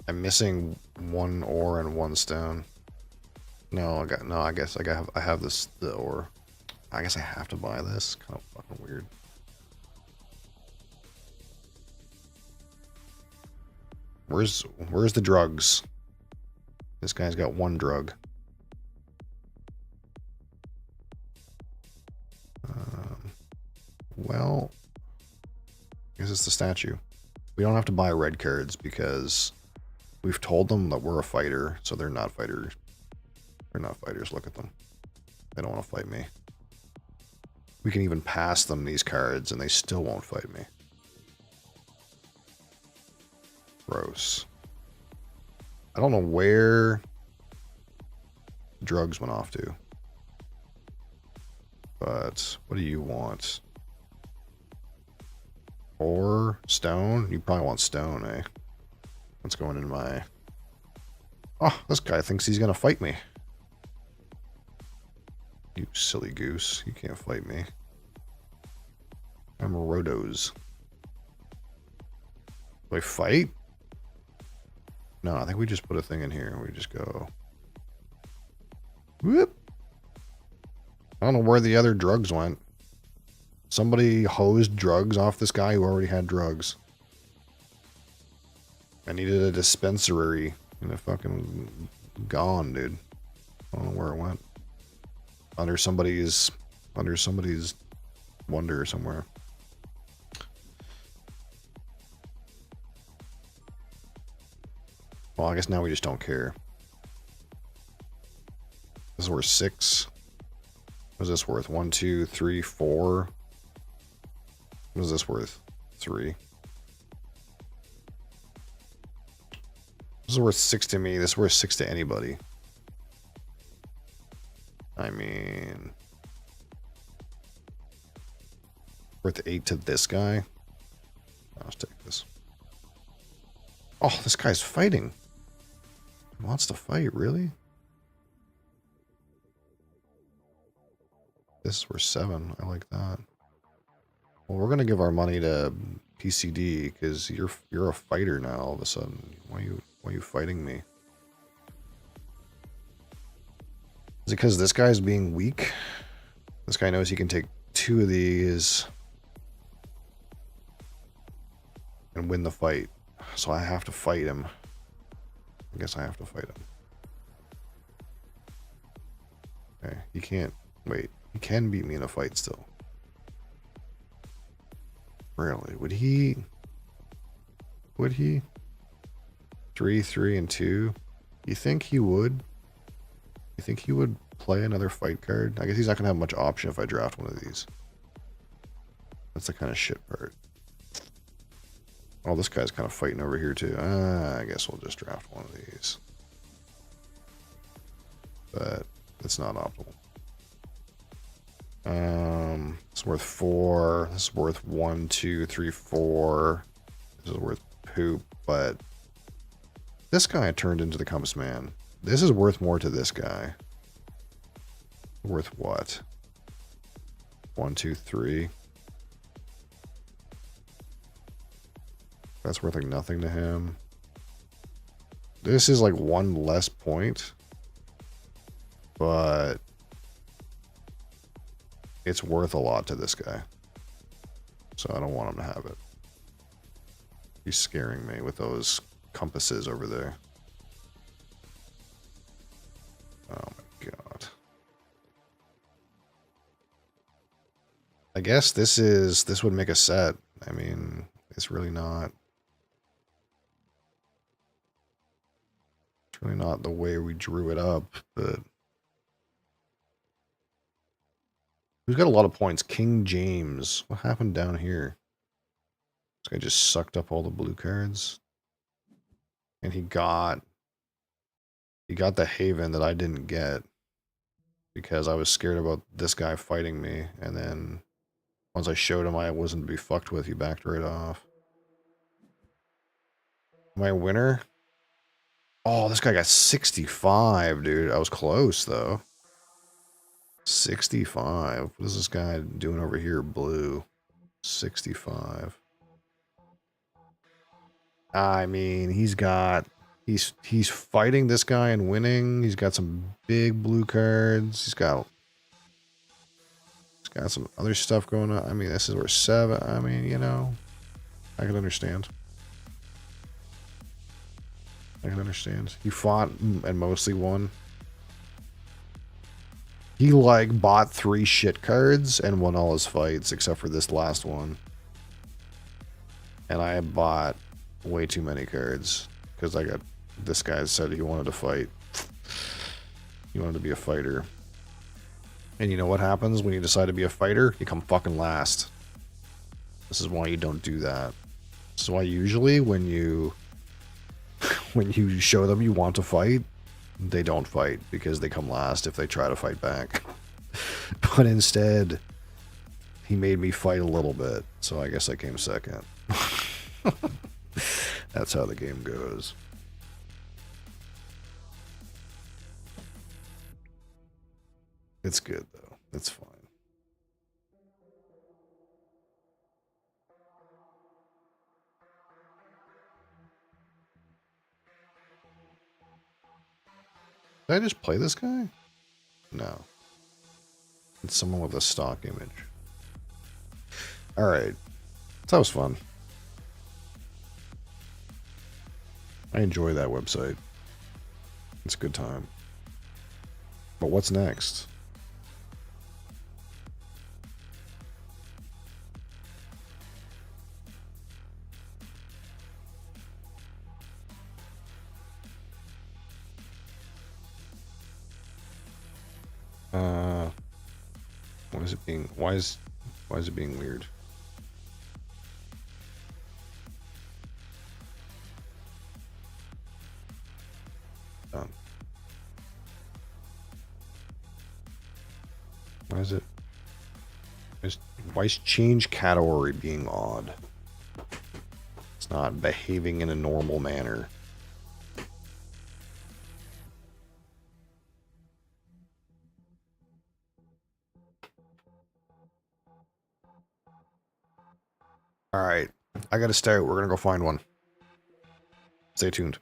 I'm missing one ore and one stone. No, I guess I have this the ore. I guess I have to buy this. Kind of fucking weird. Where's the drugs? This guy's got one drug. Well, I guess it's the statue. We don't have to buy red cards because we've told them that we're a fighter, so they're not fighters. They're not fighters. Look at them. They don't want to fight me. We can even pass them these cards and they still won't fight me. Gross. I don't know where drugs went off to. But what do you want? Or stone? You probably want stone, eh? What's going in my... Oh, this guy thinks he's gonna fight me. You silly goose. You can't fight me. I'm Rodos. Do I fight? No, I think we just put a thing in here. We just go... Whoop! I don't know where the other drugs went. Somebody hosed drugs off this guy who already had drugs. I needed a dispensary. And it fucking gone, dude. I don't know where it went. Under somebody's wonder somewhere. Well, I guess now we just don't care. This is worth 6. What is this worth? 1, 2, 3, 4. What is this worth? 3. This is worth 6 to me. This is worth 6 to anybody. I mean... Worth 8 to this guy? Let's take this. Oh, this guy's fighting. He wants to fight, really? This is worth 7. I like that. Well, we're gonna give our money to PCD because you're a fighter now. All of a sudden, why are you fighting me? Is it because this guy's being weak? This guy knows he can take 2 of these and win the fight. So I have to fight him. I guess I have to fight him. Okay, he can't. Wait, he can beat me in a fight still. Really? Would he? 3, 3, and 2? You think he would? You think he would play another fight card? I guess he's not gonna have much option if I draft one of these. That's the kind of shit part. Oh, this guy's kind of fighting over here too. I guess we'll just draft one of these. But it's not optimal. It's worth 4. This is worth 1, 2, 3, 4. This is worth poop, but This guy turned into the compass man. This is worth more to this guy. Worth what? 1, 2, 3. That's worth like nothing to him. This is like 1 less point. But it's worth a lot to this guy. So I don't want him to have it. He's scaring me with those compasses over there. Oh my god. I guess this would make a set. I mean, it's really not. It's really not the way we drew it up, but who's got a lot of points? King James. What happened down here? This guy just sucked up all the blue cards. And he got the Haven that I didn't get because I was scared about this guy fighting me, and then once I showed him I wasn't to be fucked with, he backed right off. Am I a winner? Oh, this guy got 65, dude. I was close, though. 65. What is this guy doing over here? Blue. 65. I mean, he's fighting this guy and winning. He's got some big blue cards. He's got some other stuff going on. I mean, this is where 7. I mean, you know, I can understand. I can understand. He fought and mostly won. He, like, bought 3 shit cards and won all his fights, except for this last one. And I bought way too many cards, because I got... This guy said he wanted to fight. He wanted to be a fighter. And you know what happens when you decide to be a fighter? You come fucking last. This is why you don't do that. This is why usually when you show them you want to fight, they don't fight because they come last if they try to fight back. But instead, he made me fight a little bit, so I guess I came second. That's how the game goes. It's good, though. It's fine. Did I just play this guy? No. It's someone with a stock image. Alright. That was fun. I enjoy that website. It's a good time. But what's next? Why is it being why is it being weird? Done. Why is it why is change category being odd? It's not behaving in a normal manner. Alright, I gotta start. We're gonna go find one. Stay tuned.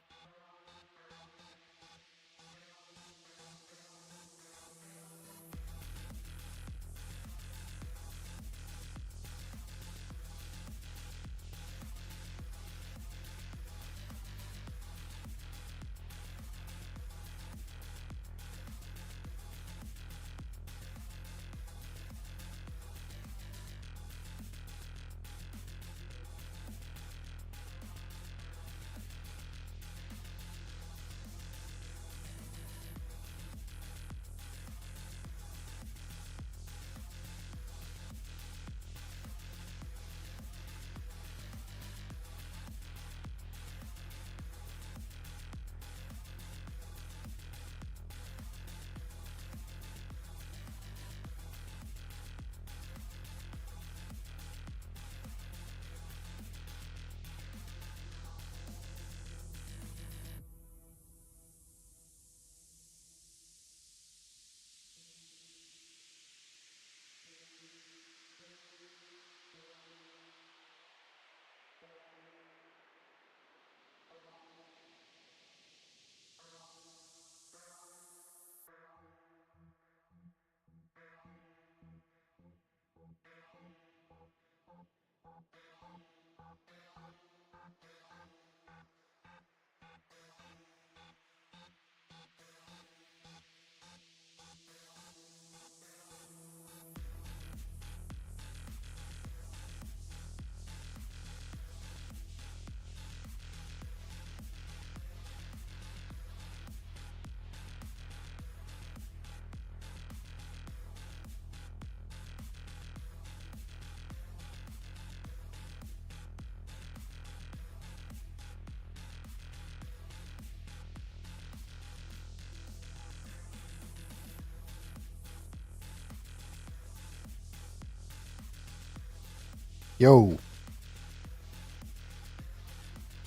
Yo.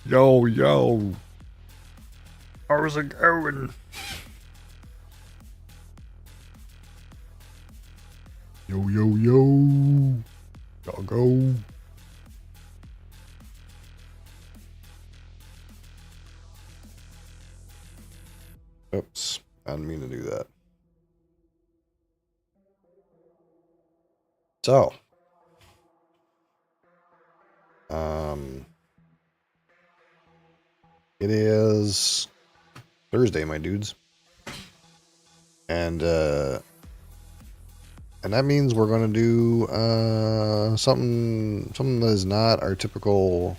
Yo, yo. How's it going? Yo, yo, yo. Doggo. Oops. I didn't mean to do that. So. It is Thursday, my dudes. And that means we're going to do something that is not our typical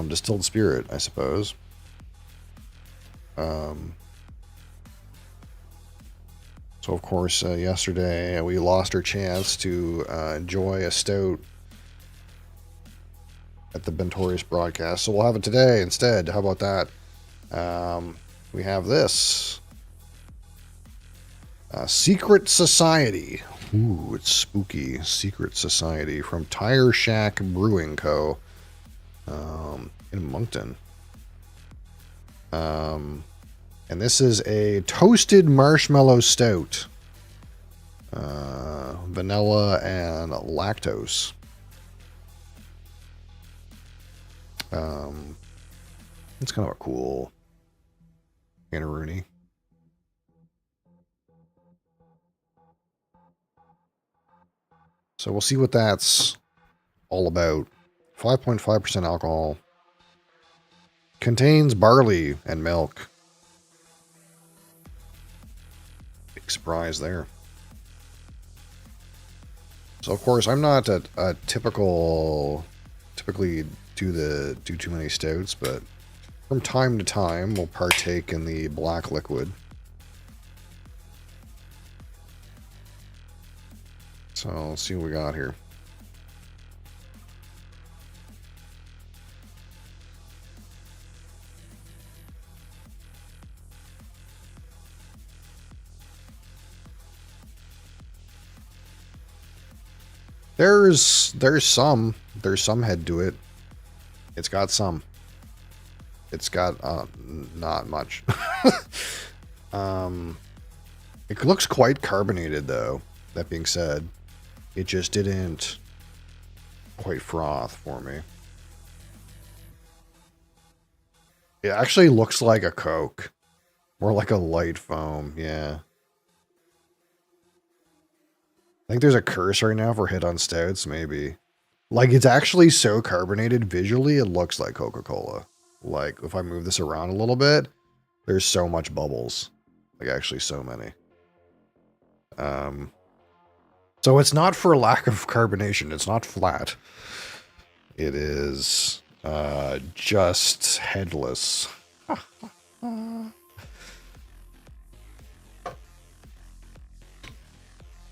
distilled spirit, I suppose. So of course, yesterday we lost our chance to enjoy a stout at the Bentorius broadcast, so we'll have it today instead. How about that? We have this Secret Society. Ooh, it's spooky. Secret Society from Tire Shack Brewing Co. In Moncton. And this is a toasted marshmallow stout. Vanilla and lactose. It's kind of a cool Rooney. So we'll see what that's all about. 5.5% alcohol. Contains barley and milk. Big surprise there. So of course I'm not a typically do too many stouts, but from time to time we'll partake in the black liquid. So let's see what we got here. There's some head to it. It's got some. It's got not much. It looks quite carbonated though. That being said, it just didn't quite froth for me. It actually looks like a Coke. More like a light foam, yeah. I think there's a curse right now for hit on stouts, maybe. Like, it's actually so carbonated visually, it looks like Coca-Cola. Like, if I move this around a little bit, there's so much bubbles. Like, actually so many. So it's not for lack of carbonation. It's not flat. It is just headless. All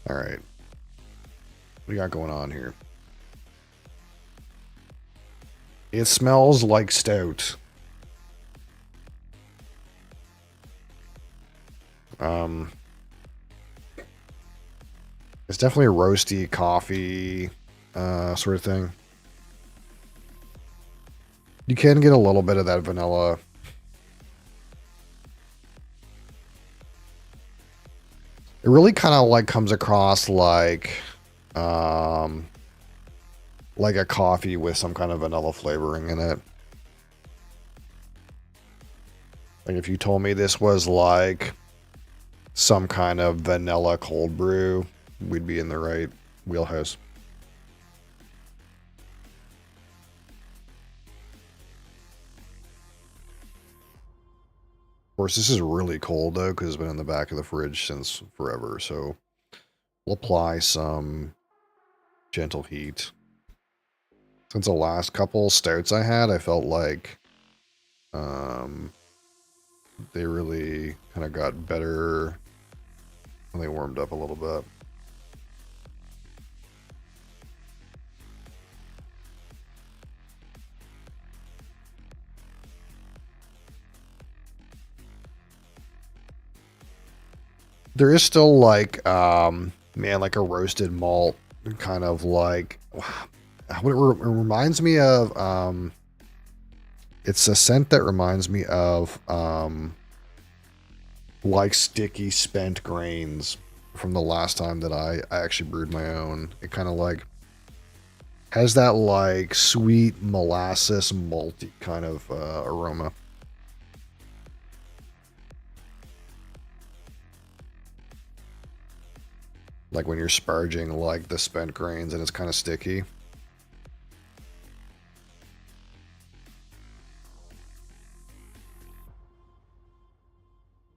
right. What do you got going on here? It smells like stout. It's definitely a roasty coffee sort of thing. You can get a little bit of that vanilla. It really kind of like comes across like a coffee with some kind of vanilla flavoring in it. Like if you told me this was like some kind of vanilla cold brew, we'd be in the right wheelhouse. Of course, this is really cold though, because it's been in the back of the fridge since forever. So we'll apply some gentle heat. Since the last couple stouts I had, I felt like they really kind of got better when they warmed up a little bit. There is still like, man, like a roasted malt kind of like what it reminds me of. It's a scent that reminds me of like sticky spent grains from the last time that I actually brewed my own. It kind of like has that like sweet molasses malty kind of aroma. Like when you're sparging like the spent grains and it's kind of sticky.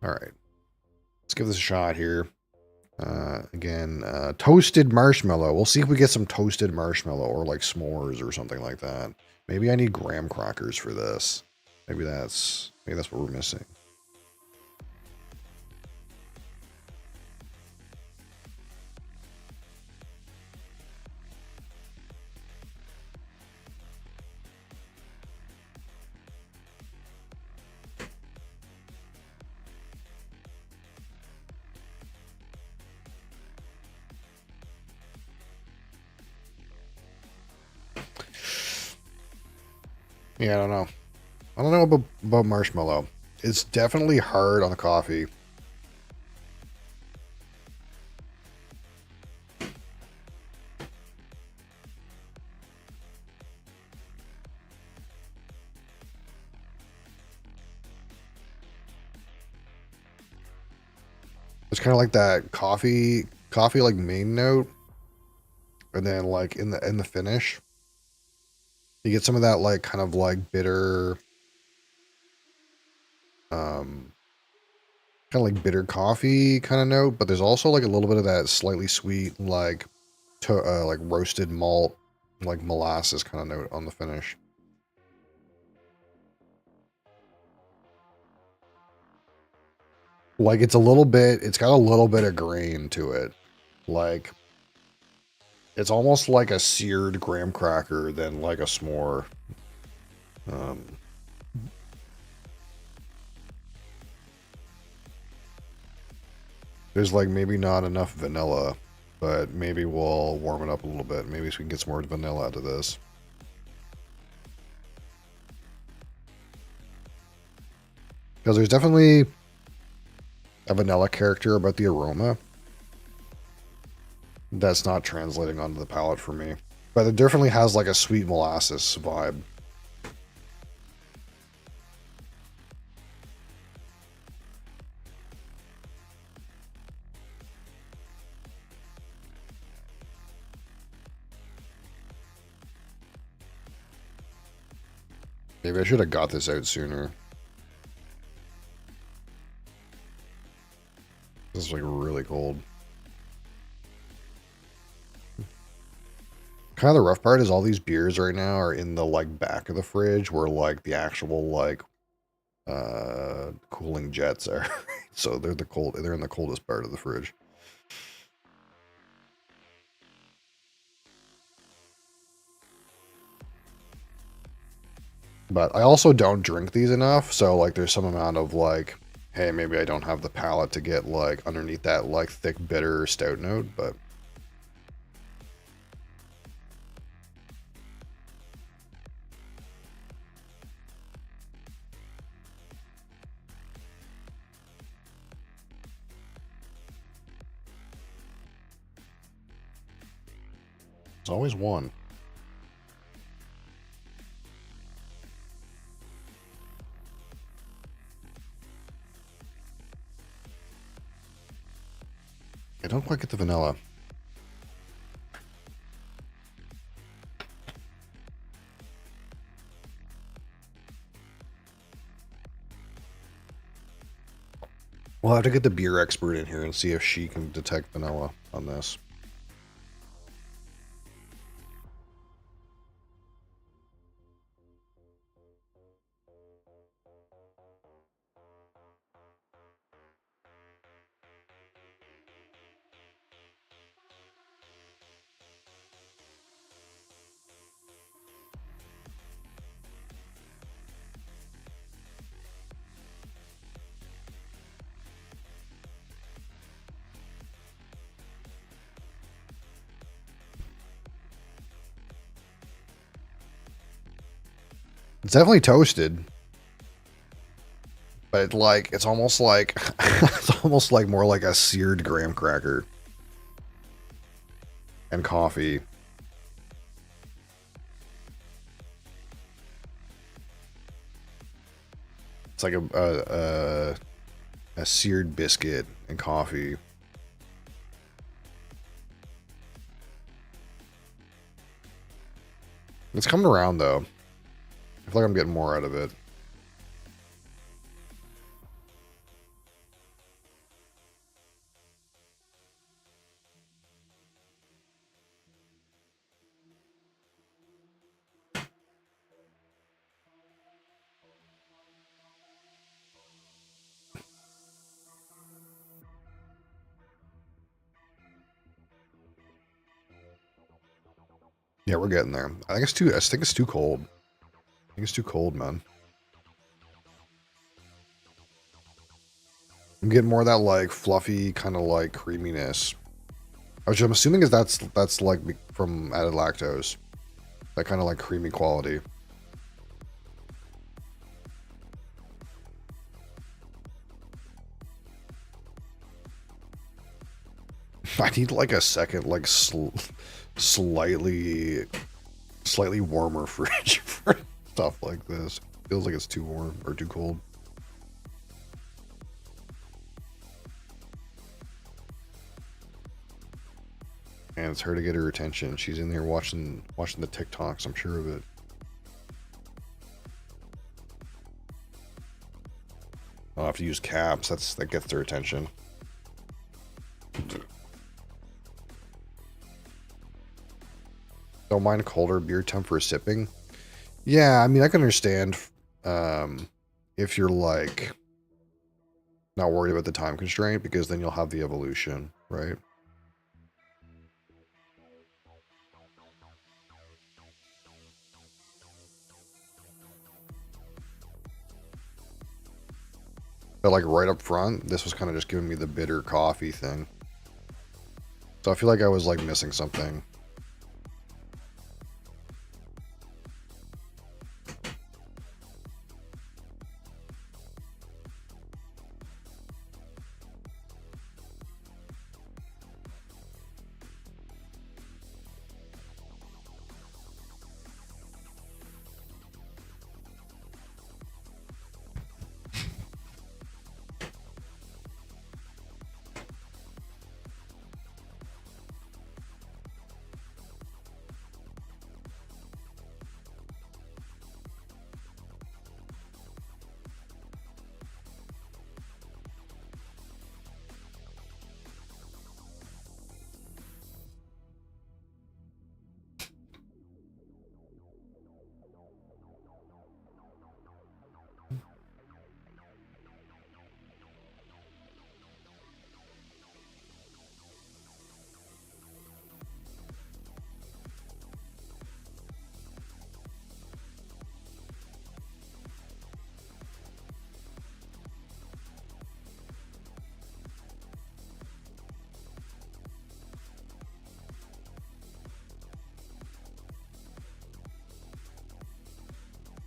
All right, let's give this a shot here. Again, toasted marshmallow. We'll see if we get some toasted marshmallow or like s'mores or something like that. Maybe I need graham crackers for this. Maybe that's what we're missing. Yeah, I don't know. I don't know about marshmallow. It's definitely hard on the coffee. It's kind of like that coffee like main note, and then like in the finish, you get some of that like kind of like bitter, kind of like bitter coffee kind of note. But there's also like a little bit of that slightly sweet like like roasted malt, like molasses kind of note on the finish. Like it's got a little bit of grain to it. Like it's almost like a seared graham cracker than like a s'more. Um, there's like maybe not enough vanilla, but maybe we'll warm it up a little bit. Maybe so we can get some more vanilla out of this. Because there's definitely a vanilla character about the aroma that's not translating onto the palate for me. But it definitely has like a sweet molasses vibe. Maybe I should have got this out sooner. This is like really cold. Kind of the rough part is all these beers right now are in the like back of the fridge where like the actual like cooling jets are. So they're in the coldest part of the fridge. But I also don't drink these enough, so like there's some amount of like, hey, maybe I don't have the palate to get like underneath that like thick bitter stout note, but there's always one. I don't quite get the vanilla. We'll have to get the beer expert in here and see if she can detect vanilla on this. It's definitely toasted. But like, it's almost like, it's almost like more like a seared graham cracker. And coffee. It's like a seared biscuit and coffee. It's coming around though. I feel like I'm getting more out of it. Yeah, we're getting there. I think it's too cold. I think it's too cold, man. I'm getting more of that like fluffy kind of like creaminess. Which I'm assuming is that's like from added lactose. That kind of like creamy quality. I need like a second like slightly warmer fridge for stuff like this. Feels like it's too warm or too cold. And it's her to get her attention. She's in there watching the TikToks, I'm sure of it. I'll have to use caps. That gets their attention. Don't mind colder beer temp for sipping. Yeah, I mean I can understand if you're like not worried about the time constraint, because then you'll have the evolution, right? But like right up front, this was kind of just giving me the bitter coffee thing. So I feel like I was like missing something.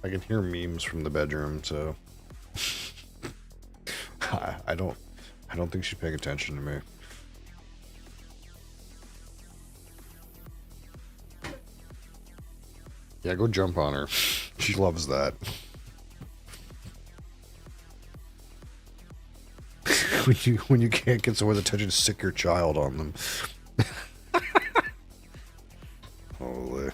I can hear memes from the bedroom, so I don't think she's paying attention to me. Yeah, go jump on her. She loves that. when you can't get someone's attention, stick your child on them. Holy.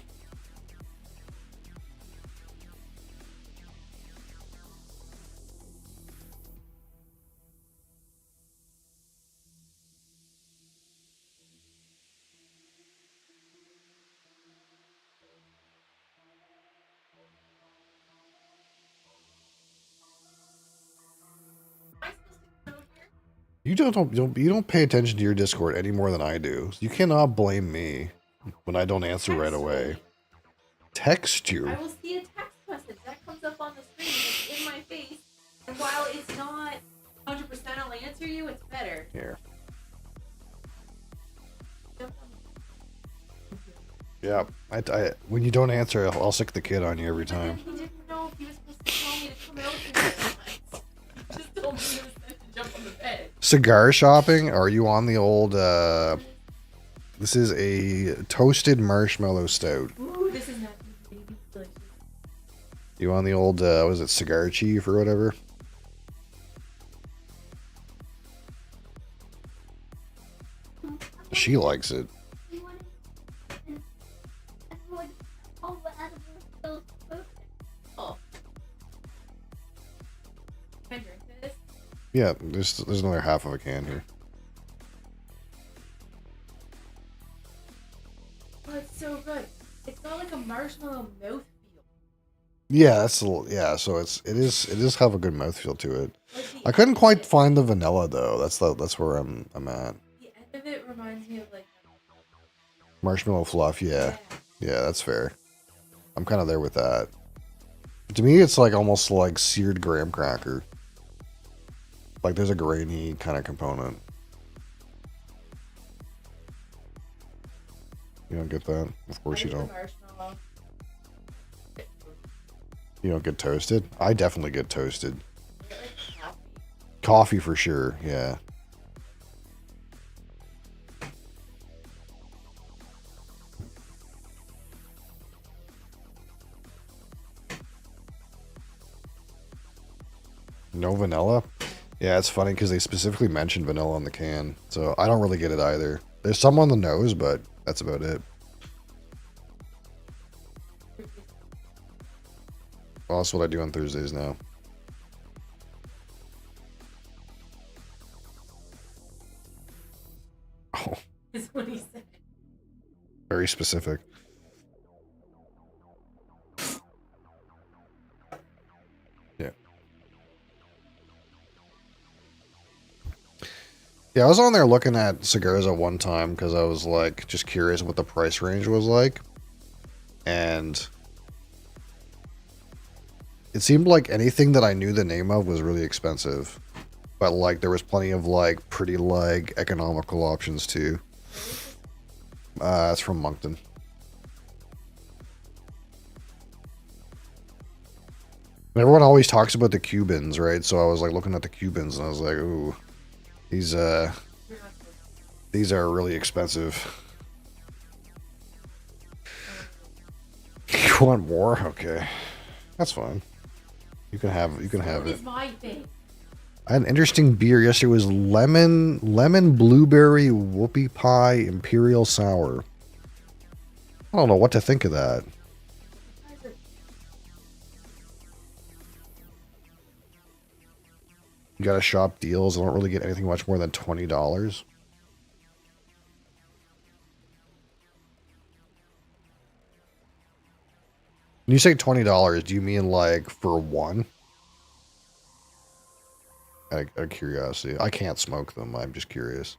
You don't pay attention to your Discord any more than I do. You cannot blame me when I don't answer right away. Text you. I will see a text message that comes up on the screen. It's in my face. And while it's not 100% I'll answer you, it's better. Here. Yeah, I when you don't answer, I'll sick the kid on you every time. He didn't know if you Cigar shopping? Are you on the old, this is a toasted marshmallow stout. Ooh, this is not delicious. You on the old, was it Cigar Chief or whatever? She likes it. Oh. Can I drink this? Yeah, there's another half of a can here. Oh, it's so good. It's not like a marshmallow mouthfeel. Yeah, that's a little, yeah. So it is have a good mouthfeel to it. Like I couldn't quite find the vanilla though. That's where I'm at. the end of it reminds me of like Marshmallow fluff. Yeah, yeah, that's fair. I'm kind of there with that. To me, it's like almost like seared graham cracker. Like there's a grainy kind of component. You don't get that? Of course you don't. Marshmallow. You don't get toasted? I definitely get toasted. I get, like, coffee. Coffee for sure, yeah. No vanilla? Yeah, it's funny because they specifically mentioned vanilla on the can. So I don't really get it either. There's some on the nose, but that's about it. Well, that's what I do on Thursdays now. Oh, Is what he said. very specific. Yeah. Yeah, I was on there looking at cigars at one time because I was like just curious what the price range was like. And it seemed like anything that I knew the name of was really expensive. But like there was plenty of like pretty like economical options too. It's from Moncton. Everyone always talks about the Cubans, right? So I was like looking at the Cubans and I was like, ooh, these are really expensive. You want more? Okay. That's fine. You can have it. It's my thing. I had an interesting beer yesterday. It was lemon blueberry whoopie pie imperial sour. I don't know what to think of that. You gotta shop deals. I don't really get anything much more than $20. When you say $20, do you mean like for one? Out of curiosity. I can't smoke them. I'm just curious.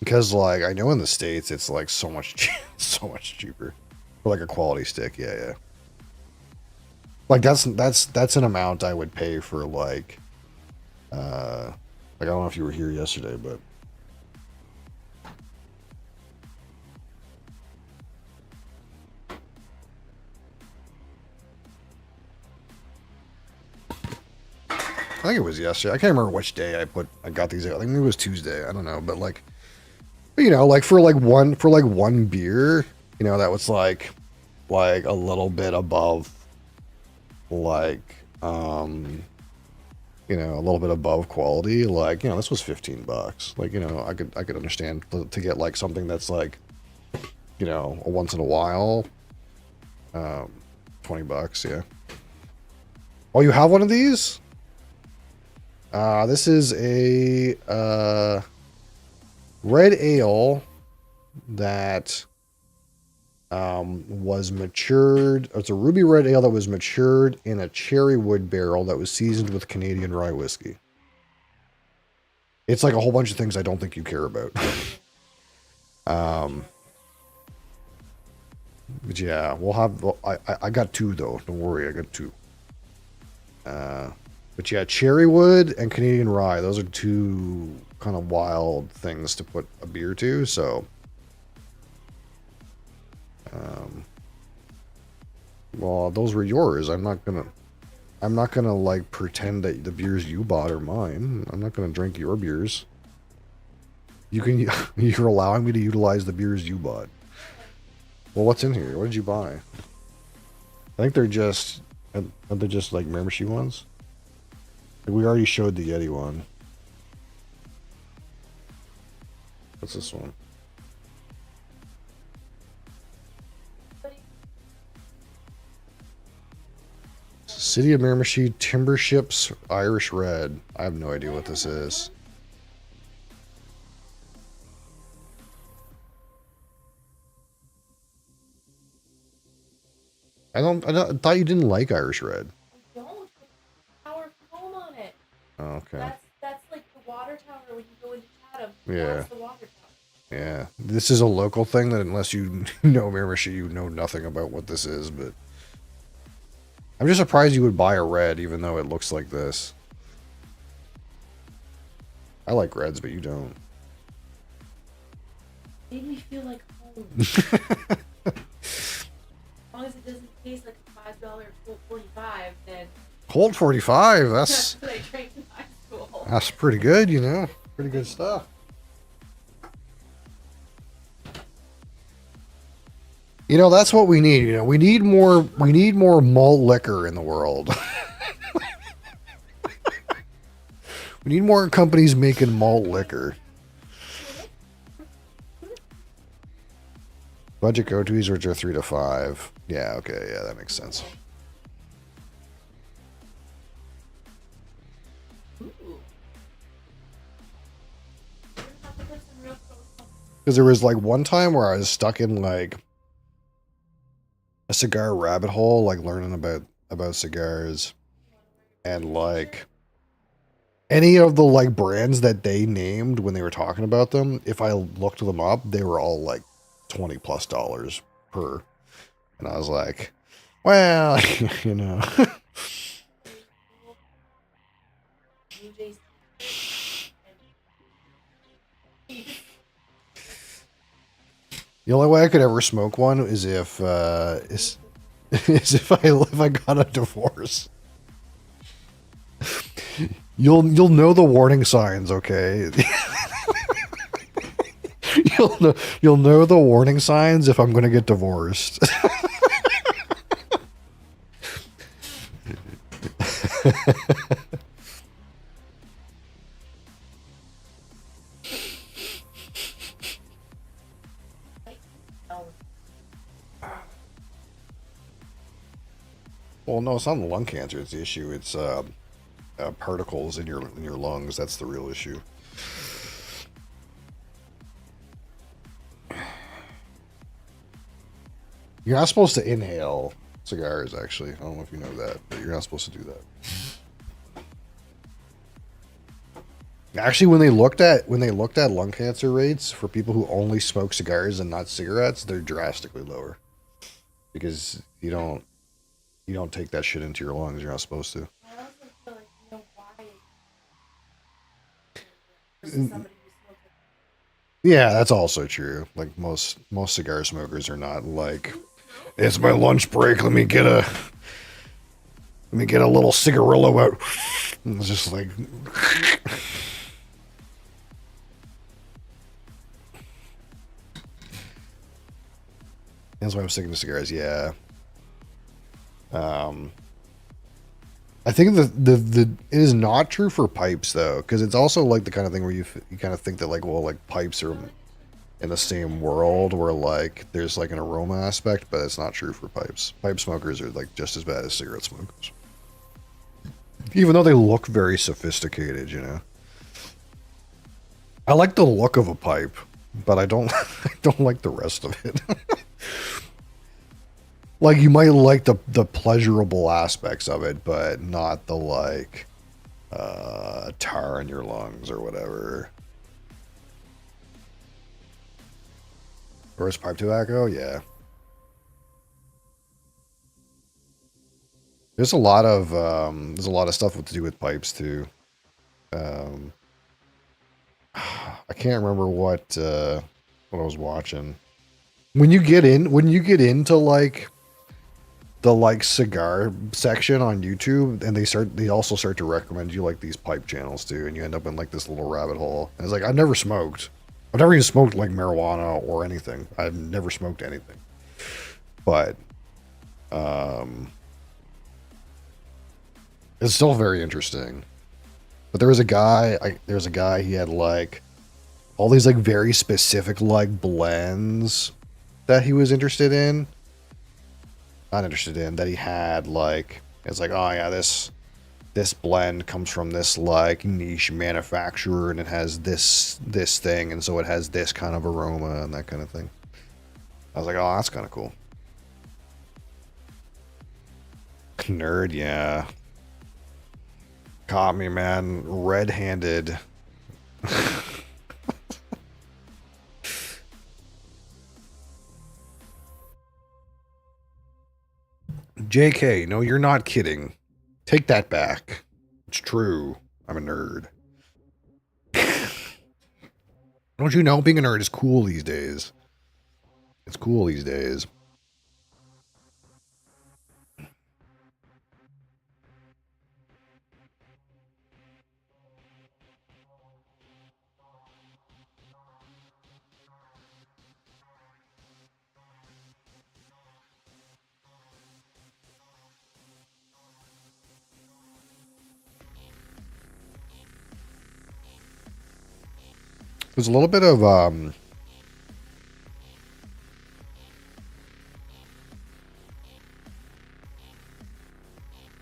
Because like I know in the States it's like so much so much cheaper for like a quality stick. Yeah, yeah. Like that's an amount I would pay for like I don't know if you were here yesterday, but I think it was yesterday. I can't remember which day I got these out. I think it was Tuesday. I don't know, but like, you know, like for one beer, you know, that was like a little bit above, like, you know, a little bit above quality. Like, you know, this was $15. Like, you know, I could understand to get like something that's like, you know, a once in a while, $20. Yeah. Oh, you have one of these? This is a red ale that was matured. It's a ruby red ale that was matured in a cherry wood barrel that was seasoned with Canadian rye whiskey. It's like a whole bunch of things I don't think you care about. But yeah, we'll have. I got two though. Don't worry, I got two. But yeah, cherry wood and Canadian rye. Those are two kind of wild things to put a beer to. So Well, those were yours. I'm not gonna like pretend that the beers you bought are mine. I'm not gonna drink your beers. You're allowing me to utilize the beers you bought. Well, what's in here? What did you buy? I think they're just, aren't they just like membership ones? Like we already showed the Yeti one. What's this one? City of Miramichi Timber Ships Irish Red. I have no idea what this is. I thought you didn't like Irish Red. I don't. Tower foam on it. Oh, okay. That's like the water tower when you go into Chatham. Yeah. That's the water tower. Yeah. This is a local thing that unless you know Miramichi, you know nothing about what this is, but I'm just surprised you would buy a red even though it looks like this. I like reds, but you don't. Made me feel like home. As long as it doesn't taste like a $5 Colt 45, then Colt 45, that's what I drank in high school. that's pretty good, you know. Pretty good stuff. You know, that's what we need, you know. We need more malt liquor in the world. We need more companies making malt liquor. Budget go-tos, which are 3 to 5. Yeah, okay, yeah, that makes sense. Because there was like one time where I was stuck in like a cigar rabbit hole, like learning about cigars, and like any of the like brands that they named when they were talking about them, if I looked them up, they were all like $20+ per, and I was like, well, you know. The only way I could ever smoke one is if if I got a divorce. You'll know the warning signs, okay? you'll know the warning signs if I'm gonna get divorced. Well, no, it's not lung cancer. It's the issue. It's particles in your lungs. That's the real issue. You're not supposed to inhale cigars. Actually, I don't know if you know that, but you're not supposed to do that. Actually, when they looked at lung cancer rates for people who only smoke cigars and not cigarettes, they're drastically lower because you don't take that shit into your lungs. You're not supposed to. I also feel like you know why versus somebody who smokes it. Yeah, that's also true. Like most cigar smokers are not like, it's my lunch break. Let me get a little cigarillo out. And it's just like. That's why I'm sticking to cigars. Yeah. I think the it is not true for pipes though, because it's also like the kind of thing where you kind of think that like, well, like pipes are in the same world where like there's like an aroma aspect, but it's not true for pipes. Pipe smokers are like just as bad as cigarette smokers, even though they look very sophisticated. You know, I like the look of a pipe, but I don't I don't like the rest of it. Like, you might like the pleasurable aspects of it, but not the, like, tar in your lungs or whatever. Or is pipe tobacco? Yeah. There's a lot of stuff to do with pipes, too. I can't remember what I was watching. When you get into, like, the like cigar section on YouTube, and they also start to recommend you like these pipe channels too, and you end up in like this little rabbit hole. And it's like I've never smoked. I've never even smoked like marijuana or anything. I've never smoked anything. But it's still very interesting. But there was a guy, he had like all these like very specific like blends that he was interested in. Not interested in, that he had like, it's like, oh yeah, this blend comes from this like niche manufacturer and it has this thing, and so it has this kind of aroma and that kind of thing. I was like, oh, that's kind of cool. Nerd, yeah. Caught me, man, red-handed. JK, no, you're not kidding. Take that back. It's true. I'm a nerd. Don't you know being a nerd is cool these days? It's cool these days. There's a little bit of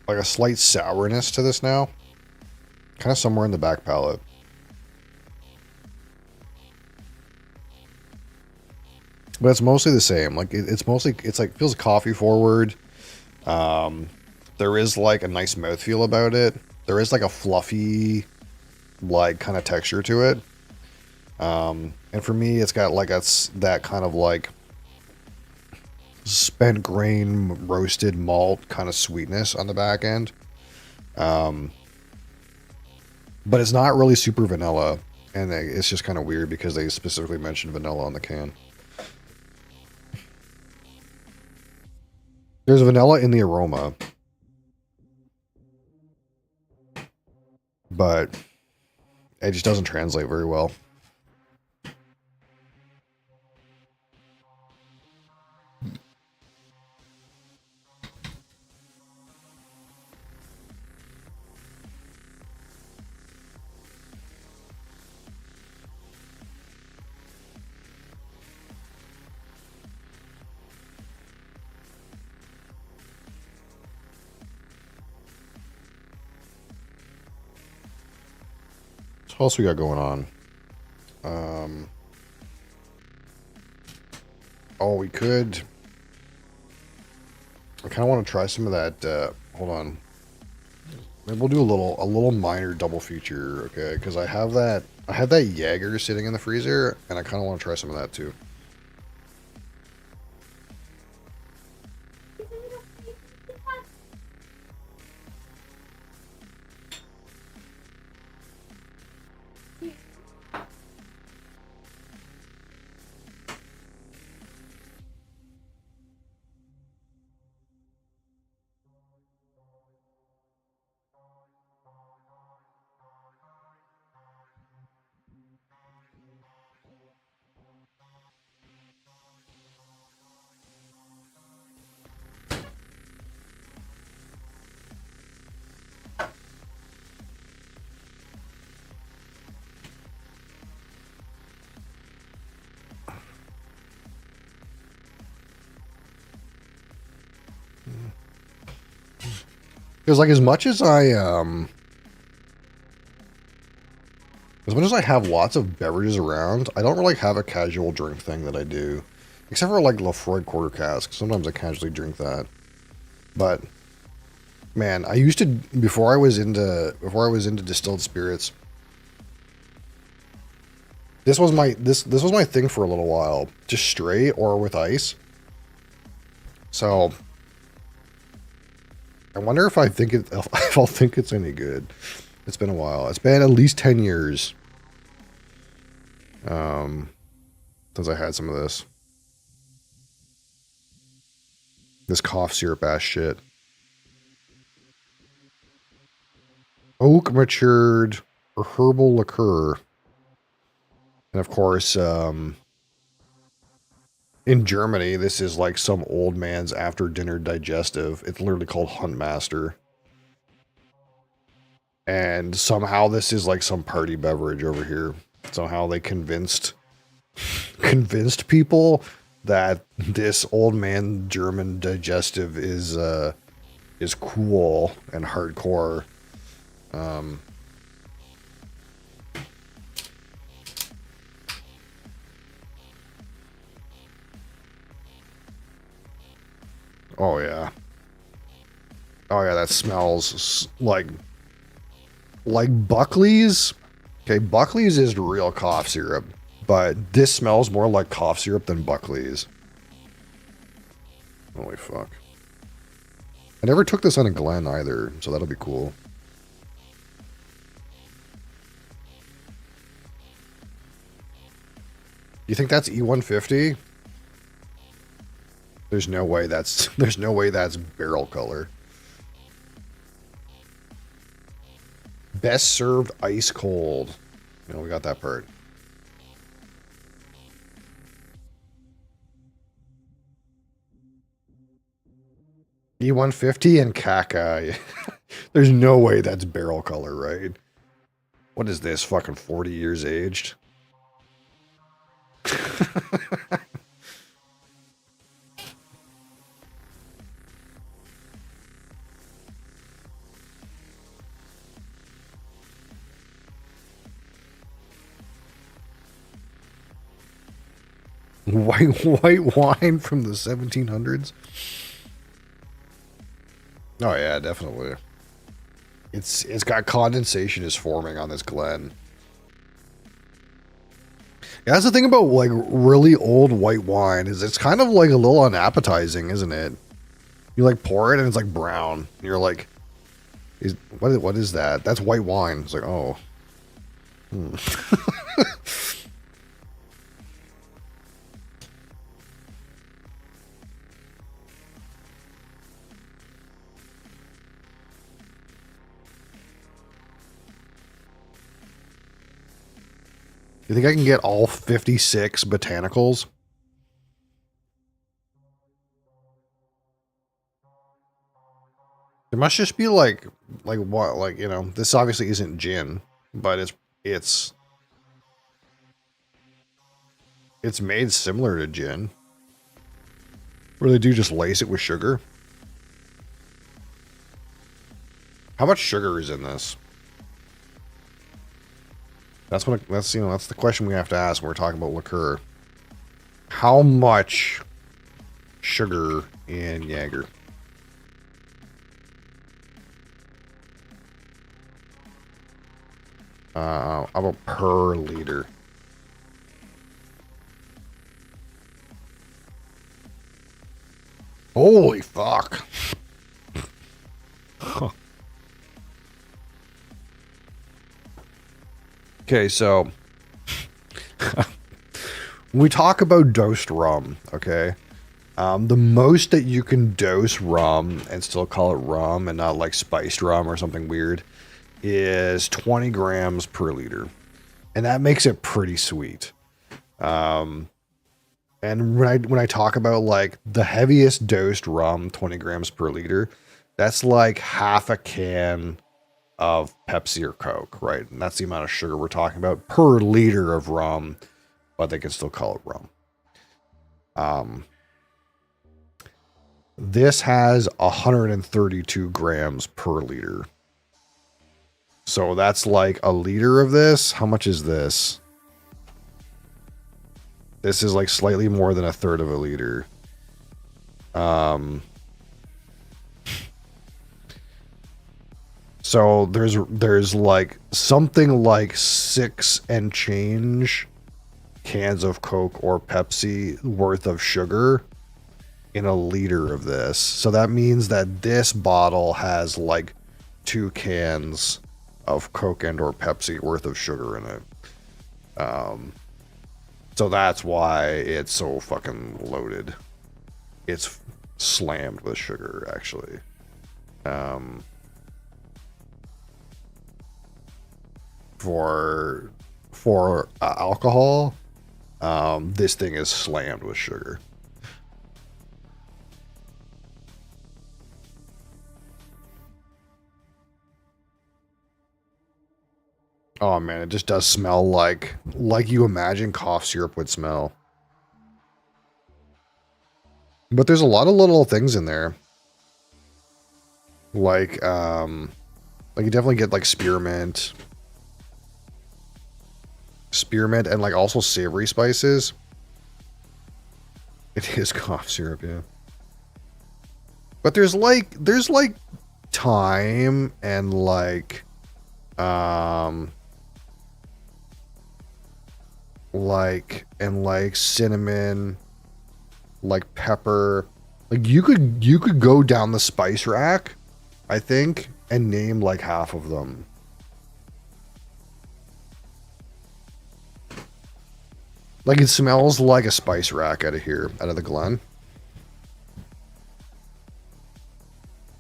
like a slight sourness to this now. Kind of somewhere in the back palate. But it's mostly the same. Like it's mostly, it's like, feels coffee forward. There is like a nice mouthfeel about it. There is like a fluffy like kind of texture to it. And for me, it's got like that kind of like spent grain roasted malt kind of sweetness on the back end. But it's not really super vanilla, and it's just kind of weird because they specifically mentioned vanilla on the can. There's vanilla in the aroma, but it just doesn't translate very well. What else we got going on? Oh, we could. I kind of want to try some of that. Hold on. Maybe we'll do a little minor double feature, okay? Because I have that Jaeger sitting in the freezer, and I kind of want to try some of that too. Because like as much as I have lots of beverages around, I don't really have a casual drink thing that I do, except for like Lafroy quarter cask. Sometimes I casually drink that, but man, I used to, before I was into distilled spirits. This was my thing for a little while, just straight or with ice. So I wonder if if I'll think it's any good. It's been a while. It's been at least 10 years since I had some of this. This cough syrup ass shit. Oak matured or herbal liqueur. And of course, in Germany, this is like some old man's after dinner digestive. It's literally called Huntmaster. And somehow this is like some party beverage over here. Somehow they convinced people that this old man German digestive is cool and hardcore. Oh yeah. Oh yeah, that smells like Buckley's. Okay, Buckley's is real cough syrup, but this smells more like cough syrup than Buckley's. Holy fuck. I never took this on a Glen either, so that'll be cool. You think that's E150? There's no way that's barrel color. Best served ice cold. You know, we got that part. E150 and Kaka. There's no way that's barrel color, right? What is this? Fucking 40 years aged? White wine from the 1700s. Oh yeah, definitely. It's got condensation is forming on this Glen. Yeah, that's the thing about like really old white wine is it's kind of like a little unappetizing, isn't it? You like pour it and it's like brown. And you're like, what is that? That's white wine. It's like, oh. You think I can get all 56 botanicals? There must just be like what, like, you know, this obviously isn't gin, but it's made similar to gin. Where they do just lace it with sugar. How much sugar is in this? That's the question we have to ask when we're talking about liqueur. How much sugar in Jaeger? About per liter. Holy fuck. Huh. Okay, so when we talk about dosed rum, okay, the most that you can dose rum and still call it rum and not like spiced rum or something weird is 20 grams per liter. And that makes it pretty sweet. And when I talk about like the heaviest dosed rum, 20 grams per liter, that's like half a can of Pepsi or Coke, right? And that's the amount of sugar we're talking about per liter of rum, but they can still call it rum. This has 132 grams per liter. So that's like a liter of this. How much is this? This is like slightly more than a third of a liter. So there's like something like 6 and change cans of Coke or Pepsi worth of sugar in a liter of this. So that means that this bottle has like 2 cans of Coke and or Pepsi worth of sugar in it. So that's why it's so fucking loaded. It's slammed with sugar, actually. For alcohol, this thing is slammed with sugar. Oh man, it just does smell like you imagine cough syrup would smell. But there's a lot of little things in there. Like you definitely get like spearmint. Spearmint and like also savory spices. It is cough syrup, yeah. But there's like thyme and like cinnamon, like pepper. Like you could go down the spice rack, I think, and name like half of them. Like it smells like a spice rack out of here, out of the Glen.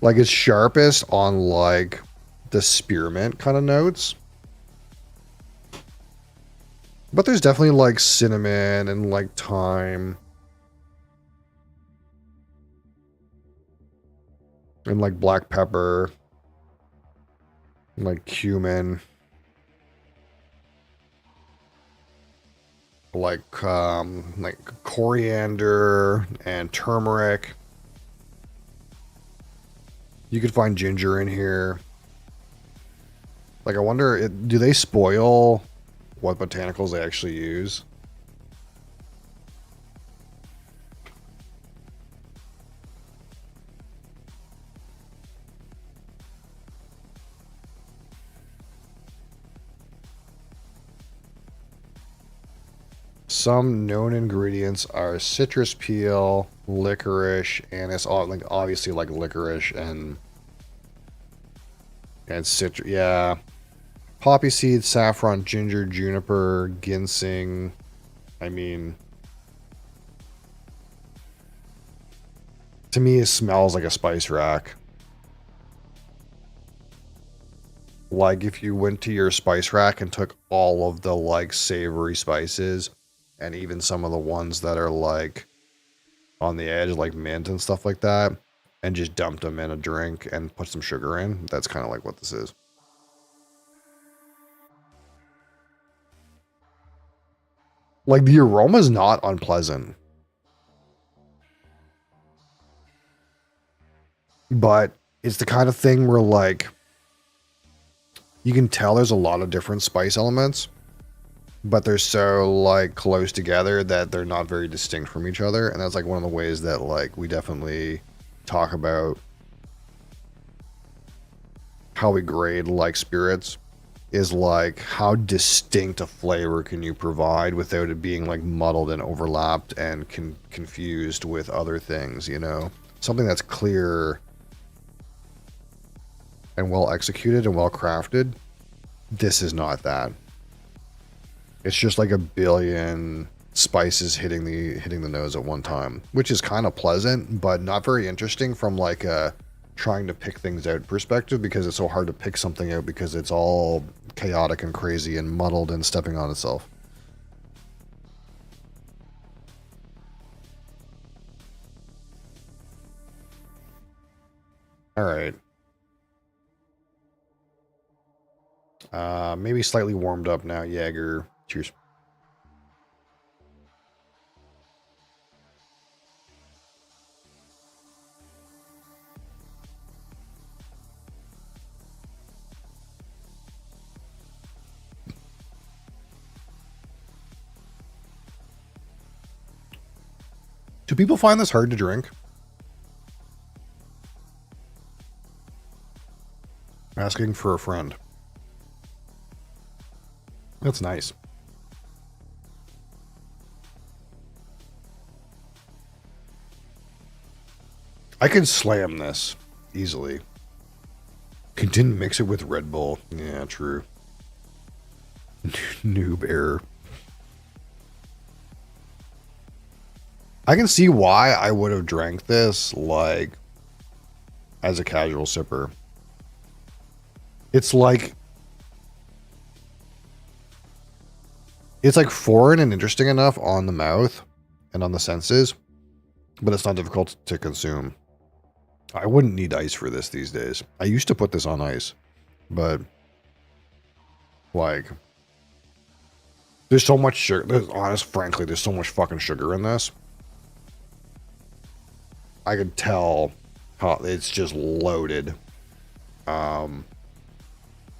Like it's sharpest on like the spearmint kind of notes. But there's definitely like cinnamon and like thyme. And like black pepper. And like cumin. Like coriander and turmeric. You could find ginger in here. Like I wonder, do they spoil what botanicals they actually use? Some known ingredients are citrus peel, licorice, and it's all like obviously like licorice and citrus. Yeah, poppy seed, saffron, ginger, juniper, ginseng. I mean, to me, it smells like a spice rack. Like if you went to your spice rack and took all of the like savory spices. And even some of the ones that are like on the edge, like mint and stuff like that, and just dumped them in a drink and put some sugar in. That's kind of like what this is. Like the aroma is not unpleasant. But it's the kind of thing where like you can tell there's a lot of different spice elements. But they're so like close together that they're not very distinct from each other. And that's like one of the ways that like we definitely talk about how we grade like spirits is like how distinct a flavor can you provide without it being like muddled and overlapped and confused with other things, you know? Something that's clear and well executed and well crafted. This is not that. It's just like a billion spices hitting the nose at one time, which is kind of pleasant, but not very interesting from like a trying to pick things out perspective, because it's so hard to pick something out because it's all chaotic and crazy and muddled and stepping on itself. All right. Maybe slightly warmed up now, Jaeger. Cheers. Do people find this hard to drink? Asking for a friend. That's nice. I could slam this easily. Didn't mix it with Red Bull. Yeah, true. Noob error. I can see why I would have drank this, like, as a casual sipper. It's like foreign and interesting enough on the mouth and on the senses, but it's not difficult to consume. I wouldn't need ice for this these days. I used to put this on ice, but like, there's so much sugar. Frankly, there's so much fucking sugar in this. I could tell how it's just loaded.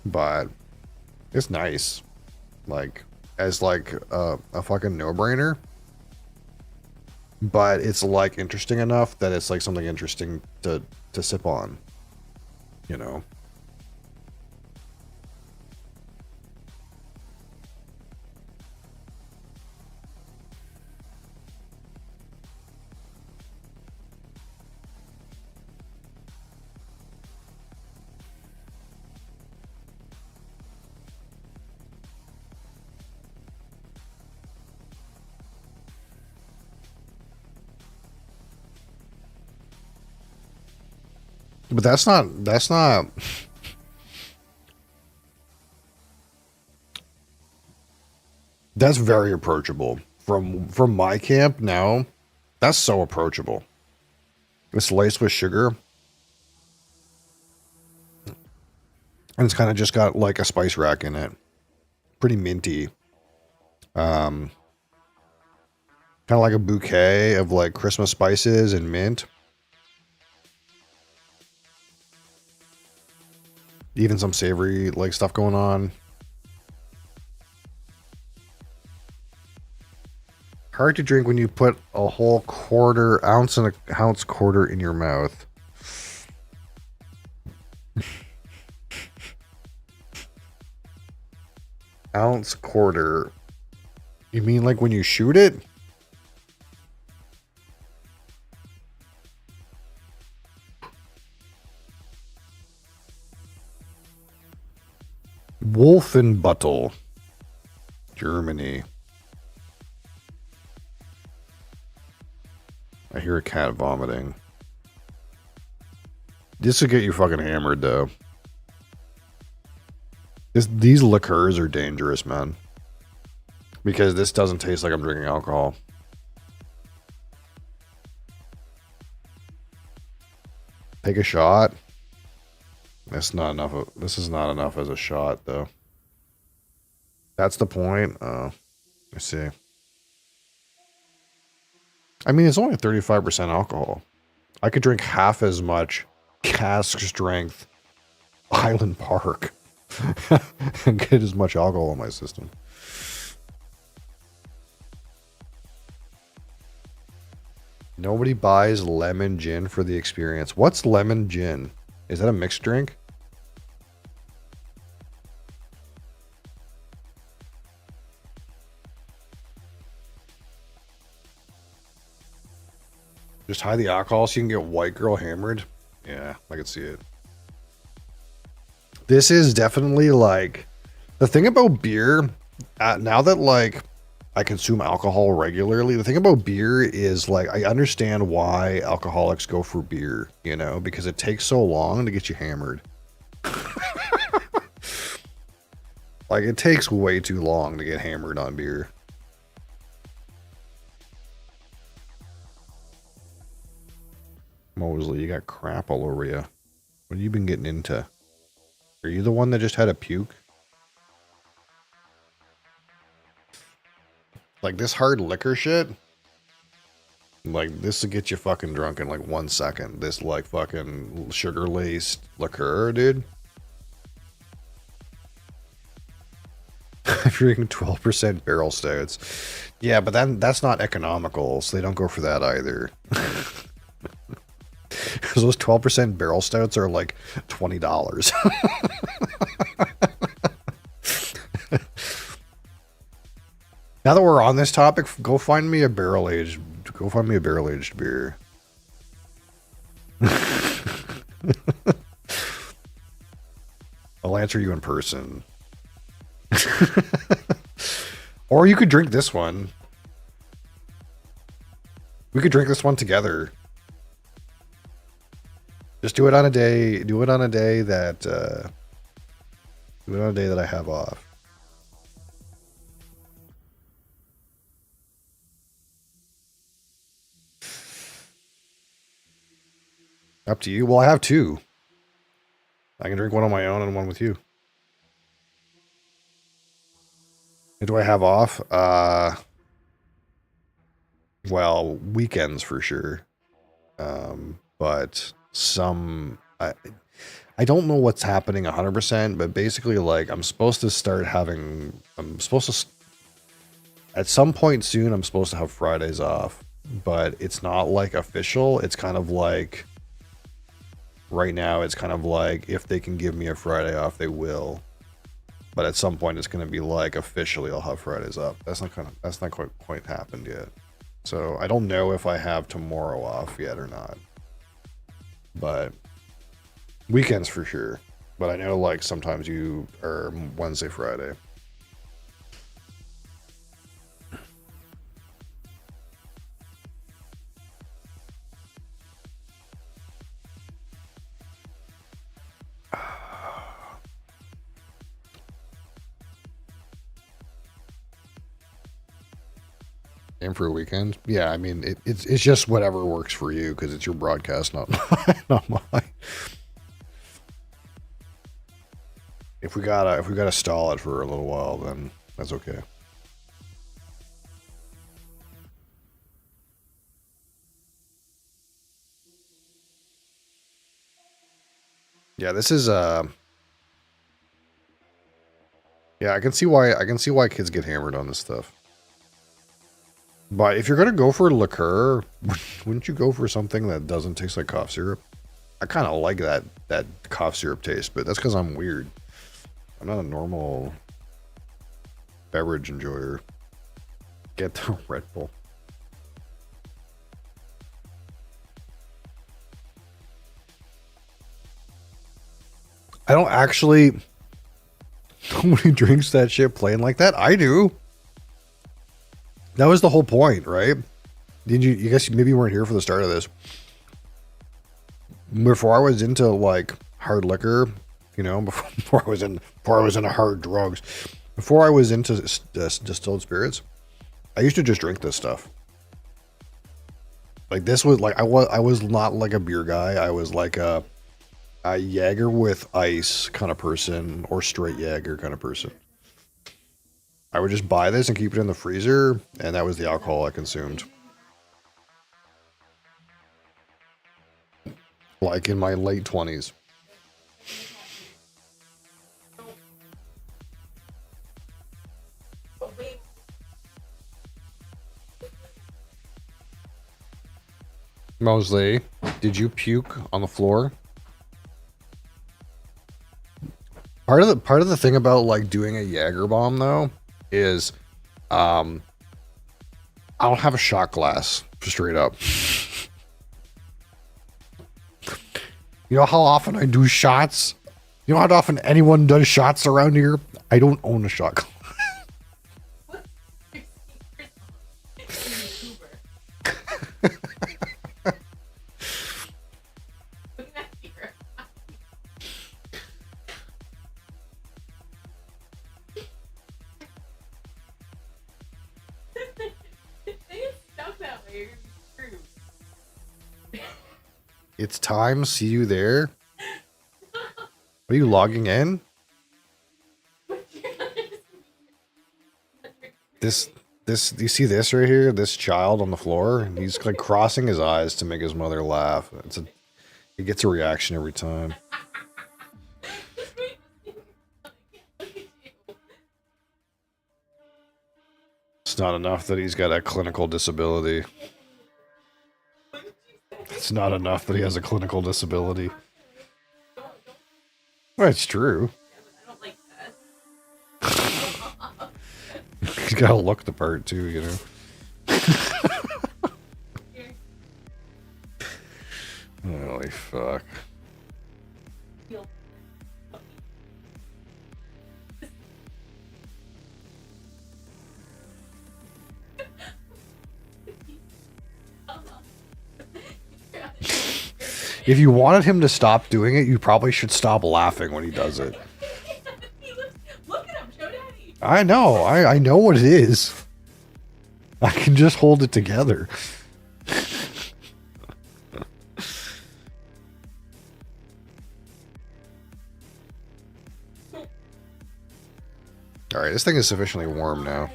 But it's nice. Like, as like a fucking no-brainer. But it's like interesting enough that it's like something interesting to sip on. You know? But that's not that's very approachable. From my camp now, that's so approachable. It's laced with sugar. And it's kind of just got like a spice rack in it. Pretty minty. Kind of like a bouquet of like Christmas spices and mint. Even some savory like stuff going on. Hard to drink when you put a whole ounce and a ounce quarter in your mouth. Ounce quarter. You mean like when you shoot it? Wolfenbüttel, Germany. I hear a cat vomiting. This will get you fucking hammered, though. These liqueurs are dangerous, man. Because this doesn't taste like I'm drinking alcohol. Take a shot. This is not enough as a shot, though. That's the point. Oh, I see. I mean, it's only 35% alcohol. I could drink half as much cask strength Highland Park and get as much alcohol in my system. Nobody buys lemon gin for the experience. What's lemon gin? Is that a mixed drink? Just hide the alcohol so you can get white girl hammered? Yeah, I can see it. This is definitely like... The thing about beer, now that like I consume alcohol regularly, the thing about beer is like I understand why alcoholics go for beer, you know, because it takes so long to get you hammered. Like it takes way too long to get hammered on beer. Mosley, you got crap all over you. What have you been getting into? Are you the one that just had a puke? Like this hard liquor shit? Like this will get you fucking drunk in like 1 second. This like fucking sugar-laced liqueur, dude. I'm drinking 12% barrel stouts. Yeah, but that's not economical, so they don't go for that either. Because those 12% barrel stouts are like $20. Now that we're on this topic, go find me a barrel-aged beer. I'll answer you in person. Or you could drink this one. We could drink this one together. Just do it on a day. Do it on a day that. Do it on a day that I have off. Up to you. Well, I have two. I can drink one on my own and one with you. And do I have off? Well, weekends for sure. But some I don't know what's happening 100%, but basically like I'm supposed to start having at some point soon I'm supposed to have Fridays off, but it's not like official. It's kind of like right now it's kind of like if they can give me a Friday off, they will. But at some point it's going to be like officially I'll have Fridays off. That's not quite happened yet. So I don't know if I have tomorrow off yet or not. But weekends for sure. But I know like sometimes you are Wednesday, Friday. And for a weekend, yeah. I mean, it's just whatever works for you because it's your broadcast, not not mine. If we gotta stall it for a little while, then that's okay. Yeah, this is yeah. I can see why kids get hammered on this stuff. But if you're gonna go for liqueur, wouldn't you go for something that doesn't taste like cough syrup? I kind of like that cough syrup taste, but that's because I'm weird. I'm not a normal beverage enjoyer. Get the Red Bull. I don't actually. Nobody drinks that shit plain like that. I do. That was the whole point, right? Did you? You guess maybe you weren't here for the start of this. Before I was into like hard liquor, you know, before I was into hard drugs, before I was into distilled spirits, I used to just drink this stuff. Like this was like I was not like a beer guy. I was like a Jaeger with ice kind of person or straight Jaeger kind of person. I would just buy this and keep it in the freezer, and that was the alcohol I consumed. Like in my late 20s. Mosley, did you puke on the floor? Part of the thing about like doing a Jaeger bomb though is I don't have a shot glass, straight up. You know how often I do shots? You know how often anyone does shots around here? I don't own a shot glass. It's time. See you there. Are you logging in? This, you see this right here? This child on the floor? He's like crossing his eyes to make his mother laugh. He gets a reaction every time. It's not enough that he's got a clinical disability. It's not enough that he has a clinical disability. Well, it's true. He's got to look the part too, you know. Holy fuck. If you wanted him to stop doing it, you probably should stop laughing when he does it. Look at him, show Daddy. I know. I know what it is. I can just hold it together. Alright, this thing is sufficiently warm now.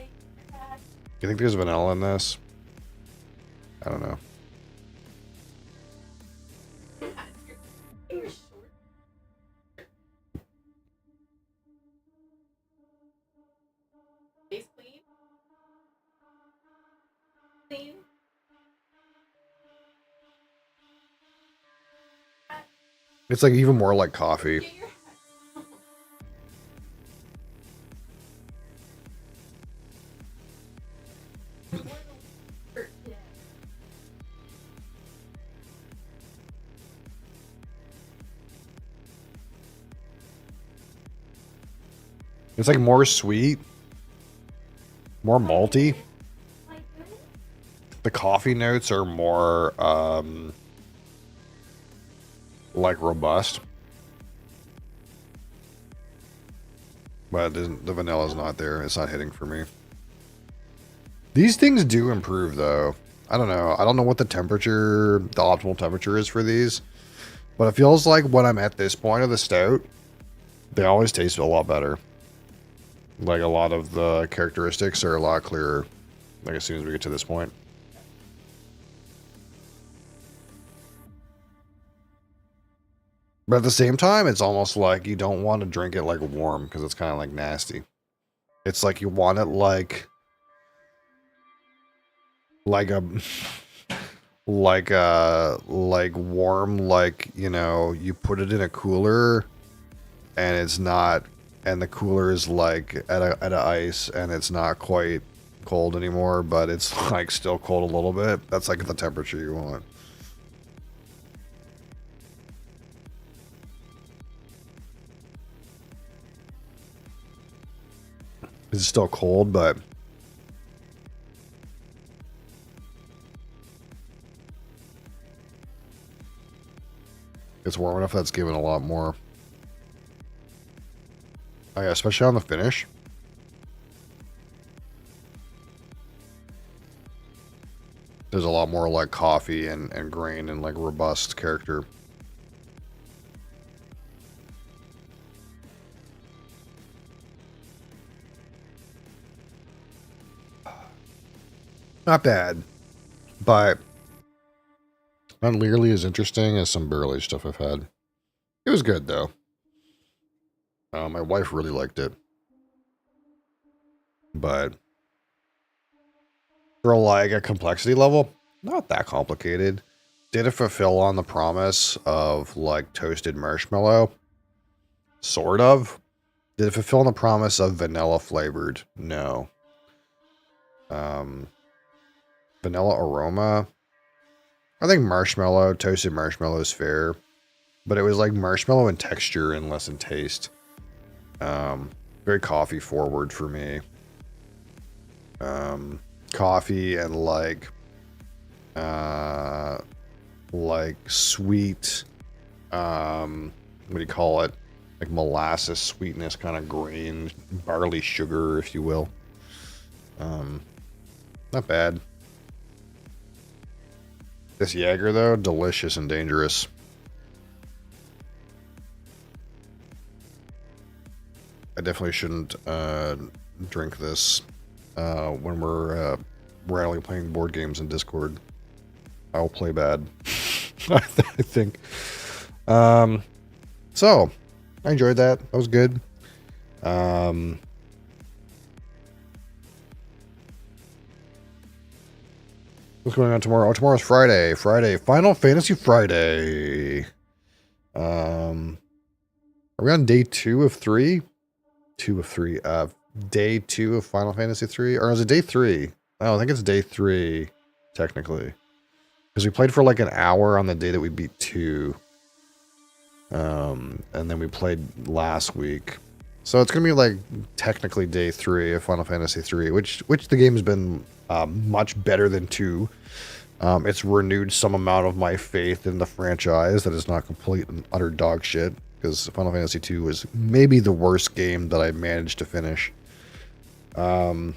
You think there's vanilla in this? I don't know. Face clean. Clean. It's like even more like coffee. Get your It's like more sweet, more malty. The coffee notes are more like robust, but the vanilla's not there. It's not hitting for me. These things do improve though. I don't know. I don't know what the optimal temperature is for these, but it feels like when I'm at this point of the stout, they always taste a lot better. Like a lot of the characteristics are a lot clearer, like as soon as we get to this point. But at the same time, it's almost like you don't want to drink it like warm because it's kind of like nasty. It's like you want it like warm, like, you know, you put it in a cooler and it's not, and the cooler is like at a ice and it's not quite cold anymore, but it's like still cold a little bit. That's like the temperature you want. It's still cold, but it's warm enough that's giving a lot more. Oh yeah, especially on the finish. There's a lot more like coffee and grain and like robust character. Not bad, but not nearly as interesting as some barrel aged stuff I've had. It was good though. My wife really liked it, but for like a complexity level, not that complicated. Did it fulfill on the promise of like toasted marshmallow? Sort of. Did it fulfill on the promise of vanilla flavored? No. Vanilla aroma. I think marshmallow, toasted marshmallow is fair, but it was like marshmallow in texture and less in taste. Very coffee forward for me. Coffee and like sweet, what do you call it? Like molasses sweetness, kind of grain, barley sugar, if you will. Not bad. This Jaeger though, delicious and dangerous. I definitely shouldn't drink this when we're randomly playing board games in Discord. I will play bad. I think. So, I enjoyed that. That was good. What's going on tomorrow? Oh, tomorrow's Friday. Final Fantasy Friday. Are we on day 2 of 3? 2 of 3. Day 2 of Final Fantasy 3? Or is it day 3? Oh, I think it's day 3, technically. Because we played for like an hour on the day that we beat 2. And then we played last week. So it's going to be like technically day 3 of Final Fantasy 3, which the game has been much better than 2. It's renewed some amount of my faith in the franchise that is not complete and utter dog shit, because Final Fantasy II was maybe the worst game that I managed to finish. But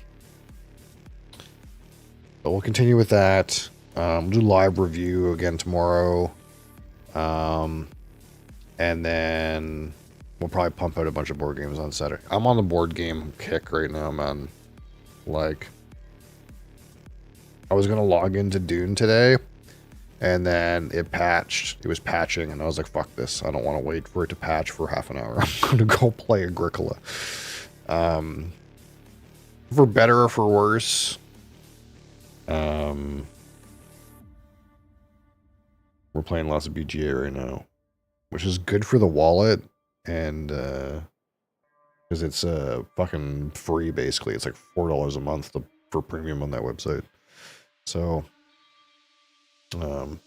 we'll continue with that. We'll do live review again tomorrow. And then we'll probably pump out a bunch of board games on Saturday. I'm on the board game kick right now, man. Like, I was going to log into Dune today, and then it patched. It was patching, and I was like, fuck this. I don't want to wait for it to patch for half an hour. I'm going to go play Agricola. For better or for worse, we're playing lots of BGA right now, which is good for the wallet, and because it's fucking free, basically. It's like $4 a month for premium on that website. So, been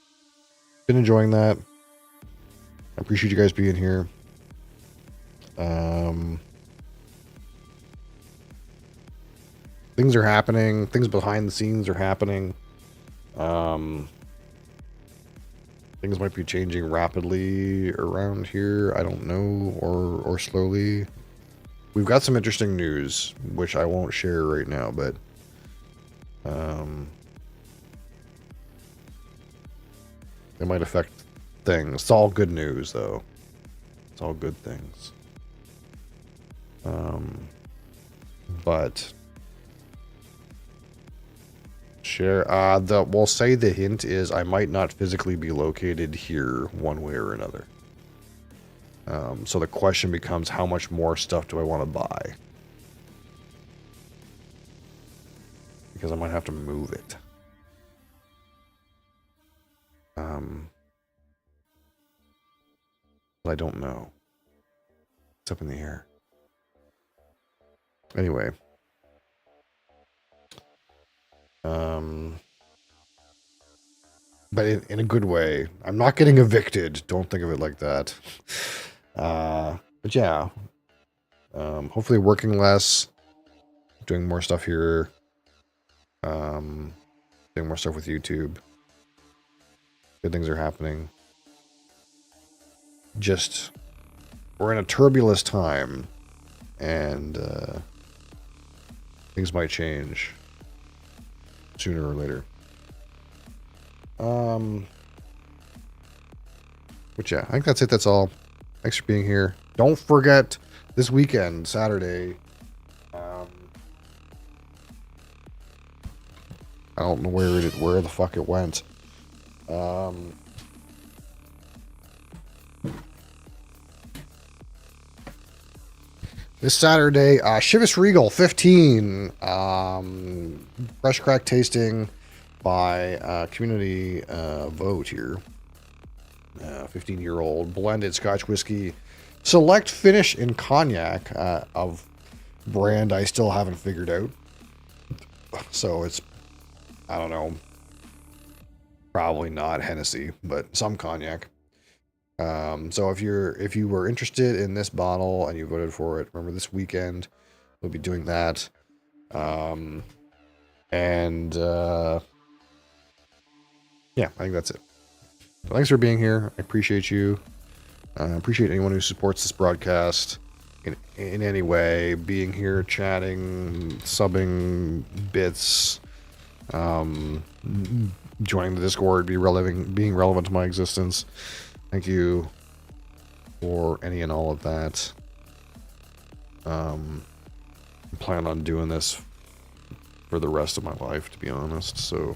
enjoying that. I appreciate you guys being here. Things are happening. Things behind the scenes are happening. Things might be changing rapidly around here. I don't know, or slowly. We've got some interesting news, which I won't share right now, but it might affect things. It's all good news, though. It's all good things. But share. We'll say the hint is I might not physically be located here one way or another. So the question becomes, how much more stuff do I want to buy? Because I might have to move it. But I don't know. It's up in the air. Anyway. But in a good way. I'm not getting evicted. Don't think of it like that. But yeah. Hopefully working less. Doing more stuff here. Doing more stuff with YouTube. Good things are happening. Just, we're in a turbulent time. And things might change sooner or later. But yeah, I think that's it. That's all. Thanks for being here. Don't forget this weekend, Saturday. I don't know where the fuck it went. This Saturday, Chivas Regal 15, fresh crack tasting by community vote here. 15-year-old blended Scotch whiskey, select finish in cognac of brand I still haven't figured out. So it's, I don't know, probably not Hennessy, but some cognac. So if you were interested in this bottle and you voted for it, remember this weekend we'll be doing that. Yeah, I think that's it. So thanks for being here. I appreciate you. I appreciate anyone who supports this broadcast in any way, being here, chatting, subbing bits, joining the Discord, being relevant to my existence. Thank you for any and all of that. I plan on doing this for the rest of my life, to be honest. So,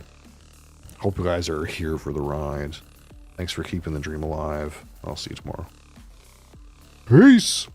hope you guys are here for the ride. Thanks for keeping the dream alive. I'll see you tomorrow. Peace!